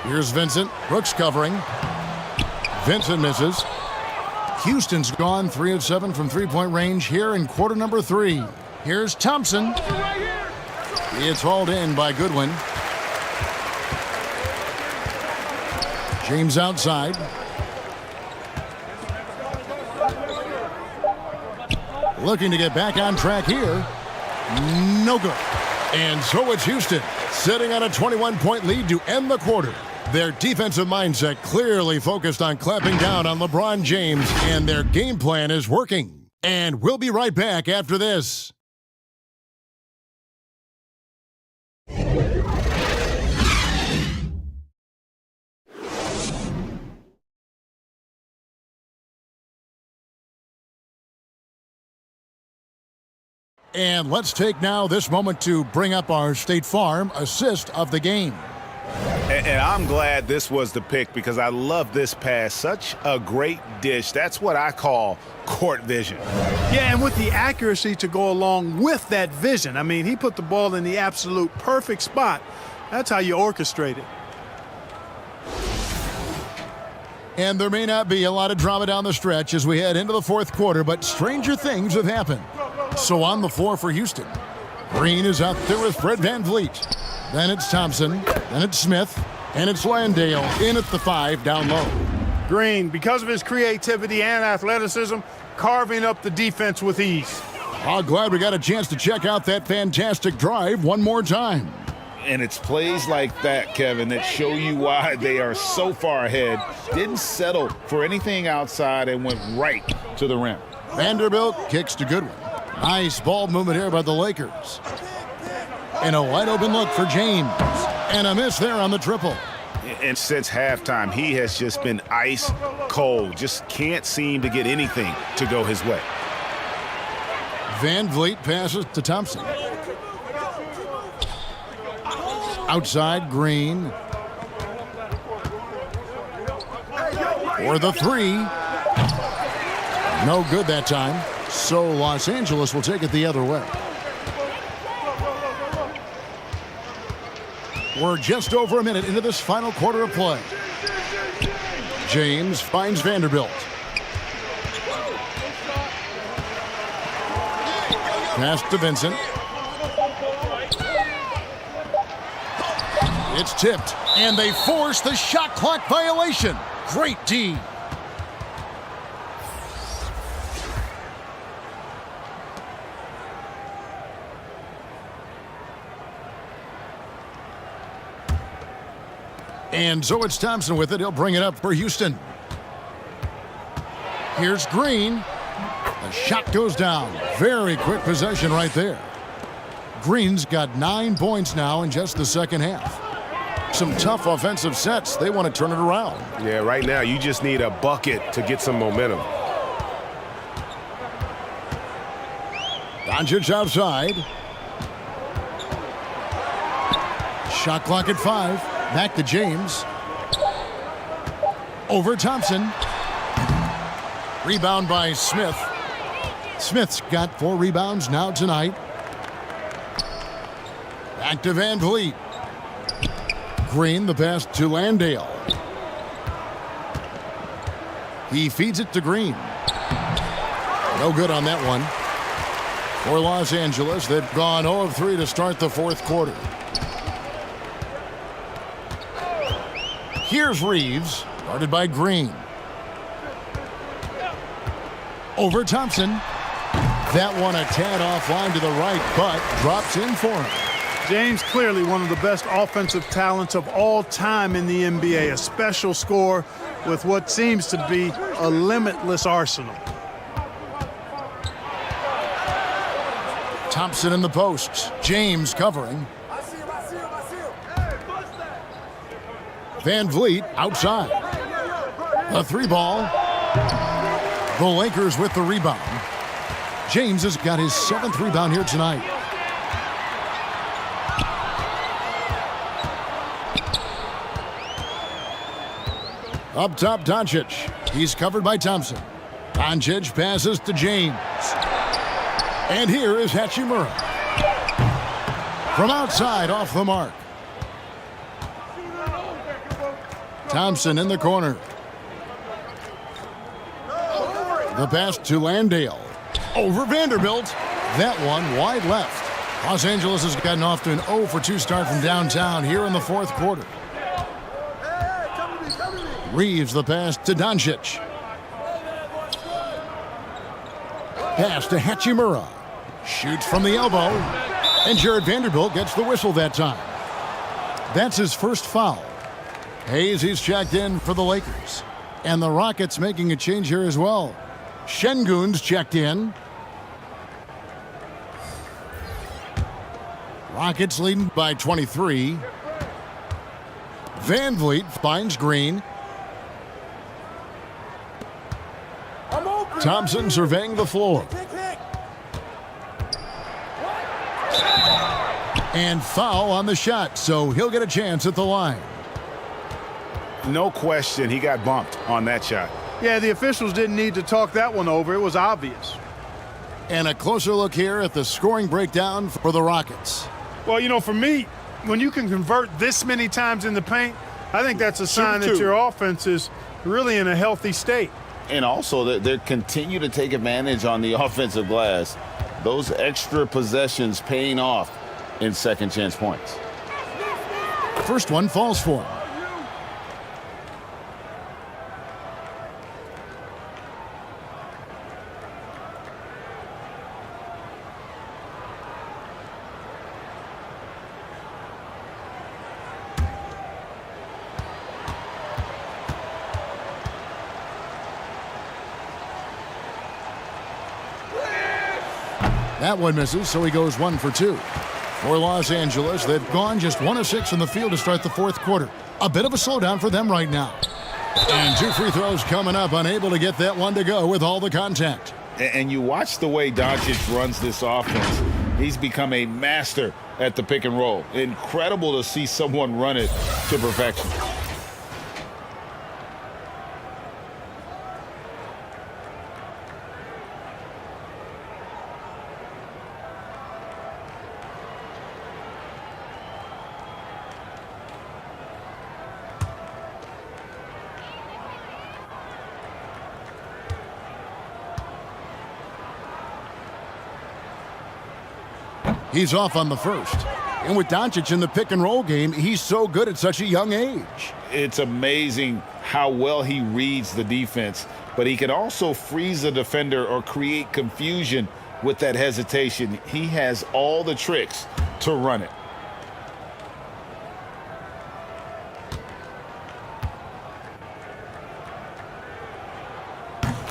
Here's Vincent. Brooks covering. Vincent misses. Houston's gone 3 of 7 from three-point range here in quarter number 3. Here's Thompson. It's hauled in by Goodwin. James outside. Looking to get back on track here. No good. And so it's Houston, sitting on a 21-point lead to end the quarter. Their defensive mindset clearly focused on clamping down on LeBron James, and their game plan is working. And we'll be right back after this. And let's take now this moment to bring up our State Farm assist of the game. And I'm glad this was the pick because I love this pass. Such a great dish. That's what I call court vision. Yeah, and with the accuracy to go along with that vision. I mean, he put the ball in the absolute perfect spot. That's how you orchestrate it. And there may not be a lot of drama down the stretch as we head into the fourth quarter, but stranger things have happened. So on the floor for Houston, Green is out there with Fred VanVleet. Then it's Thompson, then it's Smith, and it's Landale in at the 5 down low. Green, because of his creativity and athleticism, carving up the defense with ease. Oh, glad we got a chance to check out that fantastic drive one more time. And it's plays like that, Kevin, that show you why they are so far ahead. Didn't settle for anything outside and went right to the rim. Vanderbilt kicks to Goodwin. Nice ball movement here by the Lakers. And a wide open look for James. And a miss there on the triple. And since halftime, he has just been ice cold. Just can't seem to get anything to go his way. VanVleet passes to Thompson. Outside, Green. For the 3. No good that time. So Los Angeles will take it the other way. We're just over a minute into this final quarter of play. James finds Vanderbilt. Pass to Vincent. It's tipped, and they force the shot clock violation. Great D. And so it's Thompson with it. He'll bring it up for Houston. Here's Green. The shot goes down. Very quick possession right there. Green's got 9 points now in just the second half. Some tough offensive sets. They want to turn it around. Yeah, right now you just need a bucket to get some momentum. Doncic outside. Shot clock at 5. Back to James. Over Thompson. Rebound by Smith. Smith's got 4 rebounds now tonight. Back to VanVleet. Green, the pass to Landale. He feeds it to Green. No good on that one. For Los Angeles, they've gone 0 of 3 to start the fourth quarter. Here's Reeves, guarded by Green. Over Thompson. That one a tad offline to the right, but drops in for him. James clearly one of the best offensive talents of all time in the NBA. A special scorer with what seems to be a limitless arsenal. Thompson in the post. James covering. VanVleet outside. The 3 ball. The Lakers with the rebound. James has got his 7th rebound here tonight. Up top, Doncic. He's covered by Thompson. Doncic passes to James. And here is Hachimura. From outside, off the mark. Thompson in the corner. The pass to Landale. Over Vanderbilt. That one wide left. Los Angeles has gotten off to an 0-for-2 start from downtown here in the fourth quarter. Reeves the pass to Doncic. Pass to Hachimura. Shoots from the elbow. And Jared Vanderbilt gets the whistle that time. That's his first foul. Hayes, he's checked in for the Lakers. And the Rockets making a change here as well. Şengün's checked in. Rockets leading by 23. Van Vliet finds Green. Thompson surveying the floor. And foul on the shot, so he'll get a chance at the line. No question, he got bumped on that shot. Yeah, the officials didn't need to talk that one over. It was obvious. And a closer look here at the scoring breakdown for the Rockets. Well, you know, for me, when you can convert this many times in the paint, I think that's a sign that your offense is really in a healthy state. And also, they continue to take advantage on the offensive glass. Those extra possessions paying off in second chance points. First one falls for him. That one misses, so he goes 1 for 2. For Los Angeles, they've gone just 1 of 6 in the field to start the fourth quarter. A bit of a slowdown for them right now. And 2 free throws coming up, unable to get that one to go with all the contact. And you watch the way Doncic runs this offense. He's become a master at the pick and roll. Incredible to see someone run it to perfection. He's off on the first. And with Doncic in the pick and roll game, he's so good at such a young age. It's amazing how well he reads the defense, but he can also freeze a defender or create confusion with that hesitation. He has all the tricks to run it.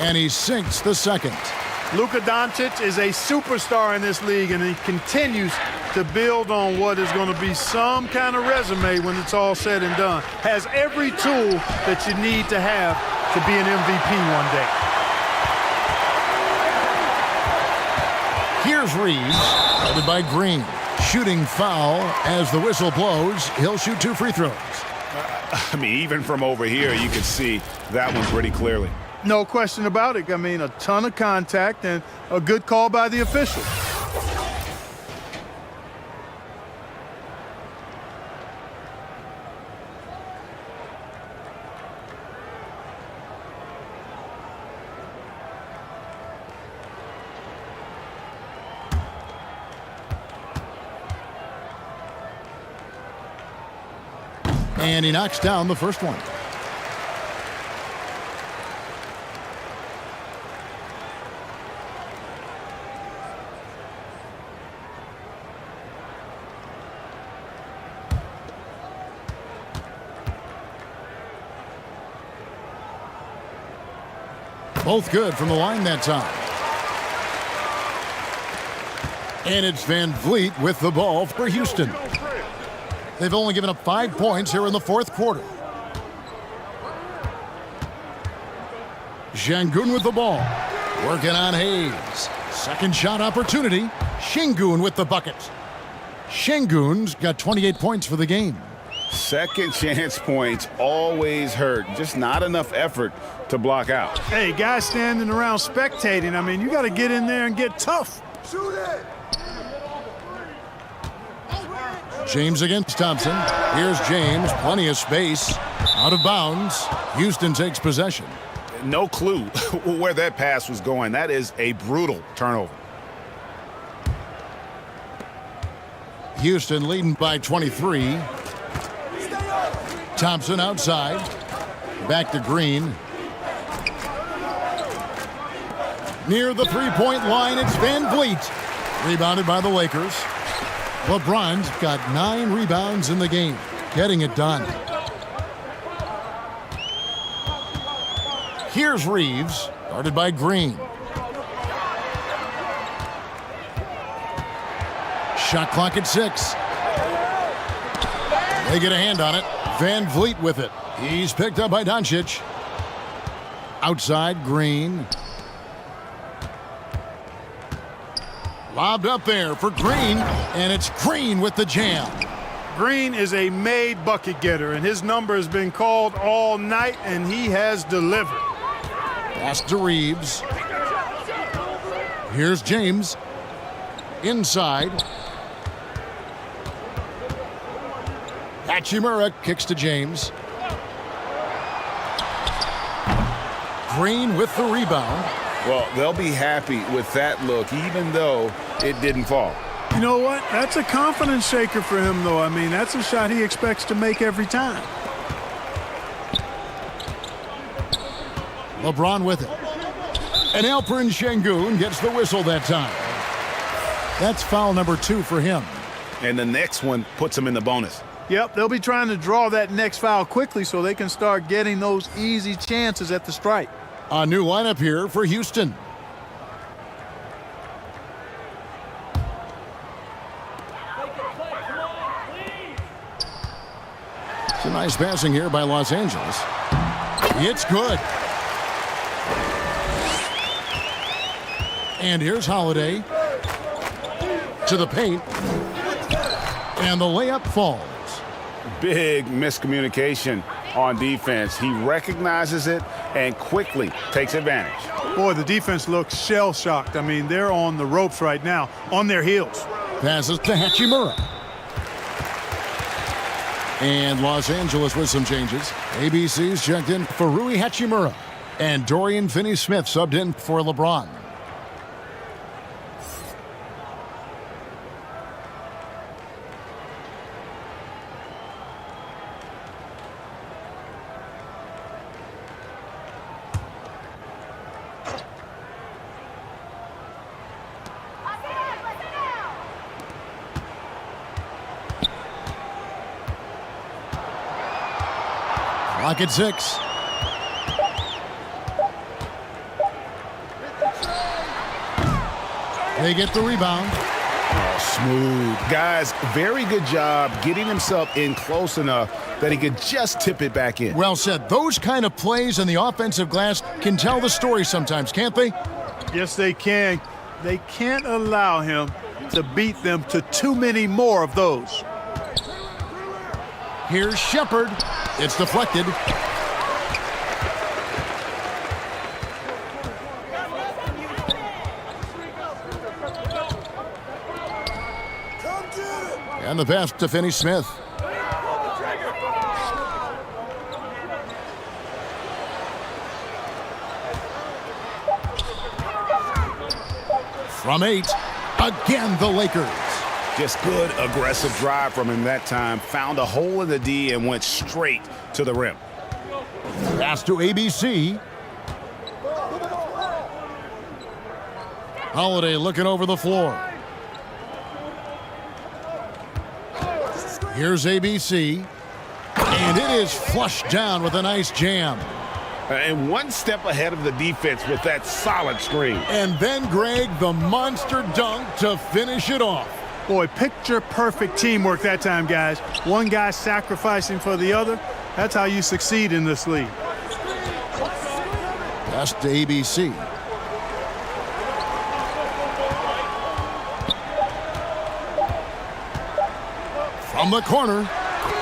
And he sinks the second. Luka Doncic is a superstar in this league, and he continues to build on what is going to be some kind of resume when it's all said and done. Has every tool that you need to have to be an MVP one day. Here's Reeves, guarded by Green. Shooting foul as the whistle blows. He'll shoot 2 free throws. I mean, even from over here, you can see that one pretty clearly. No question about it. I mean, a ton of contact and a good call by the official. And he knocks down the first one. Both good from the line that time. And it's Van Vliet with the ball for Houston. They've only given up 5 points here in the fourth quarter. Şengün with the ball. Working on Hayes. Second shot opportunity. Şengün with the bucket. Şengün's got 28 points for the game. Second chance points always hurt. Just not enough effort to block out. Hey, guys standing around spectating, I mean, you got to get in there and get tough. Shoot it! James against Thompson. Here's James, plenty of space. Out of bounds. Houston takes possession. No clue where that pass was going. That is a brutal turnover. Houston leading by 23. Thompson outside. Back to Green. Near the three-point line, it's Van Vliet. Rebounded by the Lakers. LeBron's got 9 rebounds in the game, getting it done. Here's Reeves, guarded by Green. Shot clock at 6. They get a hand on it. Van Vliet with it. He's picked up by Doncic. Outside, Green. Lobbed up there for Green, and it's Green with the jam. Green is a made bucket getter, and his number has been called all night, and he has delivered. Pass to Reeves. Here's James. Inside. Hachimura kicks to James. Green with the rebound. Well, they'll be happy with that look, even though it didn't fall. You know what? That's a confidence shaker for him, though. I mean, that's a shot he expects to make every time. LeBron with it. And Alperen Şengün gets the whistle that time. That's foul number 2 for him. And the next one puts him in the bonus. Yep, they'll be trying to draw that next foul quickly so they can start getting those easy chances at the stripe. A new lineup here for Houston. It's a nice passing here by Los Angeles. It's good. And here's Holiday to the paint. And the layup falls. Big miscommunication on defense. He recognizes it and quickly takes advantage. Boy, the defense looks shell-shocked. I mean, they're on the ropes right now, on their heels. Passes to Hachimura. And Los Angeles with some changes. ABC's checked in for Rui Hachimura. And Dorian Finney-Smith subbed in for LeBron. Clock at 6. They get the rebound. Oh, smooth. Guys, very good job getting himself in close enough that he could just tip it back in. Well said. Those kind of plays in the offensive glass can tell the story sometimes, can't they? Yes, they can. They can't allow him to beat them to too many more of those. Here's Shepard. It's deflected. And the pass to Finney-Smith. From 8, again the Lakers. Just good, aggressive drive from him that time. Found a hole in the D and went straight to the rim. Pass to ABC. Holiday looking over the floor. Here's ABC. And it is flushed down with a nice jam. And one step ahead of the defense with that solid screen. And then, Greg, the monster dunk to finish it off. Boy, picture-perfect teamwork that time, guys. One guy sacrificing for the other. That's how you succeed in this league. Pass to ABC. From the corner,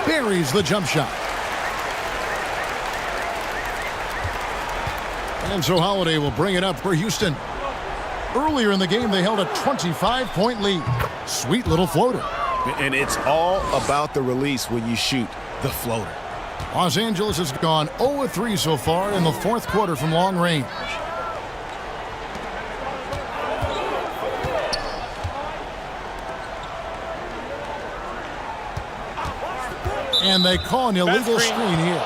buries the jump shot. And so Holiday will bring it up for Houston. Earlier in the game, they held a 25-point lead. Sweet little floater. And it's all about the release when you shoot the floater. Los Angeles has gone 0-3 so far in the fourth quarter from long range. And they call an illegal screen here.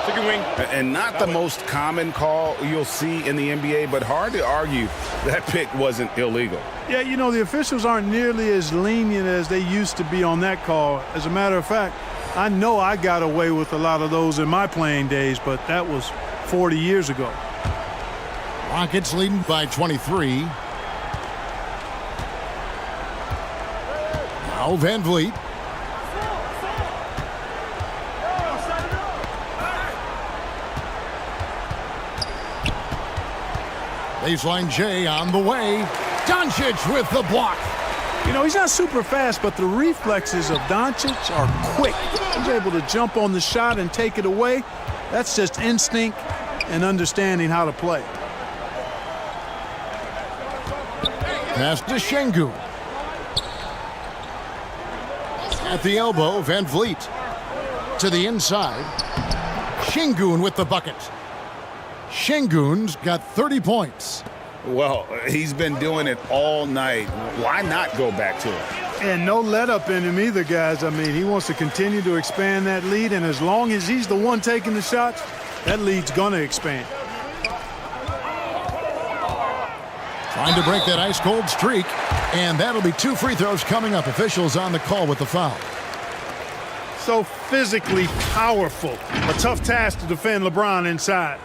And not the most common call you'll see in the NBA, but hard to argue that pick wasn't illegal. Yeah, you know, the officials aren't nearly as lenient as they used to be on that call. As a matter of fact, I know I got away with a lot of those in my playing days, but that was 40 years ago. Rockets leading by 23. Now Van Vliet. Baseline J on the way. Doncic with the block. You know, he's not super fast, but the reflexes of Doncic are quick. He's able to jump on the shot and take it away. That's just instinct and understanding how to play. Pass to Şengün. At the elbow, Van Vliet. To the inside. Şengün with the bucket. Şengün's got 30 points. Well, he's been doing it all night. Why not go back to it? And no let up in him either, guys. I mean, he wants to continue to expand that lead, and as long as he's the one taking the shots, that lead's going to expand. Trying to break that ice-cold streak, and that'll be 2 free throws coming up. Officials on the call with the foul. So physically powerful. A tough task to defend LeBron inside.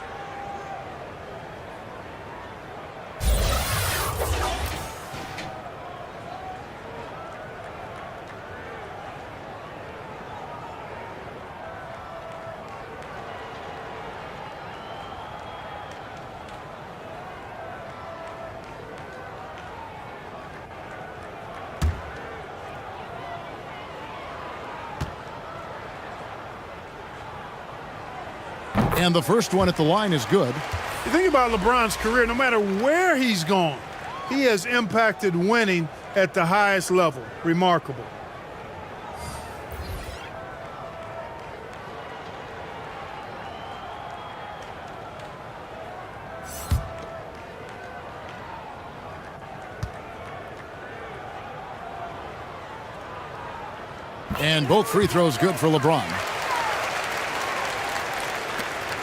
And the first one at the line is good. You think about LeBron's career, no matter where he's gone, he has impacted winning at the highest level. Remarkable. And both free throws good for LeBron.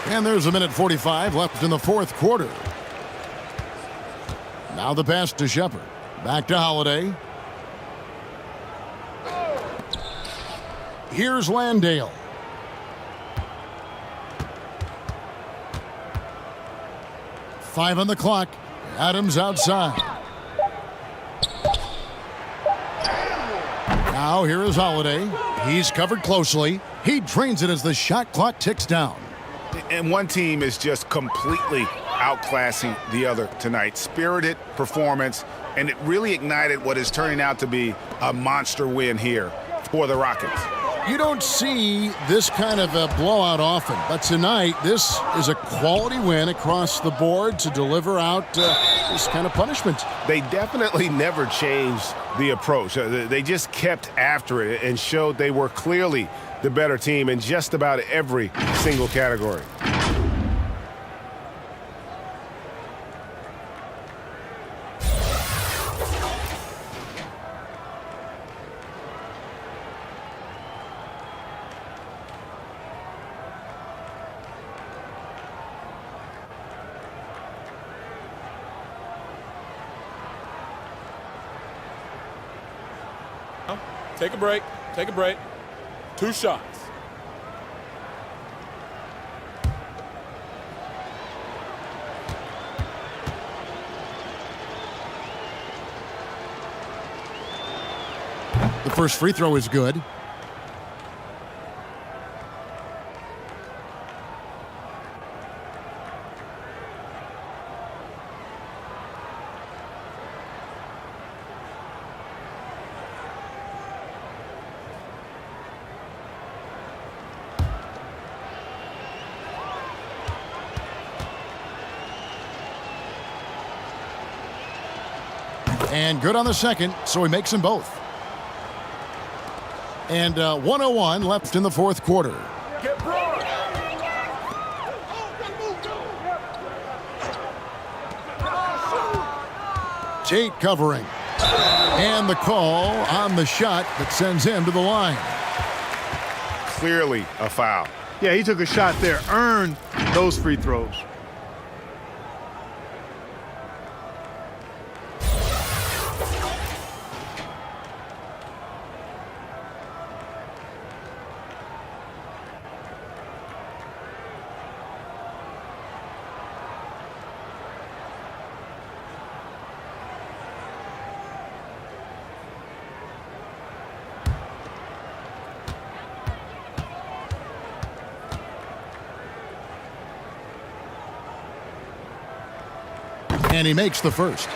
And there's a minute 45 left in the fourth quarter. Now the pass to Shepard. Back to Holiday. Here's Landale. Five on the clock. Adams outside. Now here is Holiday. He's covered closely. He drains it as the shot clock ticks down. And one team is just completely outclassing the other tonight. Spirited performance, and it really ignited what is turning out to be a monster win here for the Rockets. You don't see this kind of a blowout often, but tonight this is a quality win across the board to deliver out this kind of punishment. They definitely never changed the approach. They just kept after it and showed they were clearly the better team in just about every single category. Take a break. Take a break. 2 shots. The first free throw is good. And good on the second, so he makes them both. And 1:01 left in the fourth quarter. Tate covering. And the call on the shot that sends him to the line. Clearly a foul. Yeah, he took a shot there, earned those free throws. And he makes the first.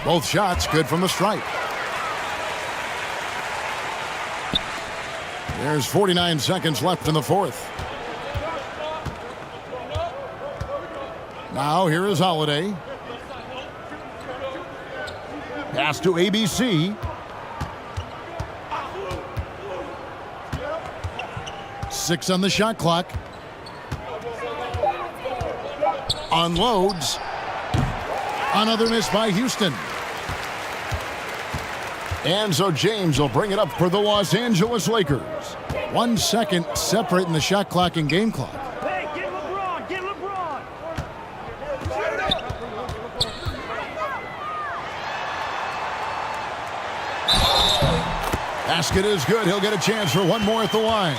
Both shots good from the stripe. There's 49 seconds left in the fourth. Now here is Holiday. Pass to ABC. Six on the shot clock. Unloads. Another miss by Houston. And so James will bring it up for the Los Angeles Lakers. 1 second separating the shot clock and game clock. Hey, get LeBron, get LeBron. Basket is good. He'll get a chance for one more at the line.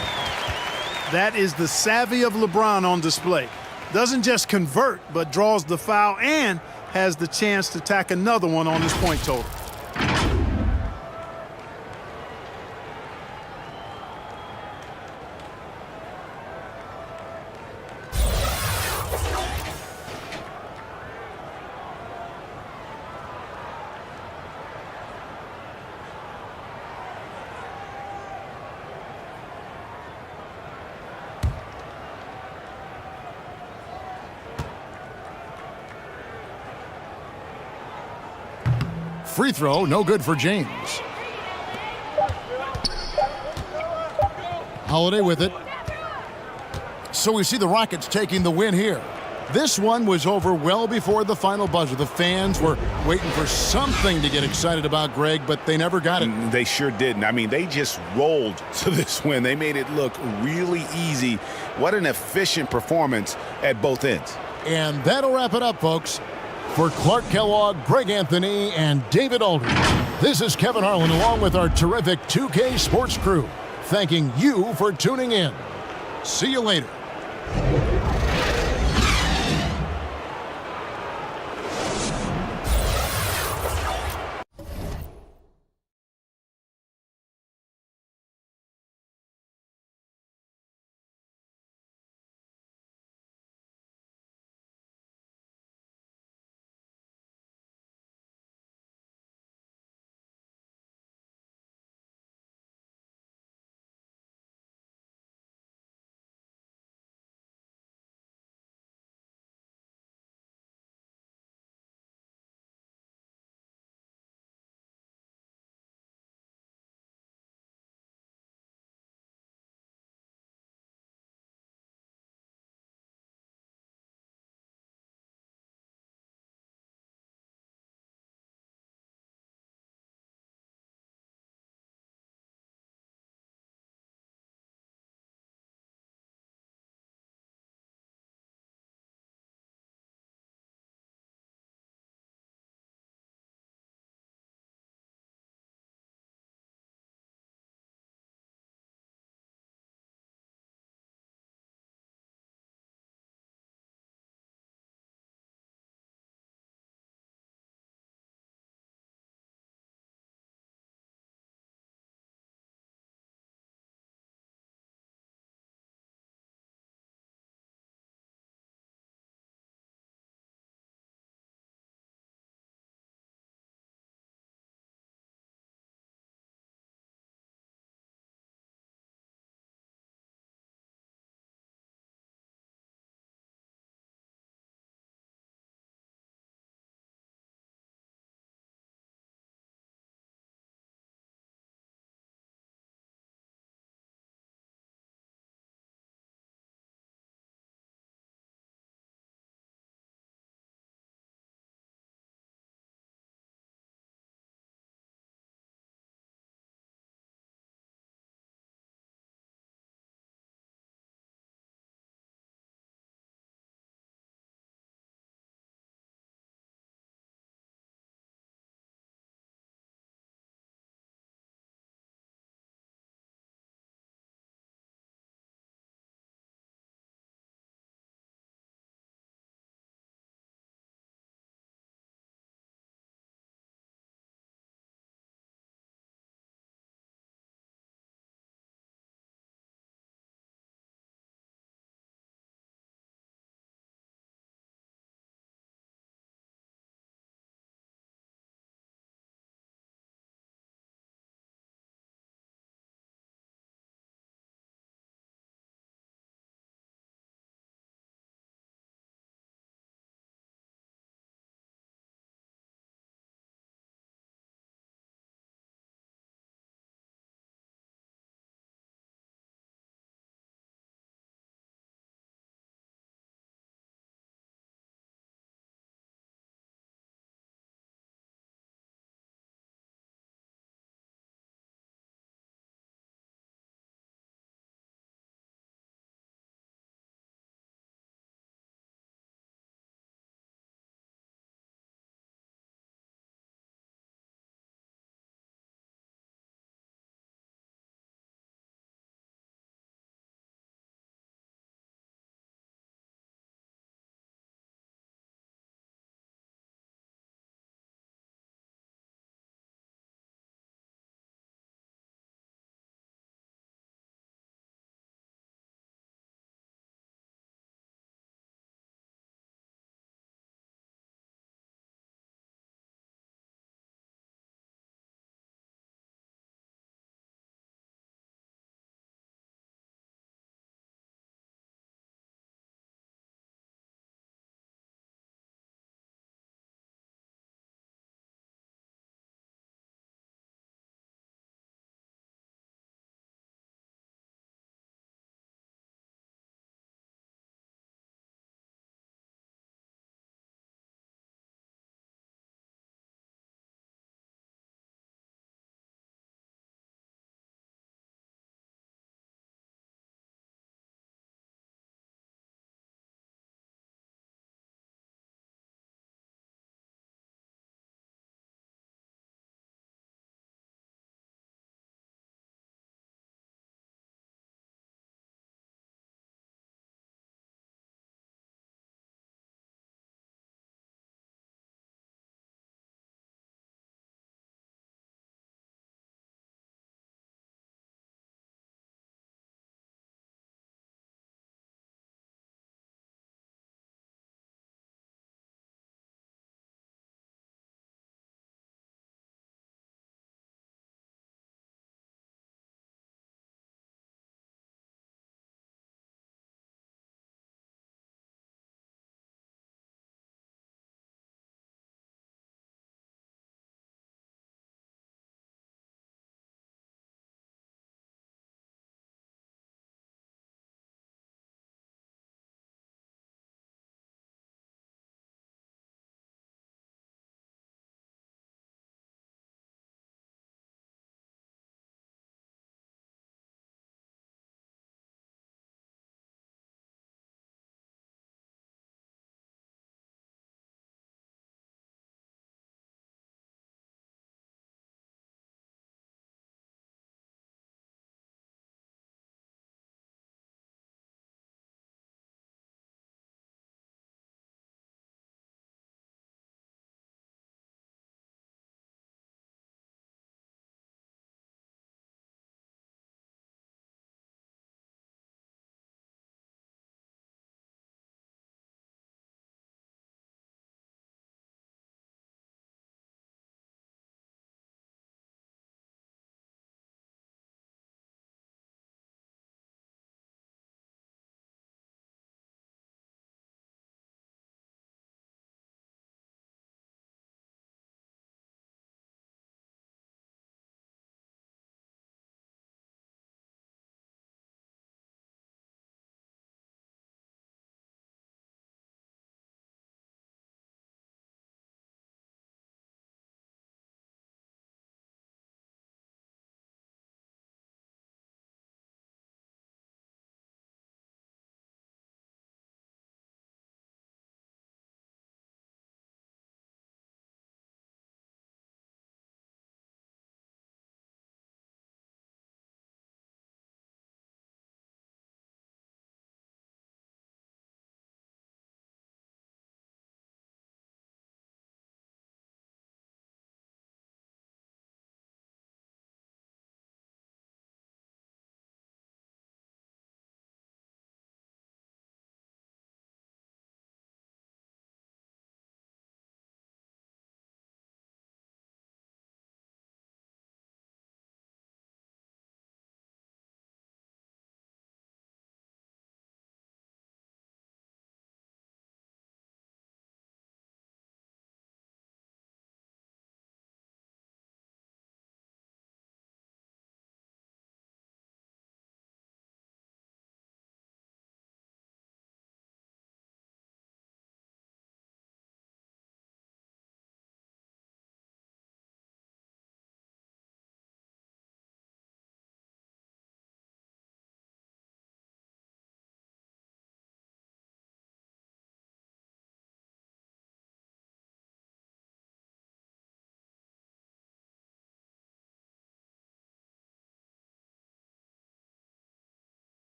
That is the savvy of LeBron on display. Doesn't just convert, but draws the foul and has the chance to tack another one on his point total. Free throw, no good for James. Holiday with it. So we see the Rockets taking the win here. This one was over well before the final buzzer. The fans were waiting for something to get excited about, Greg, but they never got it. They sure didn't. I mean, they just rolled to this win. They made it look really easy. What an efficient performance at both ends. And that'll wrap it up, folks. For Clark Kellogg, Greg Anthony, and David Aldridge, this is Kevin Harlan along with our terrific 2K Sports crew, thanking you for tuning in. See you later.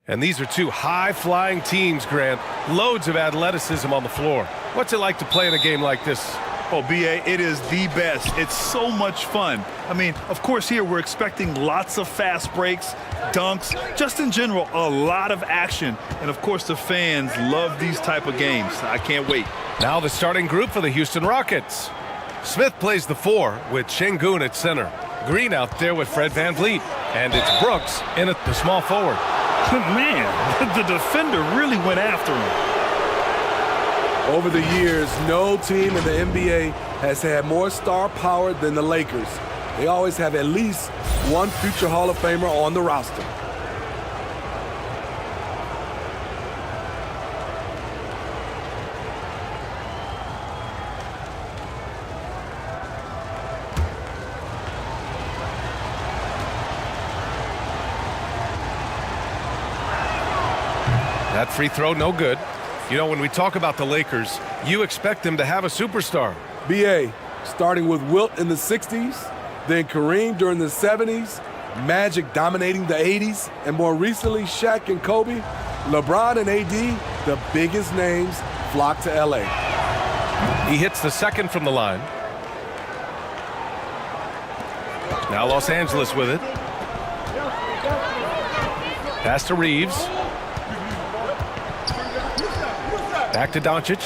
And these are two high-flying teams, Grant. Loads of athleticism on the floor. What's it like to play in a game like this? Oh, B.A., it is the best. It's so much fun. I mean, of course, here we're expecting lots of fast breaks, dunks, just in general, a lot of action. And, of course, the fans love these type of games. I can't wait. Now the starting group for the Houston Rockets. Smith plays the 4 with Şengün at center. Green out there with Fred VanVleet. And it's Brooks in at the small forward. Man, the defender really went after him. Over the years, no team in the NBA has had more star power than the Lakers. They always have at least one future Hall of Famer on the roster. That free throw, no good. You know, when we talk about the Lakers, you expect them to have a superstar. B.A., starting with Wilt in the 60s, then Kareem during the 70s, Magic dominating the 80s, and more recently Shaq and Kobe, LeBron and A.D., the biggest names flock to L.A. He hits the second from the line. Now Los Angeles with it. Pass to Reeves. Back to Doncic.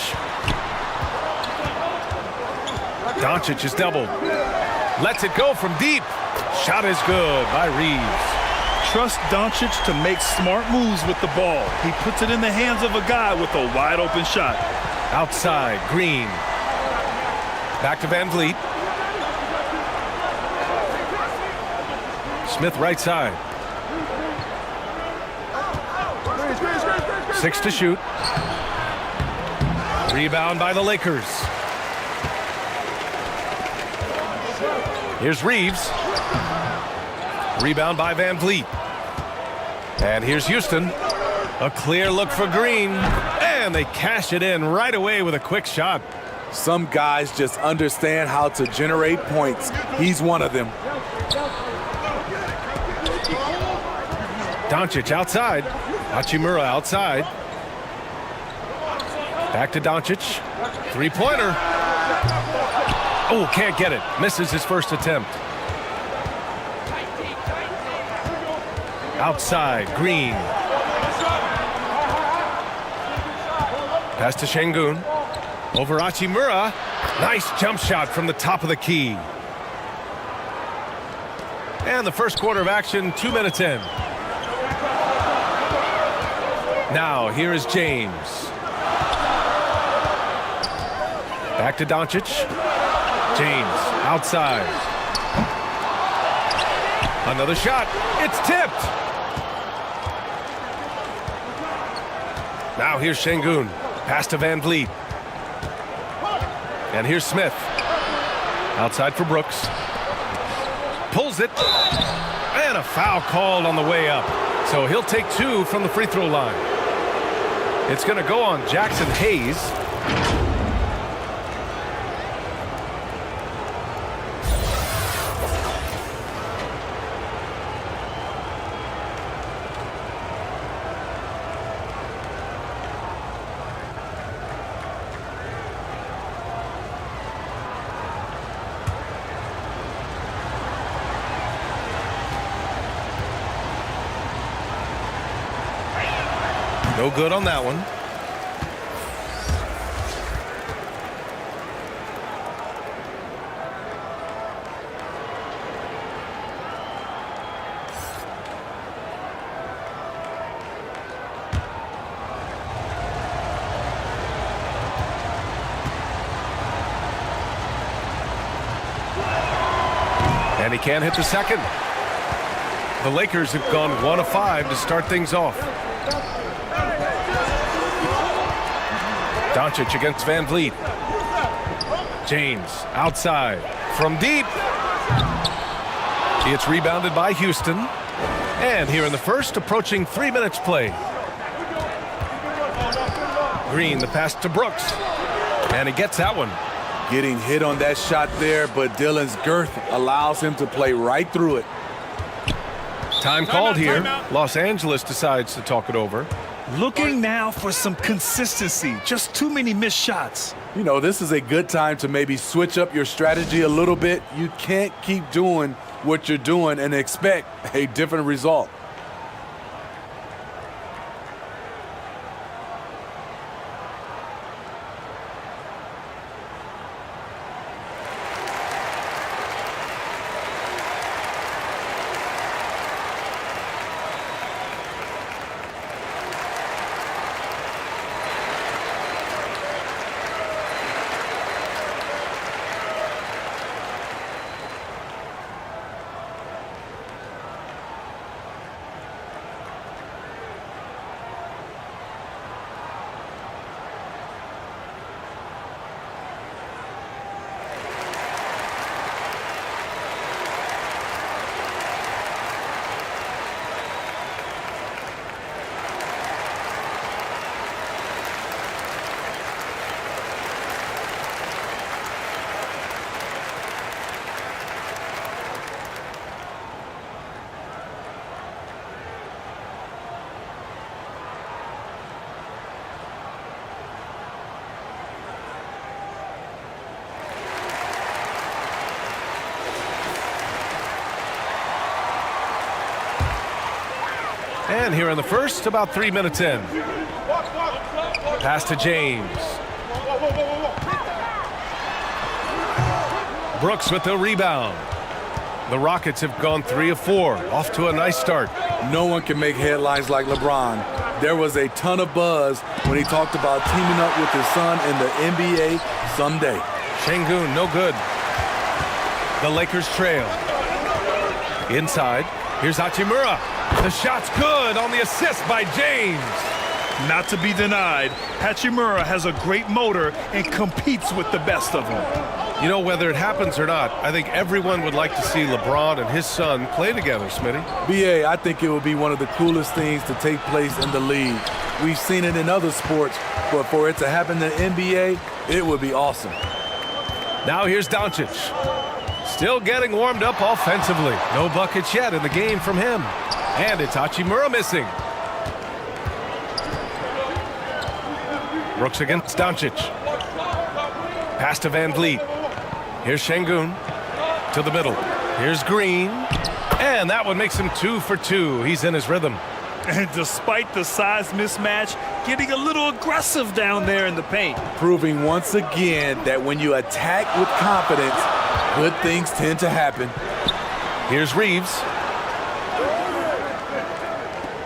Doncic is doubled. Lets it go from deep. Shot is good by Reeves. Trust Doncic to make smart moves with the ball. He puts it in the hands of a guy with a wide open shot. Outside, Green. Back to VanVleet. Smith right side. 6 to shoot. Rebound by the Lakers. Here's Reeves. Rebound by VanVleet. And here's Houston. A clear look for Green. And they cash it in right away with a quick shot. Some guys just understand how to generate points. He's one of them. Doncic outside. Hachimura outside. Back to Doncic. Three-pointer. Oh, can't get it. Misses his first attempt. Outside, Green. Pass to Şengün. Over Hachimura. Nice jump shot from the top of the key. And the first quarter of action, 2 minutes in. Now, here is James. Back to Doncic. James, outside. Another shot. It's tipped. Now here's Şengün. Pass to VanVleet. And here's Smith. Outside for Brooks. Pulls it. And a foul called on the way up. So he'll take 2 from the free throw line. It's going to go on Jackson Hayes. No good on that one. And he can't hit the second. The Lakers have gone 1 of 5 to start things off. Doncic against VanVleet. James outside from deep. It's rebounded by Houston. And here in the first, approaching 3 minutes play. Green, the pass to Brooks. And he gets that one. Getting hit on that shot there, but Dillon's girth allows him to play right through it. Time called here. Los Angeles decides to talk it over. Looking now for some consistency. Just too many missed shots. You know, this is a good time to maybe switch up your strategy a little bit. You can't keep doing what you're doing and expect a different result. And here in the first, about 3 minutes in. Pass to James. Brooks with the rebound. The Rockets have gone 3 of 4. Off to a nice start. No one can make headlines like LeBron. There was a ton of buzz when he talked about teaming up with his son in the NBA someday. Şengün, no good. The Lakers trail. Inside, here's Hachimura. The shot's good on the assist by James. Not to be denied, Hachimura has a great motor and competes with the best of them. You know, whether it happens or not, I think everyone would like to see LeBron and his son play together, Smitty. BA, I think it would be one of the coolest things to take place in the league. We've seen it in other sports, but for it to happen in the NBA, it would be awesome. Now here's Doncic. Still getting warmed up offensively. No buckets yet in the game from him. And it's Hachimura missing. Brooks against Doncic. Pass to Van Vliet. Here's Şengün to the middle. Here's Green. And that one makes him 2 for 2. He's in his rhythm. And despite the size mismatch, getting a little aggressive down there in the paint. Proving once again that when you attack with confidence, good things tend to happen. Here's Reeves.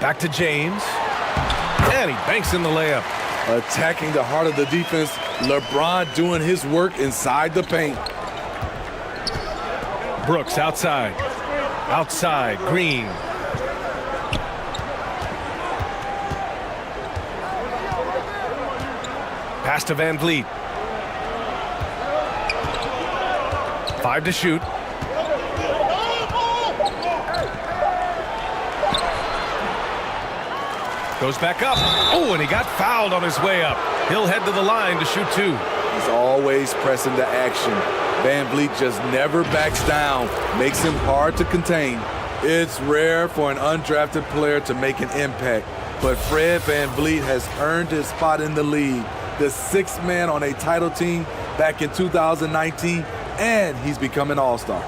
Back to James. And he banks in the layup. Attacking the heart of the defense, LeBron doing his work inside the paint. Brooks outside. Outside, Green. Pass to Van Vliet. 5 to shoot. Goes back up. Oh, and he got fouled on his way up. He'll head to the line to shoot 2. He's always pressing the action. Van Vliet just never backs down. Makes him hard to contain. It's rare for an undrafted player to make an impact, but Fred Van Vliet has earned his spot in the league. The 6th man on a title team back in 2019, and he's become an all-star.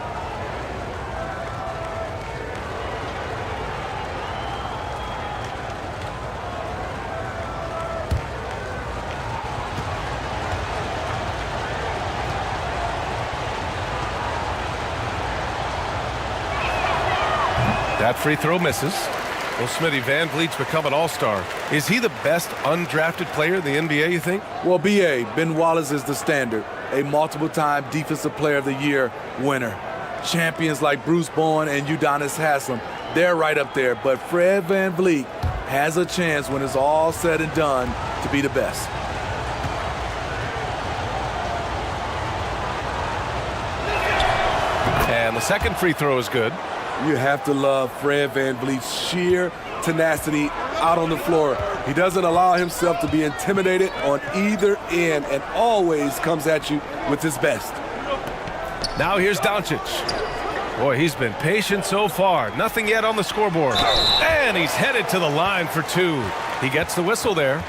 That free throw misses. Well, Smitty, Van Vliet's become an all-star. Is he the best undrafted player in the NBA, you think? Well, BA, Ben Wallace is the standard. A multiple-time Defensive Player of the Year winner. Champions like Bruce Bowen and Udonis Haslem, they're right up there. But Fred Van Vliet has a chance when it's all said and done to be the best. And the second free throw is good. You have to love Fred Van Vliet's sheer tenacity out on the floor. He doesn't allow himself to be intimidated on either end and always comes at you with his best. Now here's Doncic. Boy, he's been patient so far. Nothing yet on the scoreboard. And he's headed to the line for 2. He gets the whistle there.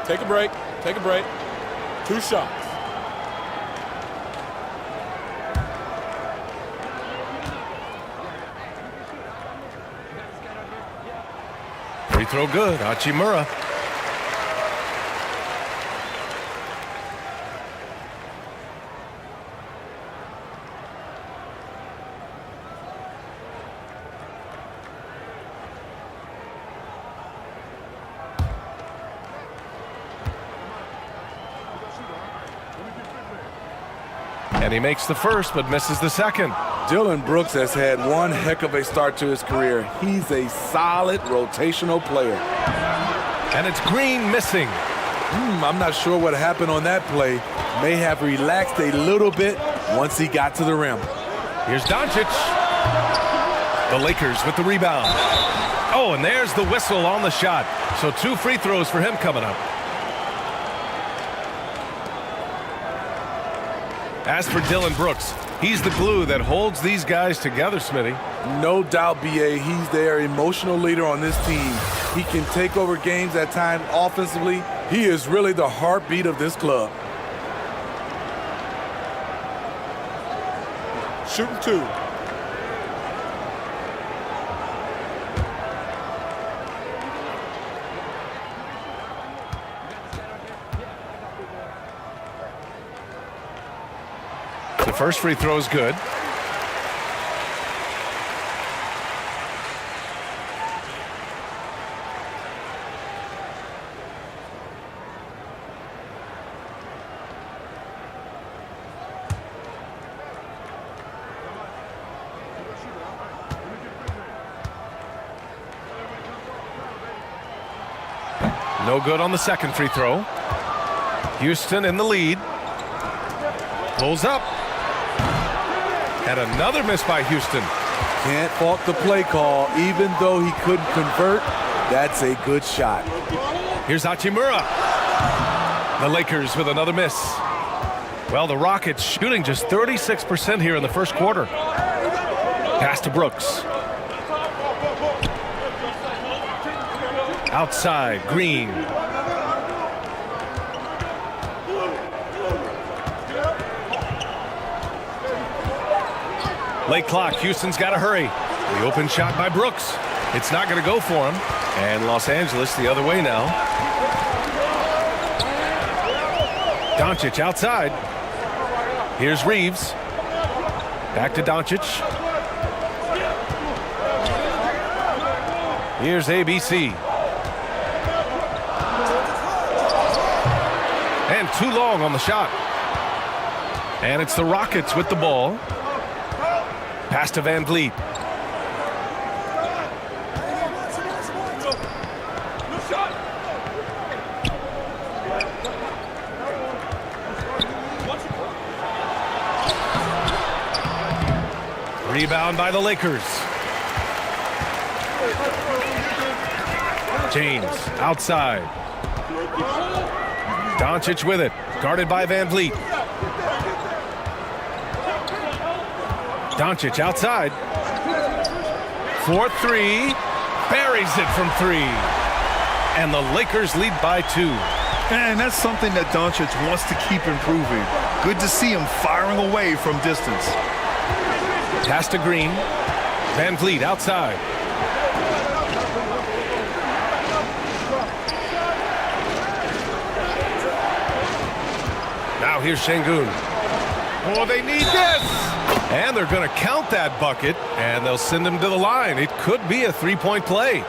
Take a break. Take a break. 2 shots. Free throw good. Hachimura. And he makes the first, but misses the second. Dillon Brooks has had one heck of a start to his career. He's a solid rotational player. And it's Green missing. I'm not sure what happened on that play. May have relaxed a little bit once he got to the rim. Here's Doncic. The Lakers with the rebound. Oh, and there's the whistle on the shot. So 2 free throws for him coming up. As for Dillon Brooks, he's the glue that holds these guys together, Smitty. No doubt, B.A. He's their emotional leader on this team. He can take over games at times offensively. He is really the heartbeat of this club. Shooting 2. The first free throw is good. No good on the second free throw. Houston in the lead. Pulls up. And another miss by Houston. Can't fault the play call. Even though he couldn't convert, that's a good shot. Here's Hachimura. The Lakers with another miss. Well, the Rockets shooting just 36% here in the first quarter. Pass to Brooks. Outside, Green. Late clock, Houston's got to hurry. The open shot by Brooks. It's not going to go for him. And Los Angeles the other way now. Doncic outside. Here's Reeves. Back to Doncic. Here's ABC. And too long on the shot. And it's the Rockets with the ball. Pass to Van Vliet. Rebound by the Lakers. James outside. Doncic with it. Guarded by Van Vliet. Doncic outside. 4-3. Buries it from 3. And the Lakers lead by 2. And that's something that Doncic wants to keep improving. Good to see him firing away from distance. Pass to Green. Van Vliet outside. Now here's Şengün. Oh, they need this! And they're going to count that bucket, and they'll send him to the line. It could be a three-point play.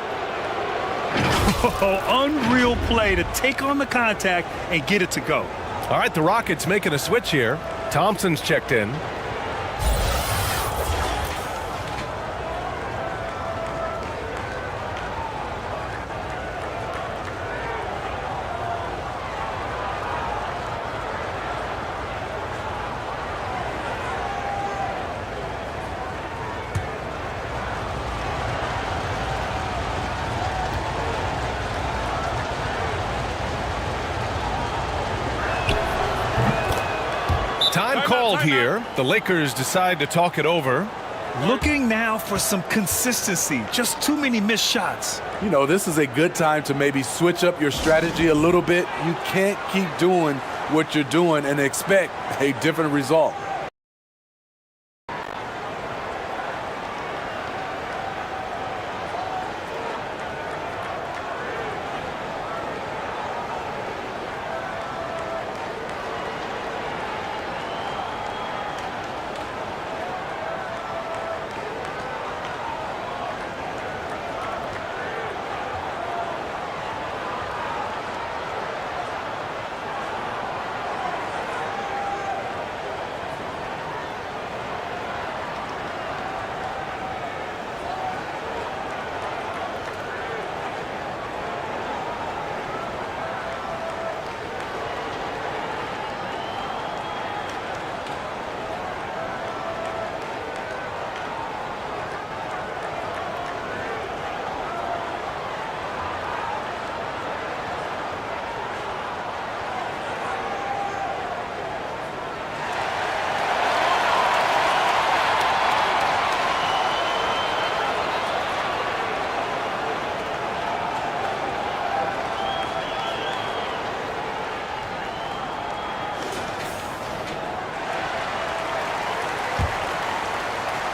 Oh, unreal play to take on the contact and get it to go. All right, the Rockets making a switch here. Thompson's checked in. called here. The Lakers decide to talk it over. Looking now for some consistency. Just too many missed shots. You know, this is a good time to maybe switch up your strategy a little bit. You can't keep doing what you're doing and expect a different result.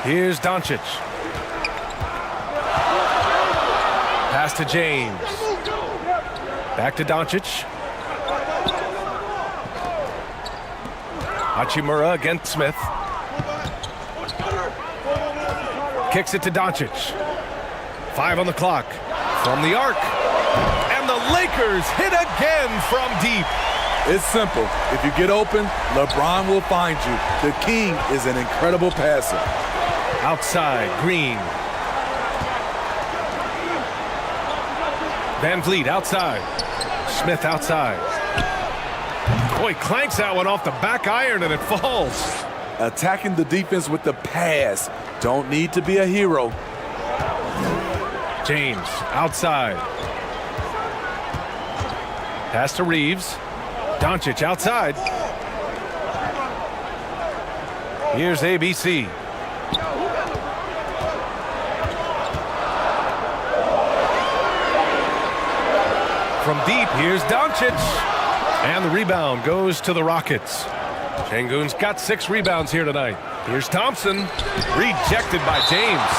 Here's Doncic. Pass to James. Back to Doncic. Hachimura against Smith. Kicks it to Doncic. 5 on the clock. From the arc. And the Lakers hit again from deep. It's simple. If you get open, LeBron will find you. The king is an incredible passer. Outside, Green. Van Vliet outside. Smith outside. Boy, clanks that one off the back iron and it falls. Attacking the defense with the pass. Don't need to be a hero. James outside. Pass to Reeves. Doncic outside. Here's ABC. From deep, here's Doncic. And the rebound goes to the Rockets. Şengün's got 6 rebounds here tonight. Here's Thompson. Rejected by James.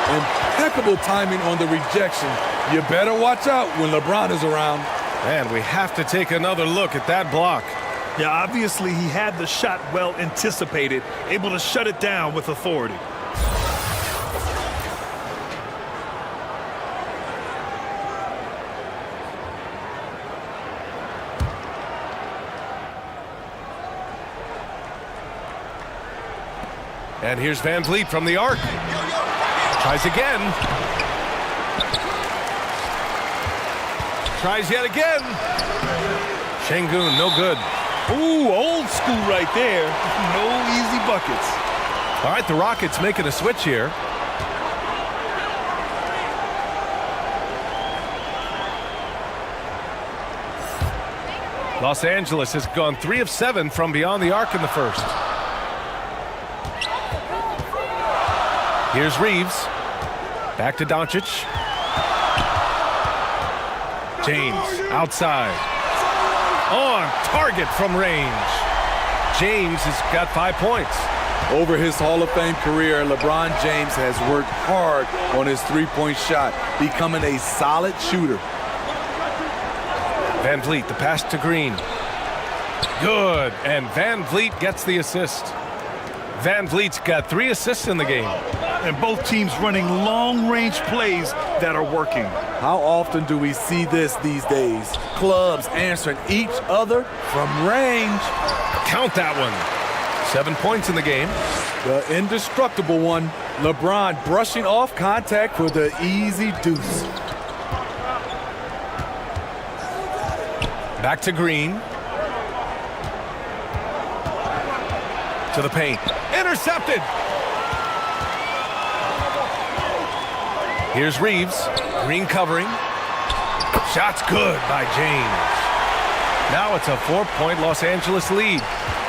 Impeccable timing on the rejection. You better watch out when LeBron is around. And we have to take another look at that block. Yeah, obviously he had the shot well anticipated, able to shut it down with authority. And here's Van Vliet from the arc. Tries again. Tries yet again. Şengün, no good. Ooh, old school right there. No easy buckets. All right, the Rockets making a switch here. Los Angeles has gone 3 of 7 from beyond the arc in the first. Here's Reeves. Back to Doncic. James outside. On target from range. James has got 5 points. Over his Hall of Fame career, LeBron James has worked hard on his three-point shot, becoming a solid shooter. Van Vliet, the pass to Green. Good, and Van Vliet gets the assist. Van Vliet's got 3 assists in the game. And both teams running long-range plays that are working. How often do we see this these days? Clubs answering each other from range. Count that one. 7 points in the game. The indestructible one. LeBron brushing off contact for the easy deuce. Back to Green. To the paint. Intercepted. Here's Reeves. Green covering. Shot's good by James. Now it's a 4-point Los Angeles lead.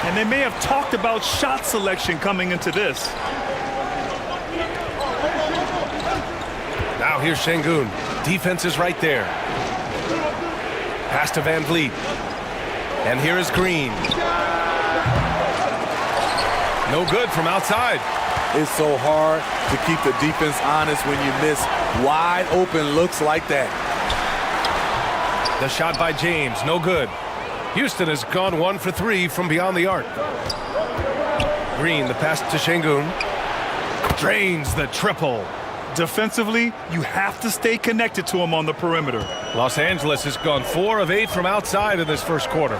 And they may have talked about shot selection coming into this. Now here's Şengün. Defense is right there. Pass to Van Vliet. And here is Green. No good from outside. It's so hard to keep the defense honest when you miss wide open looks like that. The shot by James, no good. Houston has gone 1 for 3 from beyond the arc. Green, the pass to Şengün. Drains the triple. Defensively, you have to stay connected to him on the perimeter. Los Angeles has gone 4 of 8 from outside in this first quarter.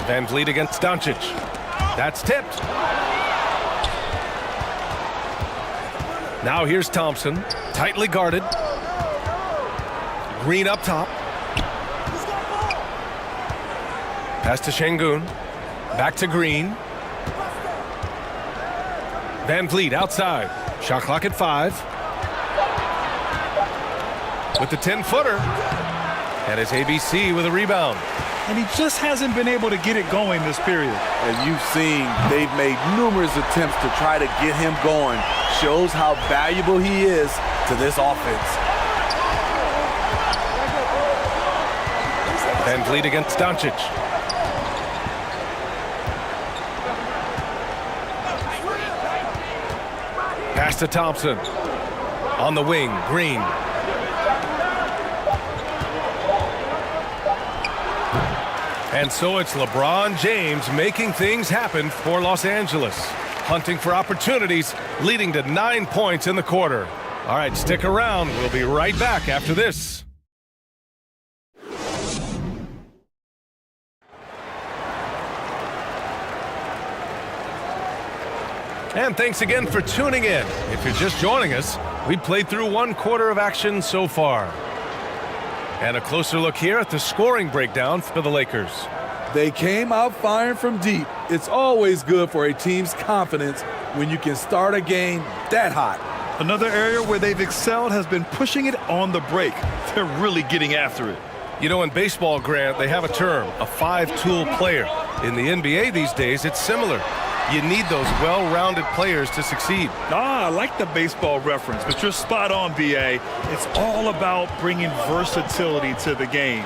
Van Vliet against Doncic. That's tipped. Now here's Thompson, tightly guarded. Green up top. Pass to Şengün. Back to Green. Van Vliet outside. Shot clock at 5. With the 10-footer. And it's ABC with a rebound. And he just hasn't been able to get it going this period. As you've seen, they've made numerous attempts to try to get him going. Shows how valuable he is to this offense. Van Vliet against Doncic. Pass to Thompson. On the wing, Green. And so it's LeBron James making things happen for Los Angeles. Hunting for opportunities, leading to 9 points in the quarter. All right, stick around. We'll be right back after this. And thanks again for tuning in. If you're just joining us, we played through 1 quarter of action so far. And a closer look here at the scoring breakdown for the Lakers. They came out firing from deep. It's always good for a team's confidence when you can start a game that hot. Another area where they've excelled has been pushing it on the break. They're really getting after it. You know, in baseball, Grant, they have a term, a 5-tool player. In the NBA these days, it's similar. You need those well-rounded players to succeed. I like the baseball reference, but you're spot on, B.A. It's all about bringing versatility to the game.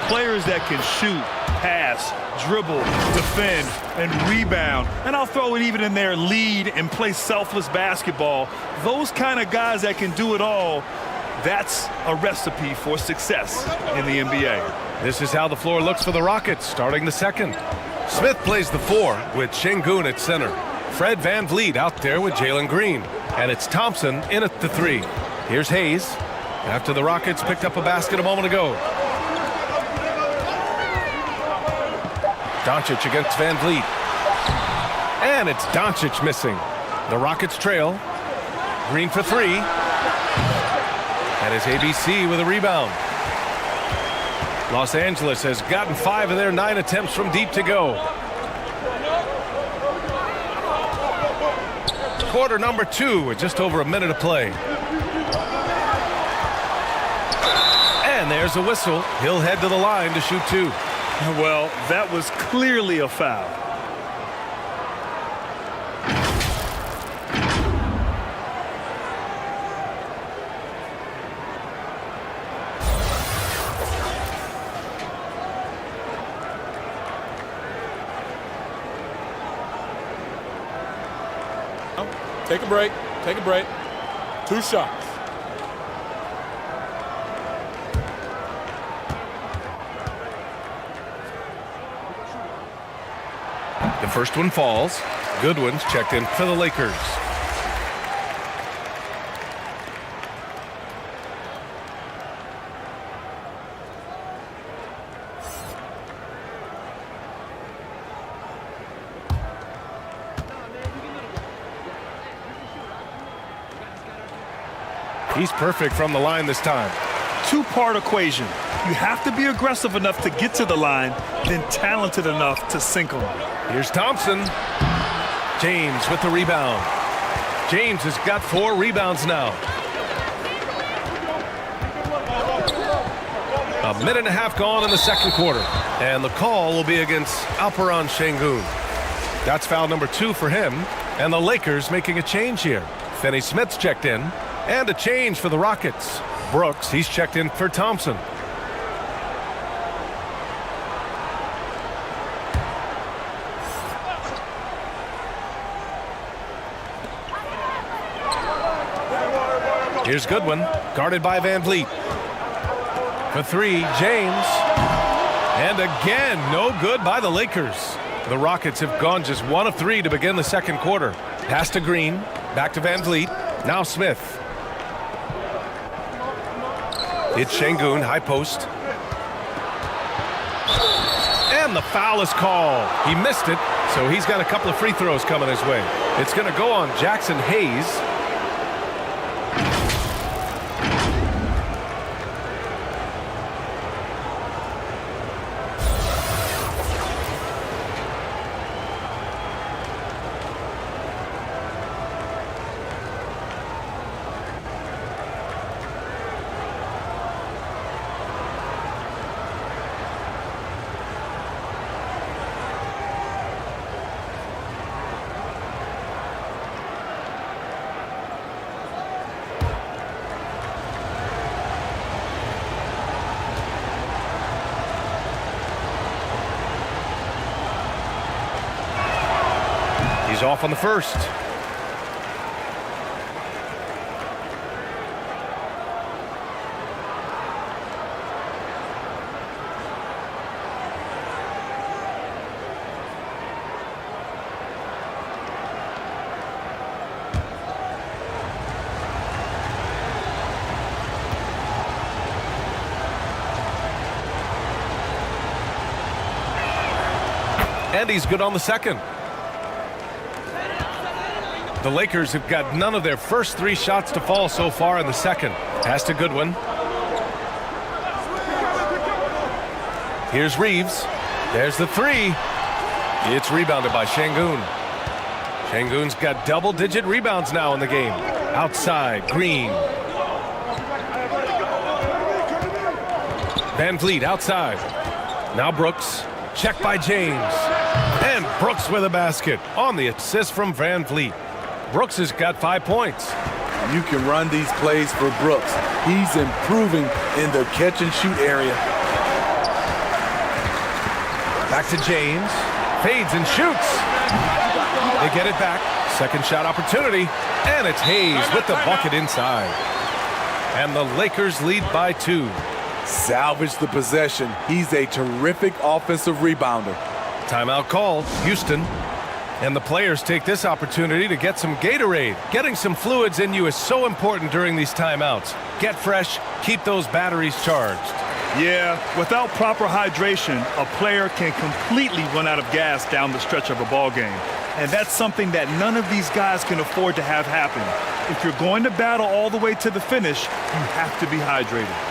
Players that can shoot, pass, dribble, defend, and rebound. And I'll throw it even in there, lead and play selfless basketball. Those kind of guys that can do it all, that's a recipe for success in the NBA. This is how the floor looks for the Rockets, starting the second. Smith plays the 4 with Şengün at center. Fred Van Vliet out there with Jalen Green. And it's Thompson in at the 3. Here's Hayes after the Rockets picked up a basket a moment ago. Doncic against Van Vliet. And it's Doncic missing. The Rockets trail. Green for 3. And it's ABC with a rebound. Los Angeles has gotten 5 of their 9 attempts from deep to go. Quarter number 2 with just over a minute to play. And there's a whistle. He'll head to the line to shoot 2. Well, that was clearly a foul. Take a break. Take a break. 2 shots. The first one falls. Goodwin's checked in for the Lakers. He's perfect from the line this time. 2-part equation. You have to be aggressive enough to get to the line, then talented enough to sink them. Here's Thompson. James with the rebound. James has got 4 rebounds now. A minute and a half gone in the second quarter. And the call will be against Alperen Şengün. That's foul number 2 for him. And the Lakers making a change here. Finney Smith's checked in. And a change for the Rockets. Brooks, he's checked in for Thompson. Here's Goodwin, guarded by Van Vliet. For 3, James. And again, no good by the Lakers. The Rockets have gone just 1 of 3 to begin the second quarter. Pass to Green, back to Van Vliet. Now Smith. It's Şengün, high post. And the foul is called. He missed it, so he's got a couple of free throws coming his way. It's going to go on Jackson Hayes. He's off on the first. And he's good on the second. The Lakers have got none of their first 3 shots to fall so far in the second. Pass to Goodwin. Here's Reeves. There's the 3. It's rebounded by Şengün. Şengün's got double-digit rebounds now in the game. Outside, Green. Van Vliet outside. Now Brooks. Checked by James. And Brooks with a basket on the assist from Van Vliet. Brooks has got 5 points. You can run these plays for Brooks. He's improving in the catch-and-shoot area. Back to James. Fades and shoots. They get it back. Second shot opportunity. And it's Hayes with the bucket inside. And the Lakers lead by 2. Salvage the possession. He's a terrific offensive rebounder. Timeout called. Houston. And the players take this opportunity to get some Gatorade. Getting some fluids in you is so important during these timeouts. Get fresh, keep those batteries charged. Yeah, without proper hydration, a player can completely run out of gas down the stretch of a ball game. And that's something that none of these guys can afford to have happen. If you're going to battle all the way to the finish, you have to be hydrated.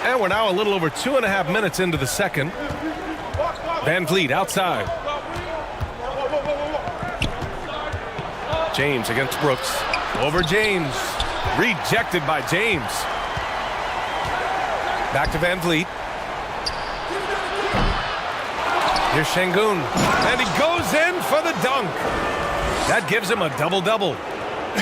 And we're now a little over 2.5 minutes into the second. Van Vliet outside. James against Brooks. Over James. Rejected by James. Back to Van Vliet. Here's Şengün. And he goes in for the dunk. That gives him a double-double.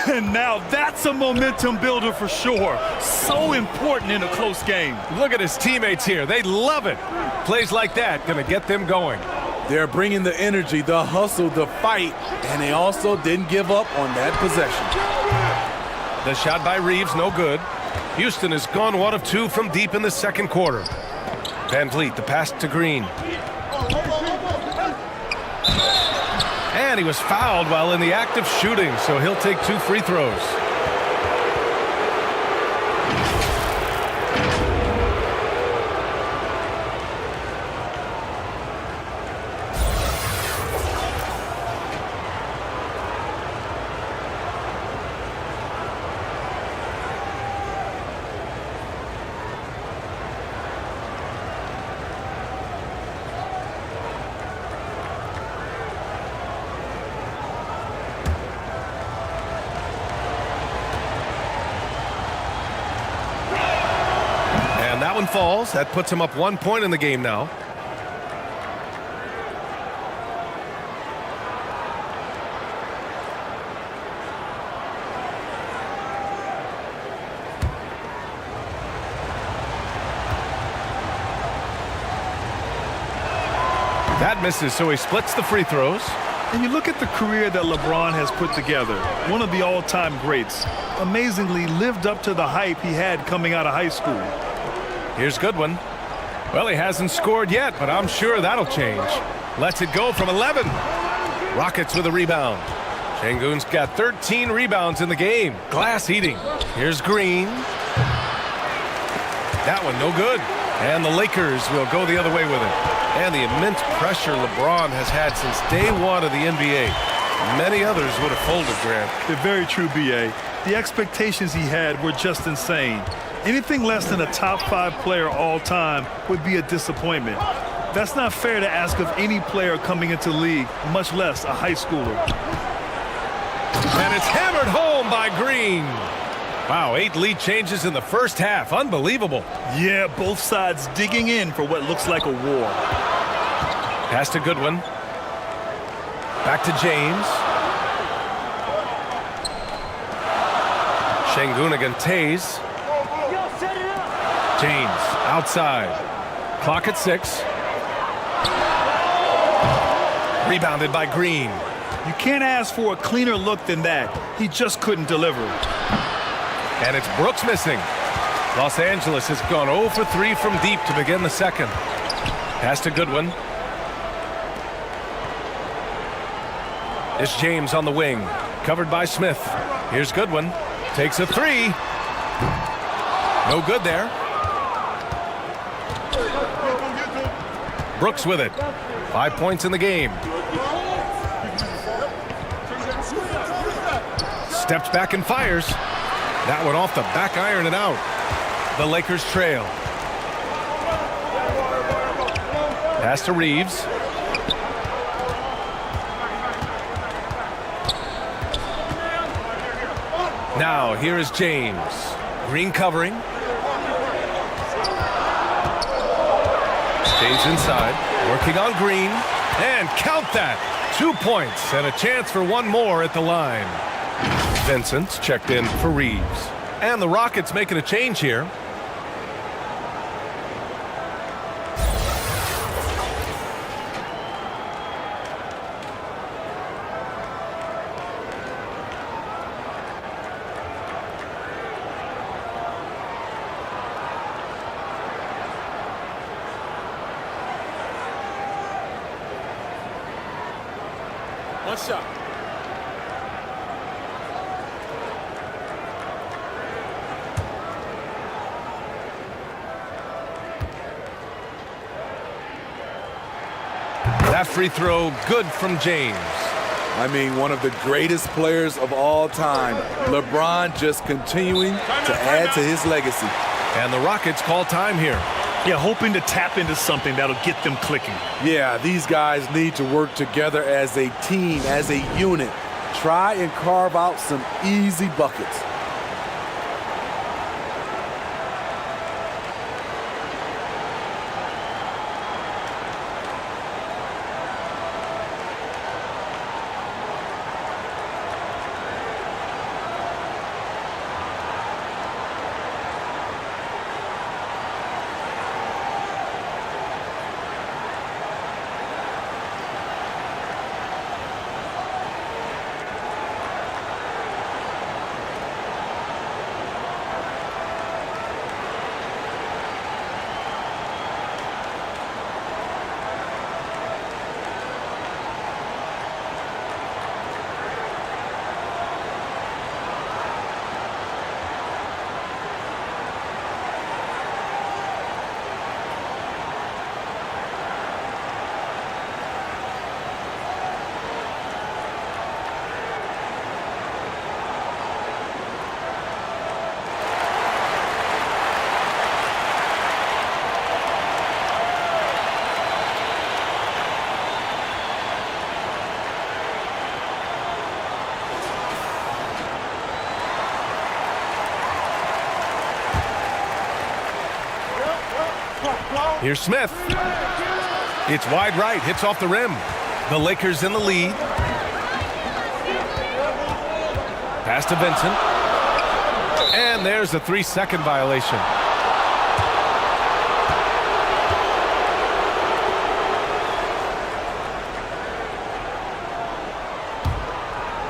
And now that's a momentum builder for sure. So important in a close game. Look at his teammates here. They love it. Plays like that gonna get them going. They're bringing the energy, the hustle, the fight, and they also didn't give up on that possession. The shot by Reeves, no good. Houston has gone 1 of 2 from deep in the second quarter. Van Vliet, the pass to Green. And he was fouled while in the act of shooting, so he'll take 2 free throws. That one falls. That puts him up 1 point in the game now. That misses, so he splits the free throws. And you look at the career that LeBron has put together, one of the all-time greats, amazingly lived up to the hype he had coming out of high school. Here's Goodwin. Well, he hasn't scored yet, but I'm sure that'll change. Lets it go from 11. Rockets with a rebound. Şengün's got 13 rebounds in the game. Glass eating. Here's Green. That one no good. And the Lakers will go the other way with it. And the immense pressure LeBron has had since day one of the NBA. Many others would have folded, Grant. They're very true, B.A. The expectations he had were just insane. Anything less than a top 5 player all time would be a disappointment. That's not fair to ask of any player coming into the league, much less a high schooler. And it's hammered home by Green. Wow, 8 lead changes in the first half. Unbelievable. Yeah, both sides digging in for what looks like a war. Pass to Goodwin. Back to James. Şengün against Tays. James outside. Clock at 6. Rebounded by Green. You can't ask for a cleaner look than that. He just couldn't deliver. And it's Brooks missing. Los Angeles has gone 0 for 3 from deep to begin the second. Pass to Goodwin. It's James on the wing. Covered by Smith. Here's Goodwin. Takes a 3. No good there. Brooks with it. 5 points in the game. Steps back and fires. That one off the back iron and out. The Lakers trail. Pass to Reeves. Now here is James. Green covering. James inside, working on Green, and count that. 2 points and a chance for one more at the line. Vincent's checked in for Reeves. And the Rockets making a change here. One shot. That free throw good from James. I mean, one of the greatest players of all time. LeBron just continuing to add to his legacy. And the Rockets call time here. Yeah, hoping to tap into something that'll get them clicking. Yeah, these guys need to work together as a team, as a unit. Try and carve out some easy buckets. Here's Smith. It's wide right, hits off the rim. The Lakers in the lead. Pass to Vincent. And there's a 3-second violation.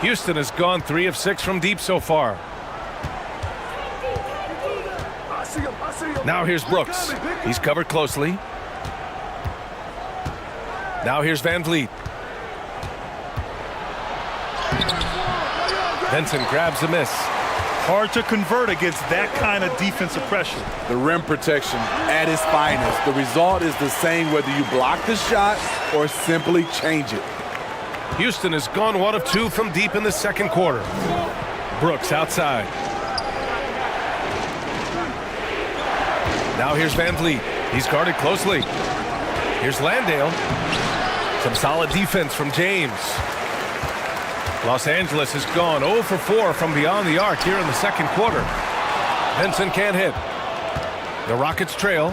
Houston has gone 3 of 6 from deep so far. Now here's Brooks. He's covered closely. Now here's Van Vliet. Vincent grabs a miss. Hard to convert against that kind of defensive pressure. The rim protection at its finest. The result is the same whether you block the shot or simply change it. Houston has gone 1 of 2 from deep in the second quarter. Brooks outside. Now here's Van Vliet. He's guarded closely. Here's Landale. Some solid defense from James. Los Angeles has gone 0 for 4 from beyond the arc here in the second quarter. Vincent can't hit. The Rockets trail.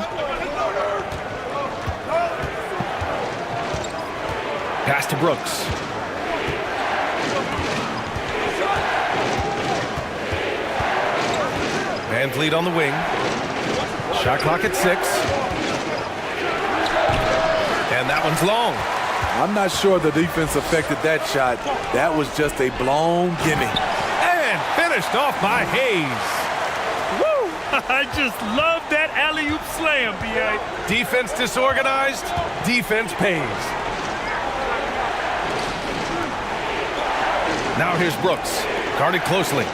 Pass to Brooks. Van Vliet on the wing. Shot clock at 6. And that one's long. I'm not sure the defense affected that shot. That was just a blown gimme. And finished off by Hayes. Woo! I just love that alley-oop slam, B.A. Defense disorganized, defense pays. Now here's Brooks, guarded closely.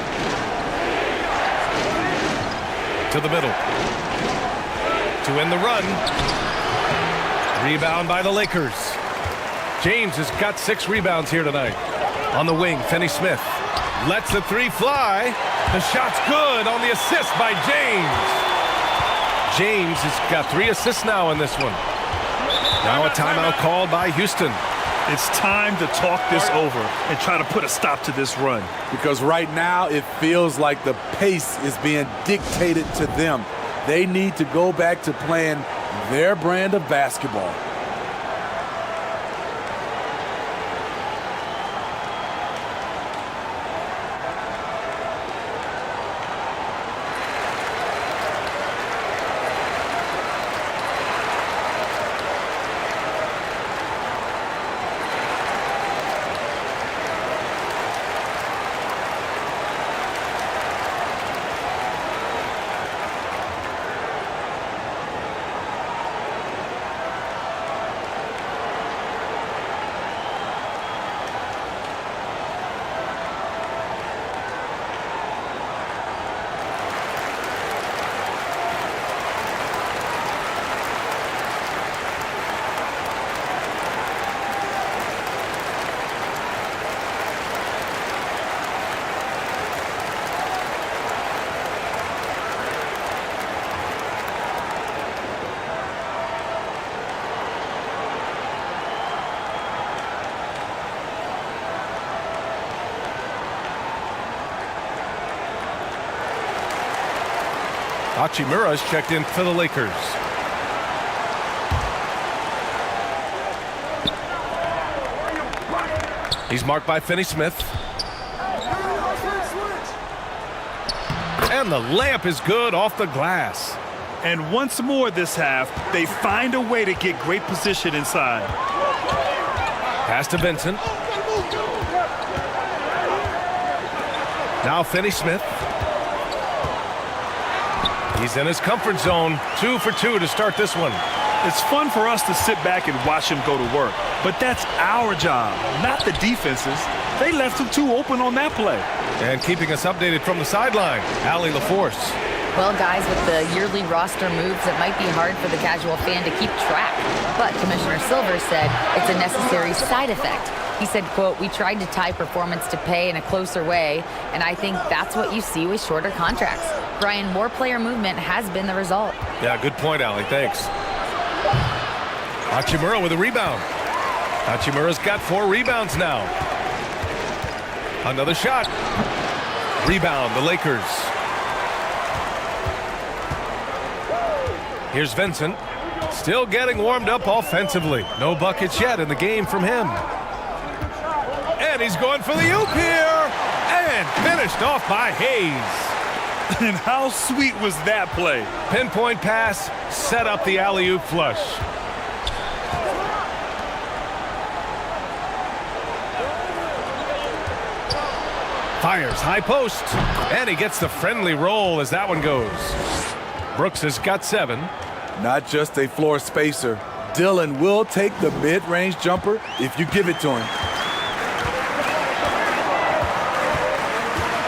To the middle. To end the run. Rebound by the Lakers. James has got 6 rebounds here tonight. On the wing, Finney-Smith lets the 3 fly. The shot's good on the assist by James. James has got 3 assists now in this one. Now a timeout called by Houston. It's time to talk this over and try to put a stop to this run. Because right now it feels like the pace is being dictated to them. They need to go back to playing their brand of basketball. Hachimura's checked in for the Lakers. He's marked by Finney-Smith. And the layup is good off the glass. And once more this half, they find a way to get great position inside. Pass to Vincent. Now Finney-Smith. He's in his comfort zone. 2 for 2 to start this one. It's fun for us to sit back and watch him go to work. But that's our job, not the defense's. They left him too open on that play. And keeping us updated from the sideline, Allie LaForce. Well, guys, with the yearly roster moves, it might be hard for the casual fan to keep track. But Commissioner Silver said it's a necessary side effect. He said, quote, "We tried to tie performance to pay in a closer way, and I think that's what you see with shorter contracts." Brian, more player movement has been the result. Yeah, good point, Allie. Thanks. Hachimura with a rebound. Hachimura's got 4 rebounds now. Another shot. Rebound, the Lakers. Here's Vincent. Still getting warmed up offensively. No buckets yet in the game from him. And he's going for the oop here. And finished off by Hayes. And how sweet was that play? Pinpoint pass, set up the alley-oop flush. Fires high post, and he gets the friendly roll as that one goes. Brooks has got 7. Not just a floor spacer. Dillon will take the mid-range jumper if you give it to him.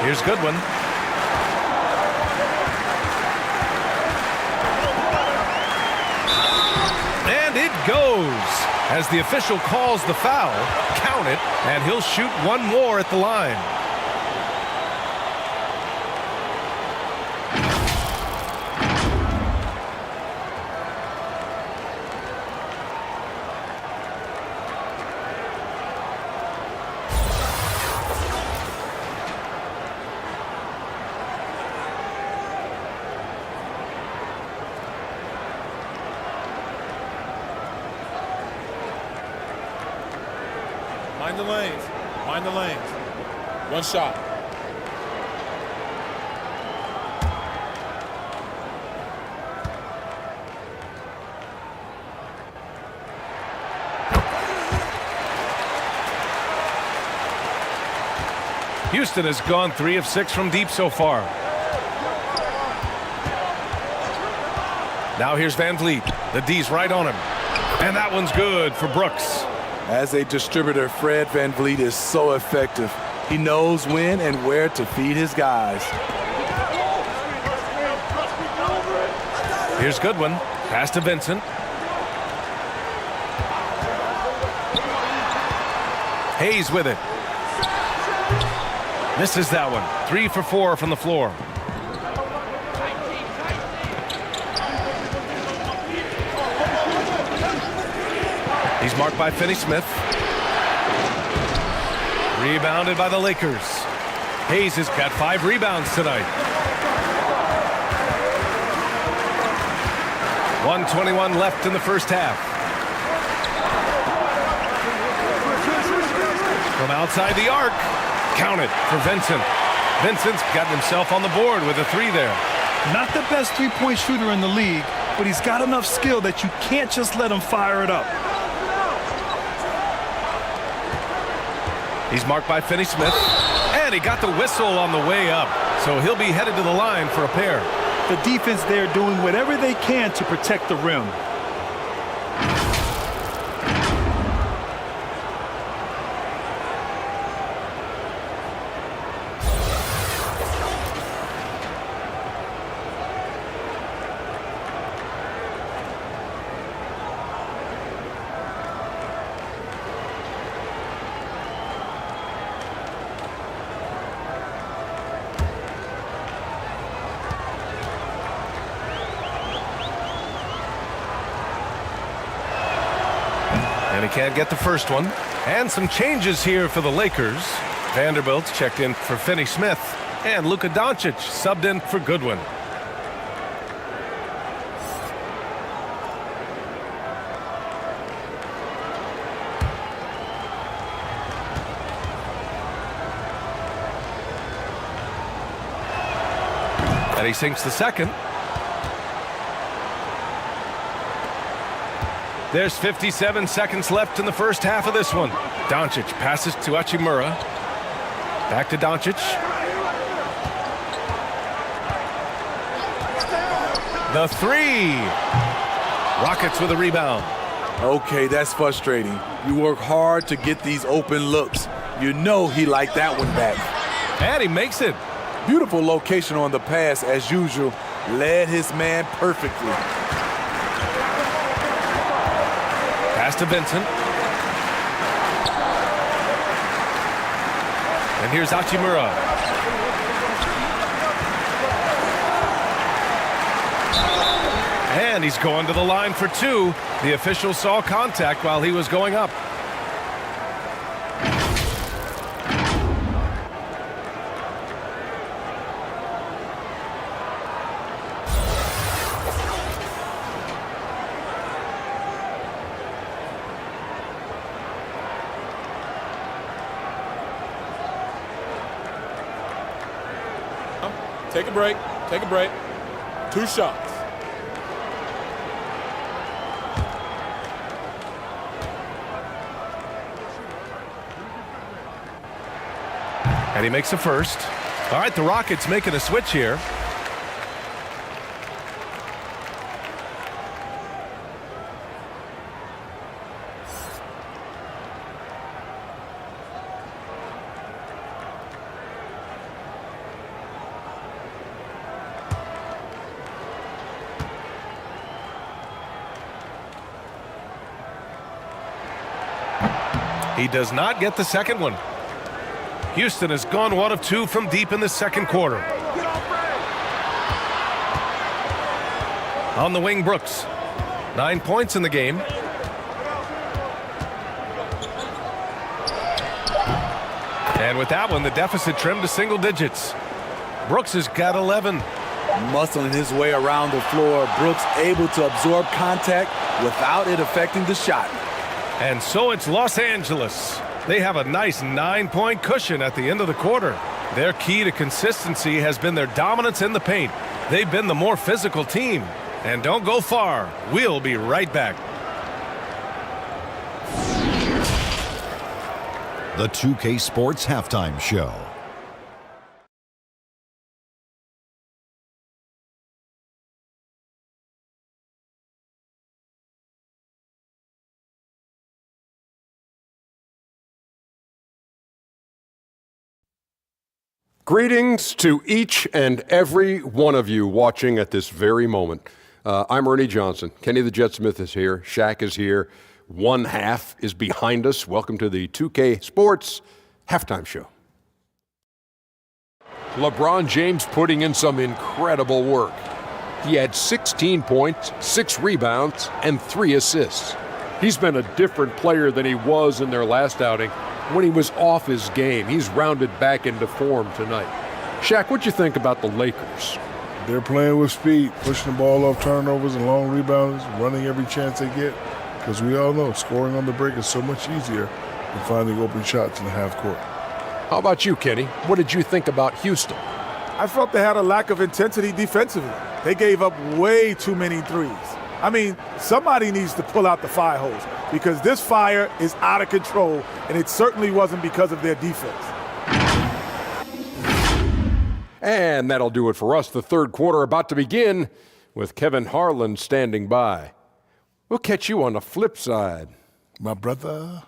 Here's Goodwin. And it goes. As the official calls the foul, count it, and he'll shoot one more at the line. Mind the lanes. Mind the lanes. One shot. Houston has gone 3 of 6 from deep so far. Now here's Van Vliet. The D's right on him. And that one's good for Brooks. As a distributor, Fred Van Vliet is so effective. He knows when and where to feed his guys. Here's Goodwin. Pass to Vincent. Hayes with it. Misses that one. 3 for 4 from the floor. He's marked by Finney-Smith. Rebounded by the Lakers. Hayes has got 5 rebounds tonight. 1:21 left in the first half. From outside the arc. Count it for Vincent. Vincent's gotten himself on the board with a 3 there. Not the best three-point shooter in the league, but he's got enough skill that you can't just let him fire it up. He's marked by Finney-Smith, and he got the whistle on the way up, so he'll be headed to the line for a pair. The defense there doing whatever they can to protect the rim. And he can't get the first one. And some changes here for the Lakers. Vanderbilt checked in for Finney-Smith, and Luka Doncic subbed in for Goodwin. And he sinks the second. There's 57 seconds left in the first half of this one. Doncic passes to Hachimura. Back to Doncic. The 3. Rockets with a rebound. Okay, that's frustrating. You work hard to get these open looks. You know he liked that one back. And he makes it. Beautiful location on the pass as usual. Led his man perfectly. Pass to Vincent. And here's Hachimura. And he's going to the line for 2. The official saw contact while he was going up. Take a break. Take a break. 2 shots. And he makes a first. All right, the Rockets making a switch here. He does not get the second one. Houston has gone 1 of 2 from deep in the second quarter. On the wing, Brooks. 9 points in the game. And with that one, the deficit trimmed to single digits. Brooks has got 11. Muscling his way around the floor, Brooks able to absorb contact without it affecting the shot. And so it's Los Angeles. They have a nice 9-point cushion at the end of the quarter. Their key to consistency has been their dominance in the paint. They've been the more physical team. And don't go far. We'll be right back. The 2K Sports Halftime Show. Greetings to each and every one of you watching at this very moment. I'm Ernie Johnson. Kenny the Jet Smith is here. Shaq is here. One half is behind us. Welcome to the 2K Sports Halftime Show. LeBron James putting in some incredible work. He had 16 points, 6 rebounds, and 3 assists. He's been a different player than he was in their last outing when he was off his game. He's rounded back into form tonight. Shaq, what'd you think about the Lakers? They're playing with speed, pushing the ball off turnovers and long rebounds, running every chance they get. Because we all know scoring on the break is so much easier than finding open shots in the half court. How about you, Kenny? What did you think about Houston? I felt they had a lack of intensity defensively. They gave up way too many threes. I mean, somebody needs to pull out the fire hose because this fire is out of control, and it certainly wasn't because of their defense. And that'll do it for us. The third quarter about to begin with Kevin Harlan standing by. We'll catch you on the flip side, my brother.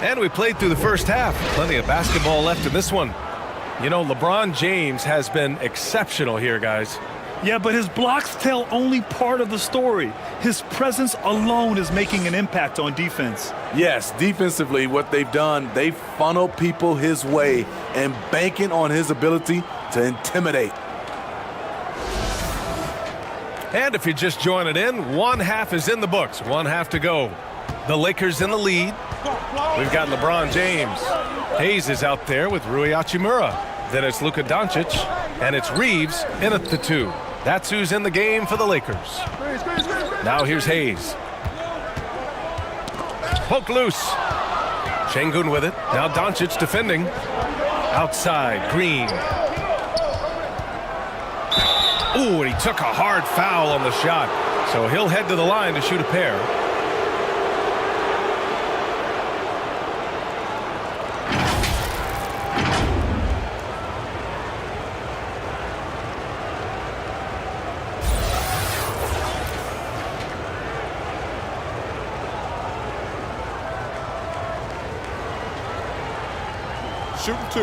And we played through the first half. Plenty of basketball left in this one. You know, LeBron James has been exceptional here, guys. Yeah, but his blocks tell only part of the story. His presence alone is making an impact on defense. Yes, defensively, what they've done, they funnel people his way and banking on his ability to intimidate. And if you're just joining in, one half is in the books. One half to go. The Lakers in the lead. We've got LeBron James. Hayes is out there with Rui Hachimura. Then it's Luka Doncic, and it's Reeves in at the 2. That's who's in the game for the Lakers. Now here's Hayes. Poke loose. Şengün with it. Now Doncic defending. Outside, Green. Ooh, and he took a hard foul on the shot. So he'll head to the line to shoot a pair. Shooting 2.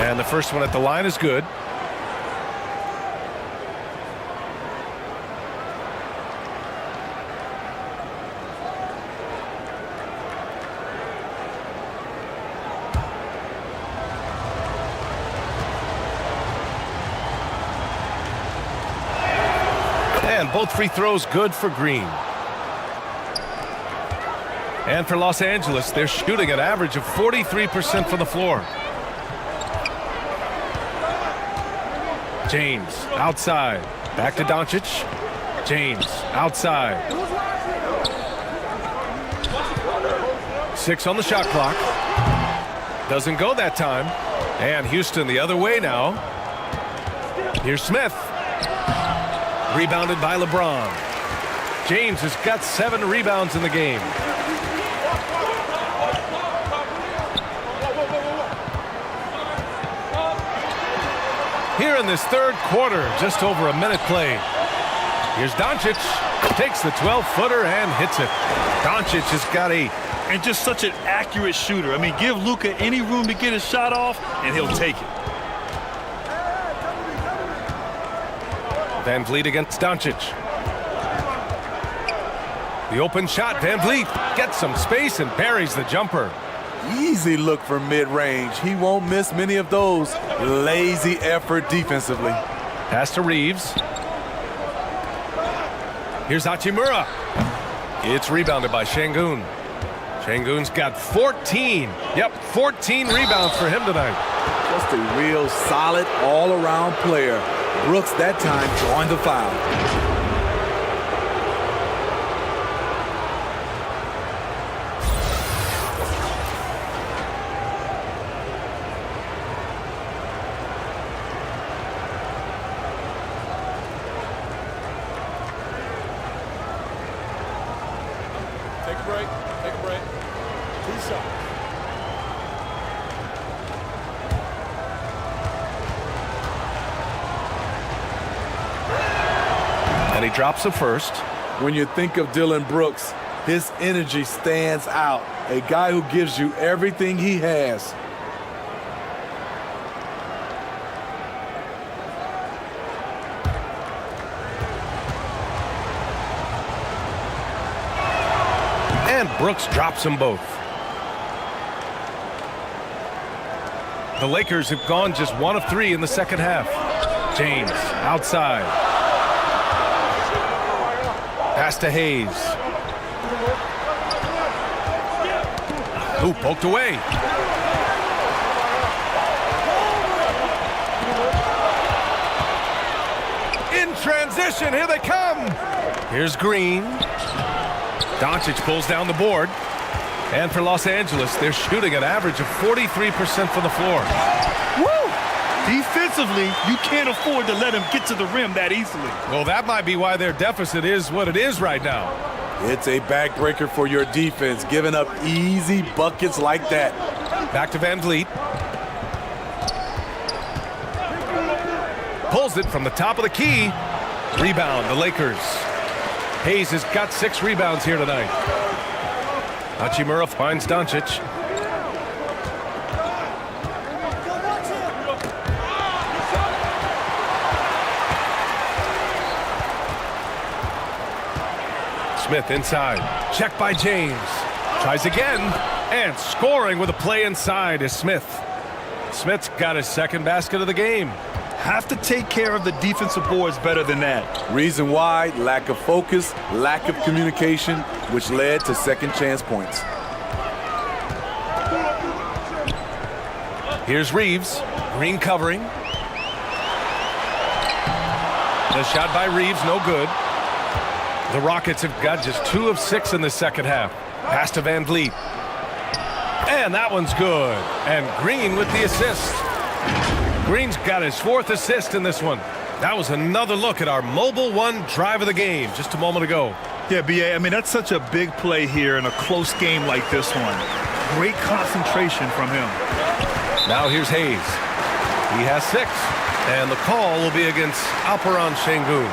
And the first one at the line is good. And both free throws good for Green. And for Los Angeles, they're shooting an average of 43% from the floor. James outside. Back to Doncic. James outside. 6 on the shot clock. Doesn't go that time. And Houston the other way now. Here's Smith. Rebounded by LeBron. James has got 7 rebounds in the game. Here in this third quarter, just over a minute played. Here's Doncic. Takes the 12-footer and hits it. Doncic has got 8. And just such an accurate shooter. I mean, give Luka any room to get his shot off, and he'll take it. Van Vliet against Doncic. The open shot. Van Vliet gets some space and buries the jumper. Easy look for mid-range. He won't miss many of those. Lazy effort defensively. Pass to Reeves. Here's Hachimura. It's rebounded by Şengün. Şengün's got 14. Yep, 14 rebounds for him tonight. Just a real solid all-around player. Brooks that time drawing the foul. Take a break. Take a break. 2 shots. And he drops the first. When you think of Dillon Brooks, his energy stands out. A guy who gives you everything he has. And Brooks drops them both. The Lakers have gone just 1 of 3 in the second half. James outside. Pass to Hayes. Ooh, poked away. In transition, here they come. Here's Green. Doncic pulls down the board. And for Los Angeles, they're shooting an average of 43% from the floor. Woo! Defensively, you can't afford to let him get to the rim that easily. Well, that might be why their deficit is what it is right now. It's a backbreaker for your defense, giving up easy buckets like that. Back to Van Vliet. Pulls it from the top of the key. Rebound, the Lakers. Hayes has got 6 rebounds here tonight. Hachimura finds Doncic. Smith inside. Check by James. Tries again. And scoring with a play inside is Smith. Smith's got his second basket of the game. Have to take care of the defensive boards better than that. Reason why: lack of focus, lack of communication, which led to second chance points. Here's Reeves. Green covering. The shot by Reeves, no good. The Rockets have got just 2 of 6 in the second half. Pass to Van Vliet. And that one's good. And Green with the assist. Green's got his 4th assist in this one. That was another look at our Mobile One drive of the game just a moment ago. Yeah, B.A., I mean, that's such a big play here in a close game like this one. Great concentration from him. Now here's Hayes. He has 6. And the call will be against Alperen Şengün.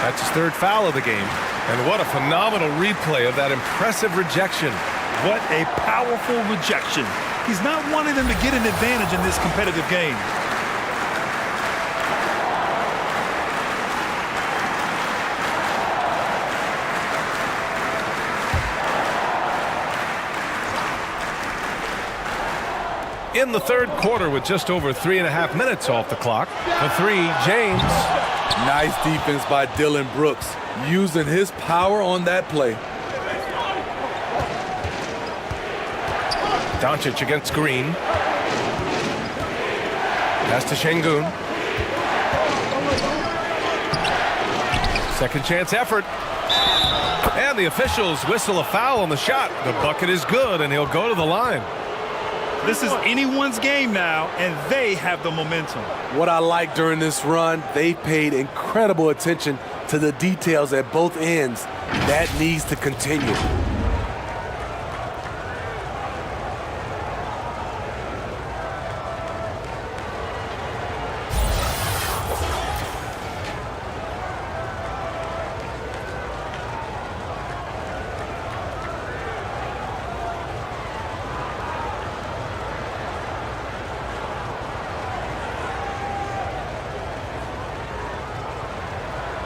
That's his 3rd foul of the game. And what a phenomenal replay of that impressive rejection. What a powerful rejection. He's not wanting them to get an advantage in this competitive game. In the third quarter with just over 3.5 minutes off the clock. The 3, James. Nice defense by Dillon Brooks, using his power on that play. Doncic against Green. Pass to Şengün. Second chance effort. And the officials whistle a foul on the shot. The bucket is good, and he'll go to the line. This is anyone's game now, and they have the momentum. What I like during this run, they paid incredible attention to the details at both ends. That needs to continue.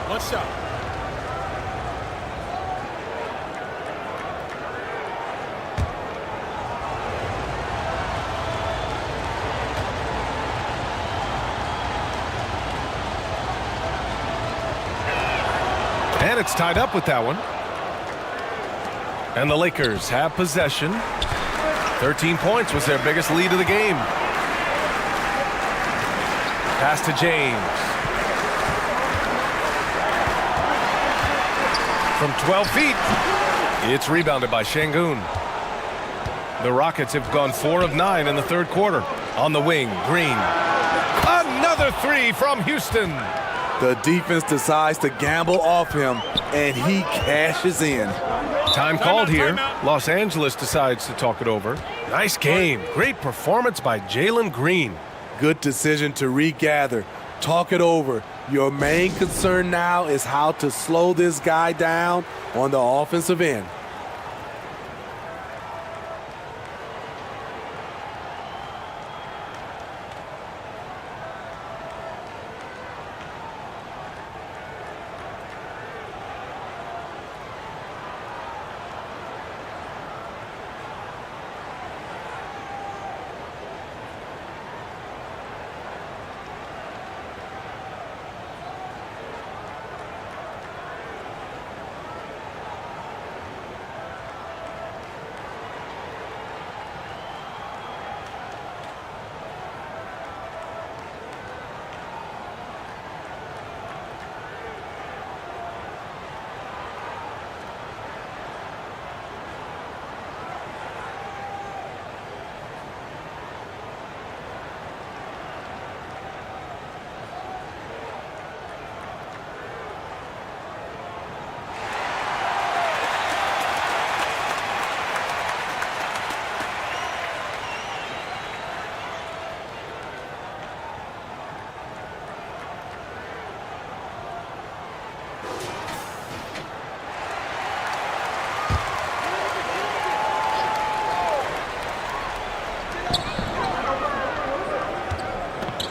One shot. And it's tied up with that one. And the Lakers have possession. 13 points was their biggest lead of the game. Pass to James. From 12 feet, it's rebounded by Şengün. The Rockets have gone 4 of 9 in the third quarter. On the wing, Green. Another three from Houston. The defense decides to gamble off him, and he cashes in. Time called here. Los Angeles decides to talk it over. Nice game. Great performance by Jalen Green. Good decision to regather. Talk it over. Your main concern now is how to slow this guy down on the offensive end.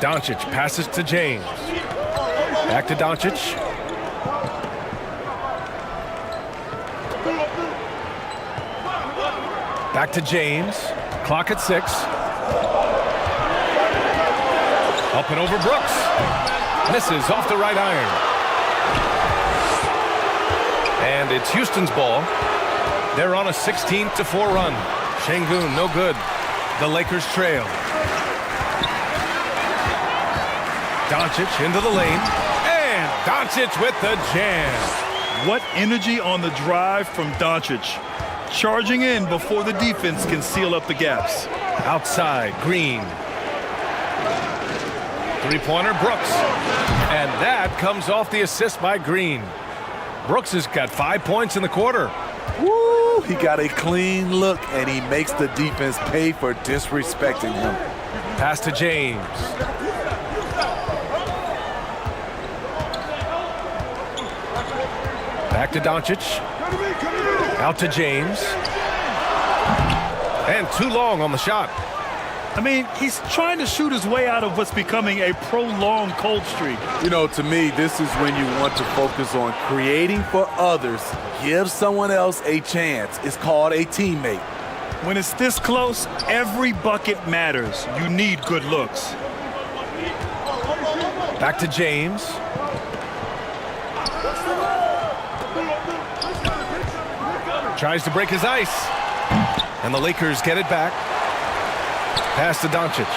Doncic passes to James. Back to Doncic. Back to James. Clock at 6. Up and over Brooks. Misses off the right iron. And it's Houston's ball. They're on a 16-4 run. Şengün, no good. The Lakers trail. Doncic into the lane. And Doncic with the jam. What energy on the drive from Doncic. Charging in before the defense can seal up the gaps. Outside, Green. Three-pointer, Brooks. And that comes off the assist by Green. Brooks has got 5 points in the quarter. Woo! He got a clean look, and he makes the defense pay for disrespecting him. Pass to James. Back to Doncic. Out to James. And too long on the shot. I mean, he's trying to shoot his way out of what's becoming a prolonged cold streak. You know, to me, this is when you want to focus on creating for others. Give someone else a chance. It's called a teammate. When it's this close, every bucket matters. You need good looks. Back to James. Tries to break his ice. And the Lakers get it back. Pass to Doncic.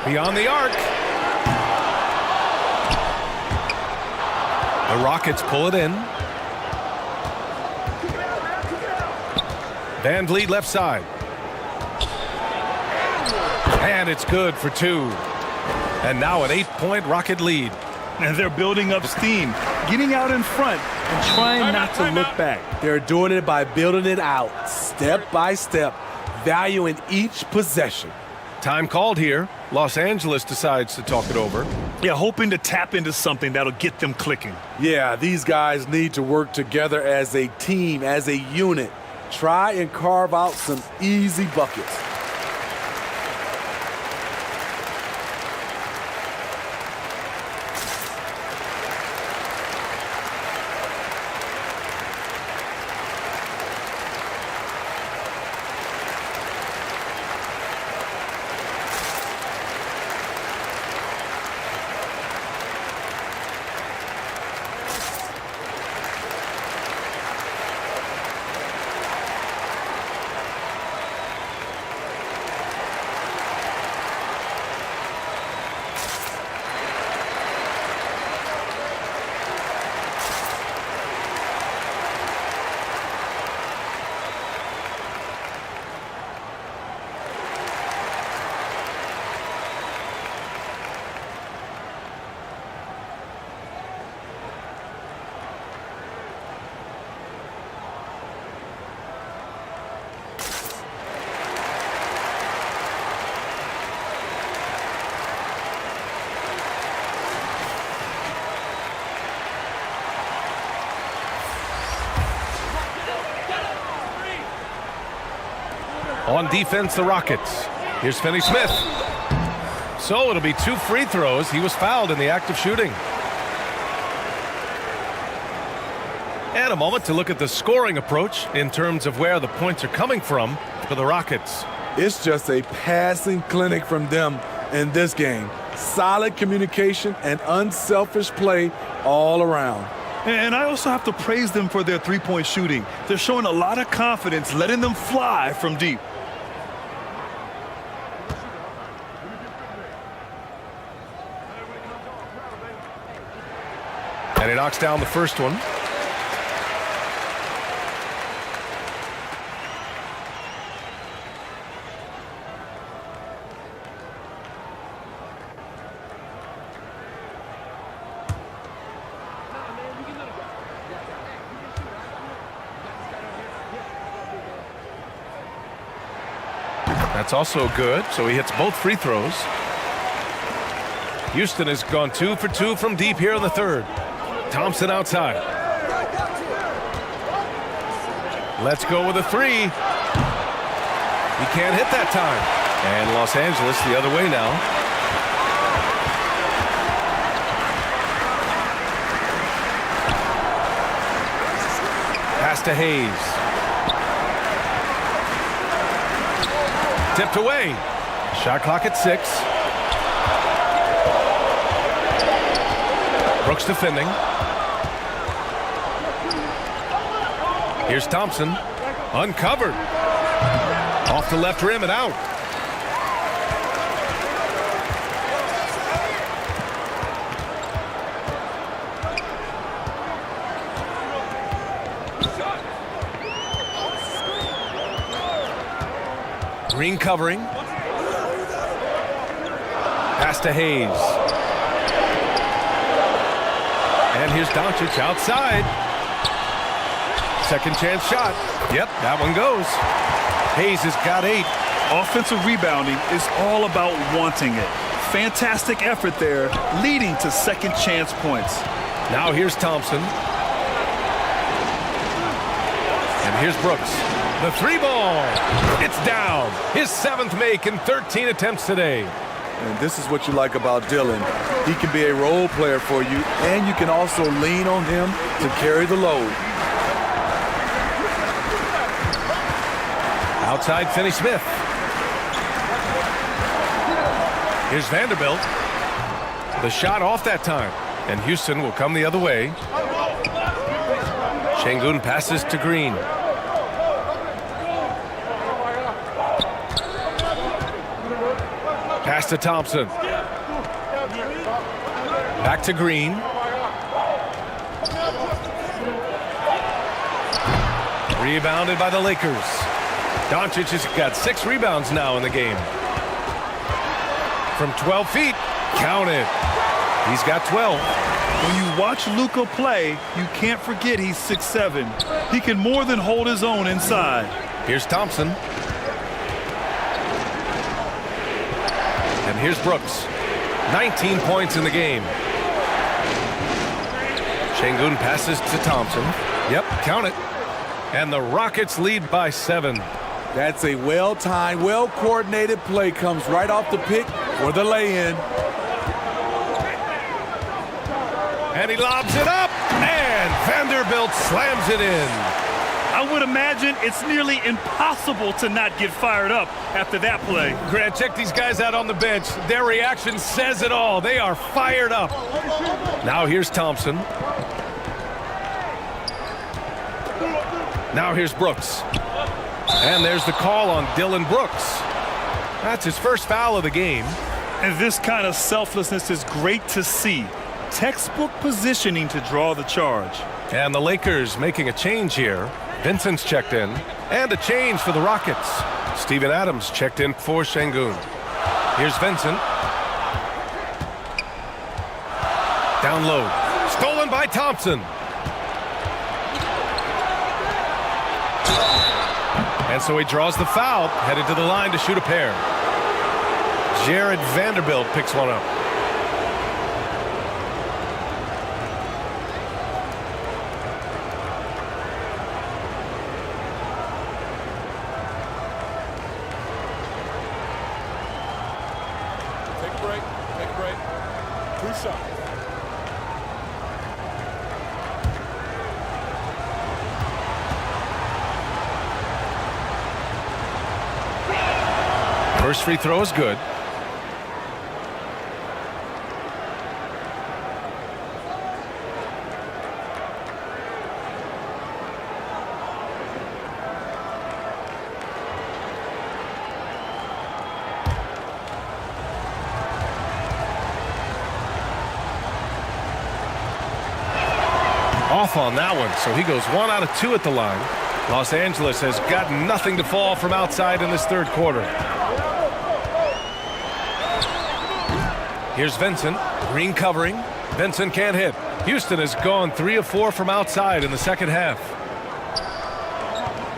Beyond the arc. The Rockets pull it in. Van Vliet left side. And it's good for two. And now an 8-point Rocket lead. And they're building up steam, getting out in front and trying not to look back. They're doing it by building it out, step by step, valuing each possession. Time called here. Los Angeles decides to talk it over. Yeah, hoping to tap into something that'll get them clicking. Yeah, these guys need to work together as a team, as a unit. Try and carve out some easy buckets. On defense, the Rockets. Here's Finney Smith. So it'll be 2 free throws. He was fouled in the act of shooting. And a moment to look at the scoring approach in terms of where the points are coming from for the Rockets. It's just a passing clinic from them in this game. Solid communication and unselfish play all around. And I also have to praise them for their three-point shooting. They're showing a lot of confidence, letting them fly from deep. And he knocks down the first one. That's also good, so he hits both free throws. Houston has gone 2 for 2 from deep here in the third. Thompson outside. Let's go with a 3. He can't hit that time. And Los Angeles the other way now. Pass to Hayes. Tipped away. Shot clock at 6. Brooks defending. Here's Thompson. Uncovered. Off the left rim and out. Green covering. Pass to Hayes. And here's Doncic outside. Second chance shot. Yep, that one goes. Hayes has got 8. Offensive rebounding is all about wanting it. Fantastic effort there, leading to second chance points. Now here's Thompson. And here's Brooks. The 3 ball. It's down. His 7th make in 13 attempts today. And this is what you like about Dillon. He can be a role player for you, and you can also lean on him to carry the load. Outside Finney Smith. Here's Vanderbilt. The shot off that time. And Houston will come the other way. Şengün passes to Green. Pass to Thompson. Back to Green. Rebounded by the Lakers. Doncic has got 6 rebounds now in the game. From 12 feet, count it. He's got 12. When you watch Luka play, you can't forget he's 6'7". He can more than hold his own inside. Here's Thompson. And here's Brooks. 19 points in the game. Şengün passes to Thompson. Yep, count it. And the Rockets lead by 7. That's a well-timed, well-coordinated play. Comes right off the pick for the lay-in. And he lobs it up, and Vanderbilt slams it in. I would imagine it's nearly impossible to not get fired up after that play. Grant, check these guys out on the bench. Their reaction says it all. They are fired up. Now here's Thompson. Now here's Brooks. And there's the call on Dylan Brooks. That's his first foul of the game. And this kind of selflessness is great to see. Textbook positioning to draw the charge. And the Lakers making a change here. Vincent's checked in. And a change for the Rockets. Steven Adams checked in for Şengün. Here's Vincent. Down low. Stolen by Thompson. And so he draws the foul, headed to the line to shoot a pair. Jared Vanderbilt picks one up. Take a break. Take a break. 2 shots. First free throw is good. Off on that one, so he goes 1 out of 2 at the line. Los Angeles has got nothing to fall from outside in this third quarter. Here's Vincent. Green covering. Vincent can't hit. Houston has gone 3 of 4 from outside in the second half.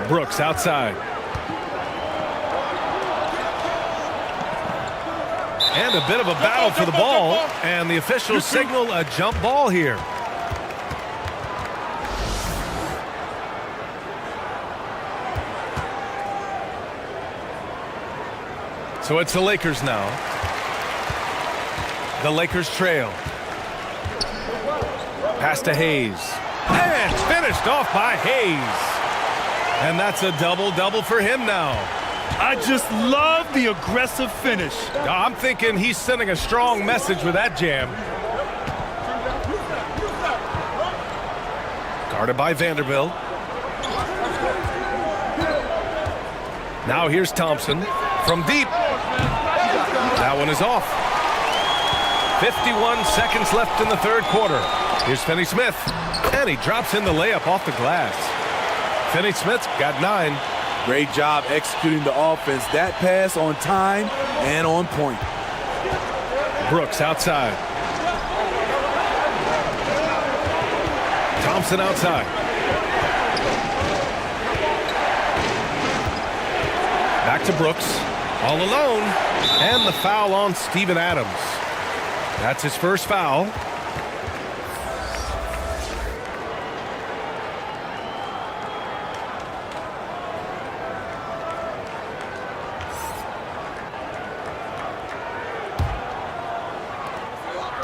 Brooks outside. And a bit of a battle for the ball. And the officials signal a jump ball here. So it's the Lakers now. The Lakers trail. Pass to Hayes. And it's finished off by Hayes. And that's a double-double for him now. I just love the aggressive finish. I'm thinking he's sending a strong message with that jam. Guarded by Vanderbilt. Now here's Thompson from deep. That one is off. 51 seconds left in the third quarter. Here's Finney-Smith. And he drops in the layup off the glass. Finney-Smith's got 9. Great job executing the offense. That pass on time and on point. Brooks outside. Thompson outside. Back to Brooks. All alone. And the foul on Steven Adams. That's his first foul.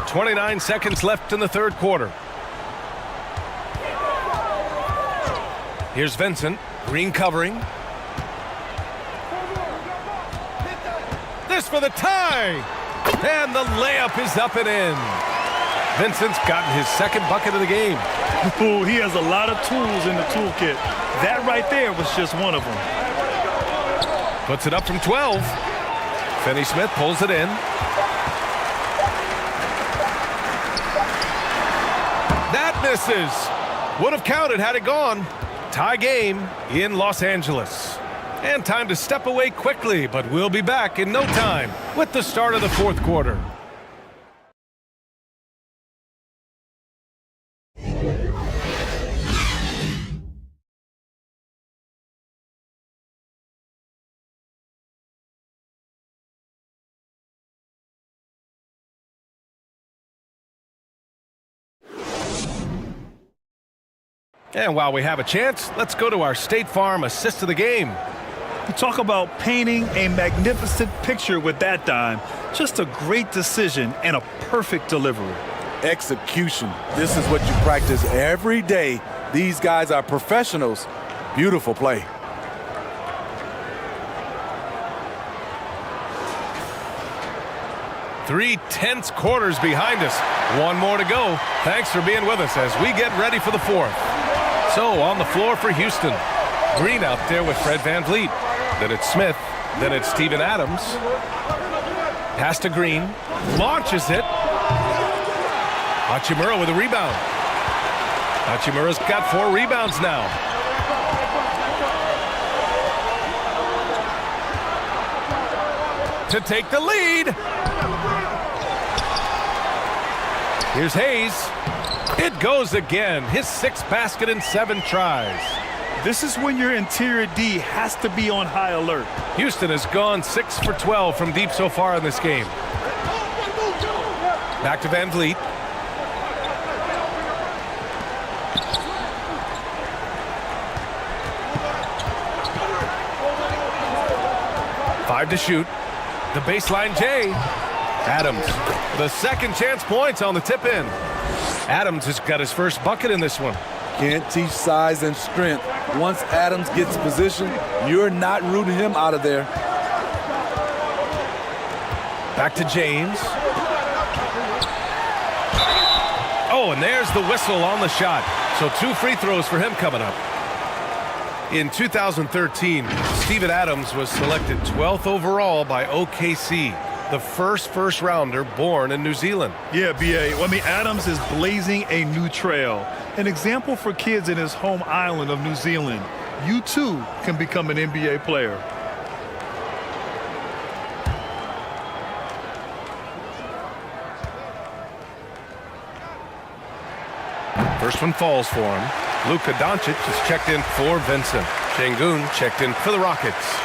.29 seconds left in the third quarter. Here's Vincent. Green covering. This for the tie. And the layup is up and in. Vincent's gotten his second bucket of the game. Ooh, he has a lot of tools in the toolkit. That right there was just one of them. Puts it up from 12. Finney-Smith pulls it in. That misses. Would have counted had it gone. Tie game in Los Angeles. And time to step away quickly, but we'll be back in no time with the start of the fourth quarter. And while we have a chance, let's go to our State Farm assist of the game. You talk about painting a magnificent picture with that dime. Just a great decision and a perfect delivery. Execution. This is what you practice every day. These guys are professionals. Beautiful play. Three tense quarters behind us. One more to go. Thanks for being with us as we get ready for the fourth. So on the floor for Houston. Green out there with Fred VanVleet. Then it's Smith. Then it's Steven Adams. Pass to Green. Launches it. Hachimura with a rebound. Hachimura's got 4 rebounds now. To take the lead. Here's Hayes. It goes again. His 6th basket in 7 tries. This is when your interior D has to be on high alert. Houston has gone 6 for 12 from deep so far in this game. Back to VanVleet. Five to shoot. The baseline J. Adams. The second chance points on the tip in. Adams has got his first bucket in this one. Can't teach size and strength. Once Adams gets position, you're not rooting him out of there. Back to James. Oh, and there's the whistle on the shot. So 2 free throws for him coming up. In 2013, Steven Adams was selected 12th overall by OKC. The first rounder born in New Zealand. Yeah, B.A. I mean, Adams is blazing a new trail. An example for kids in his home island of New Zealand. You, too, can become an NBA player. First one falls for him. Luka Doncic is checked in for Vincent. Şengün checked in for the Rockets.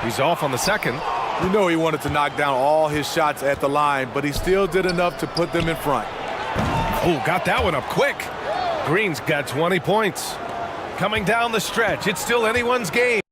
He's off on the second. You know he wanted to knock down all his shots at the line, but he still did enough to put them in front. Oh, got that one up quick. Green's got 20 points. Coming down the stretch, it's still anyone's game.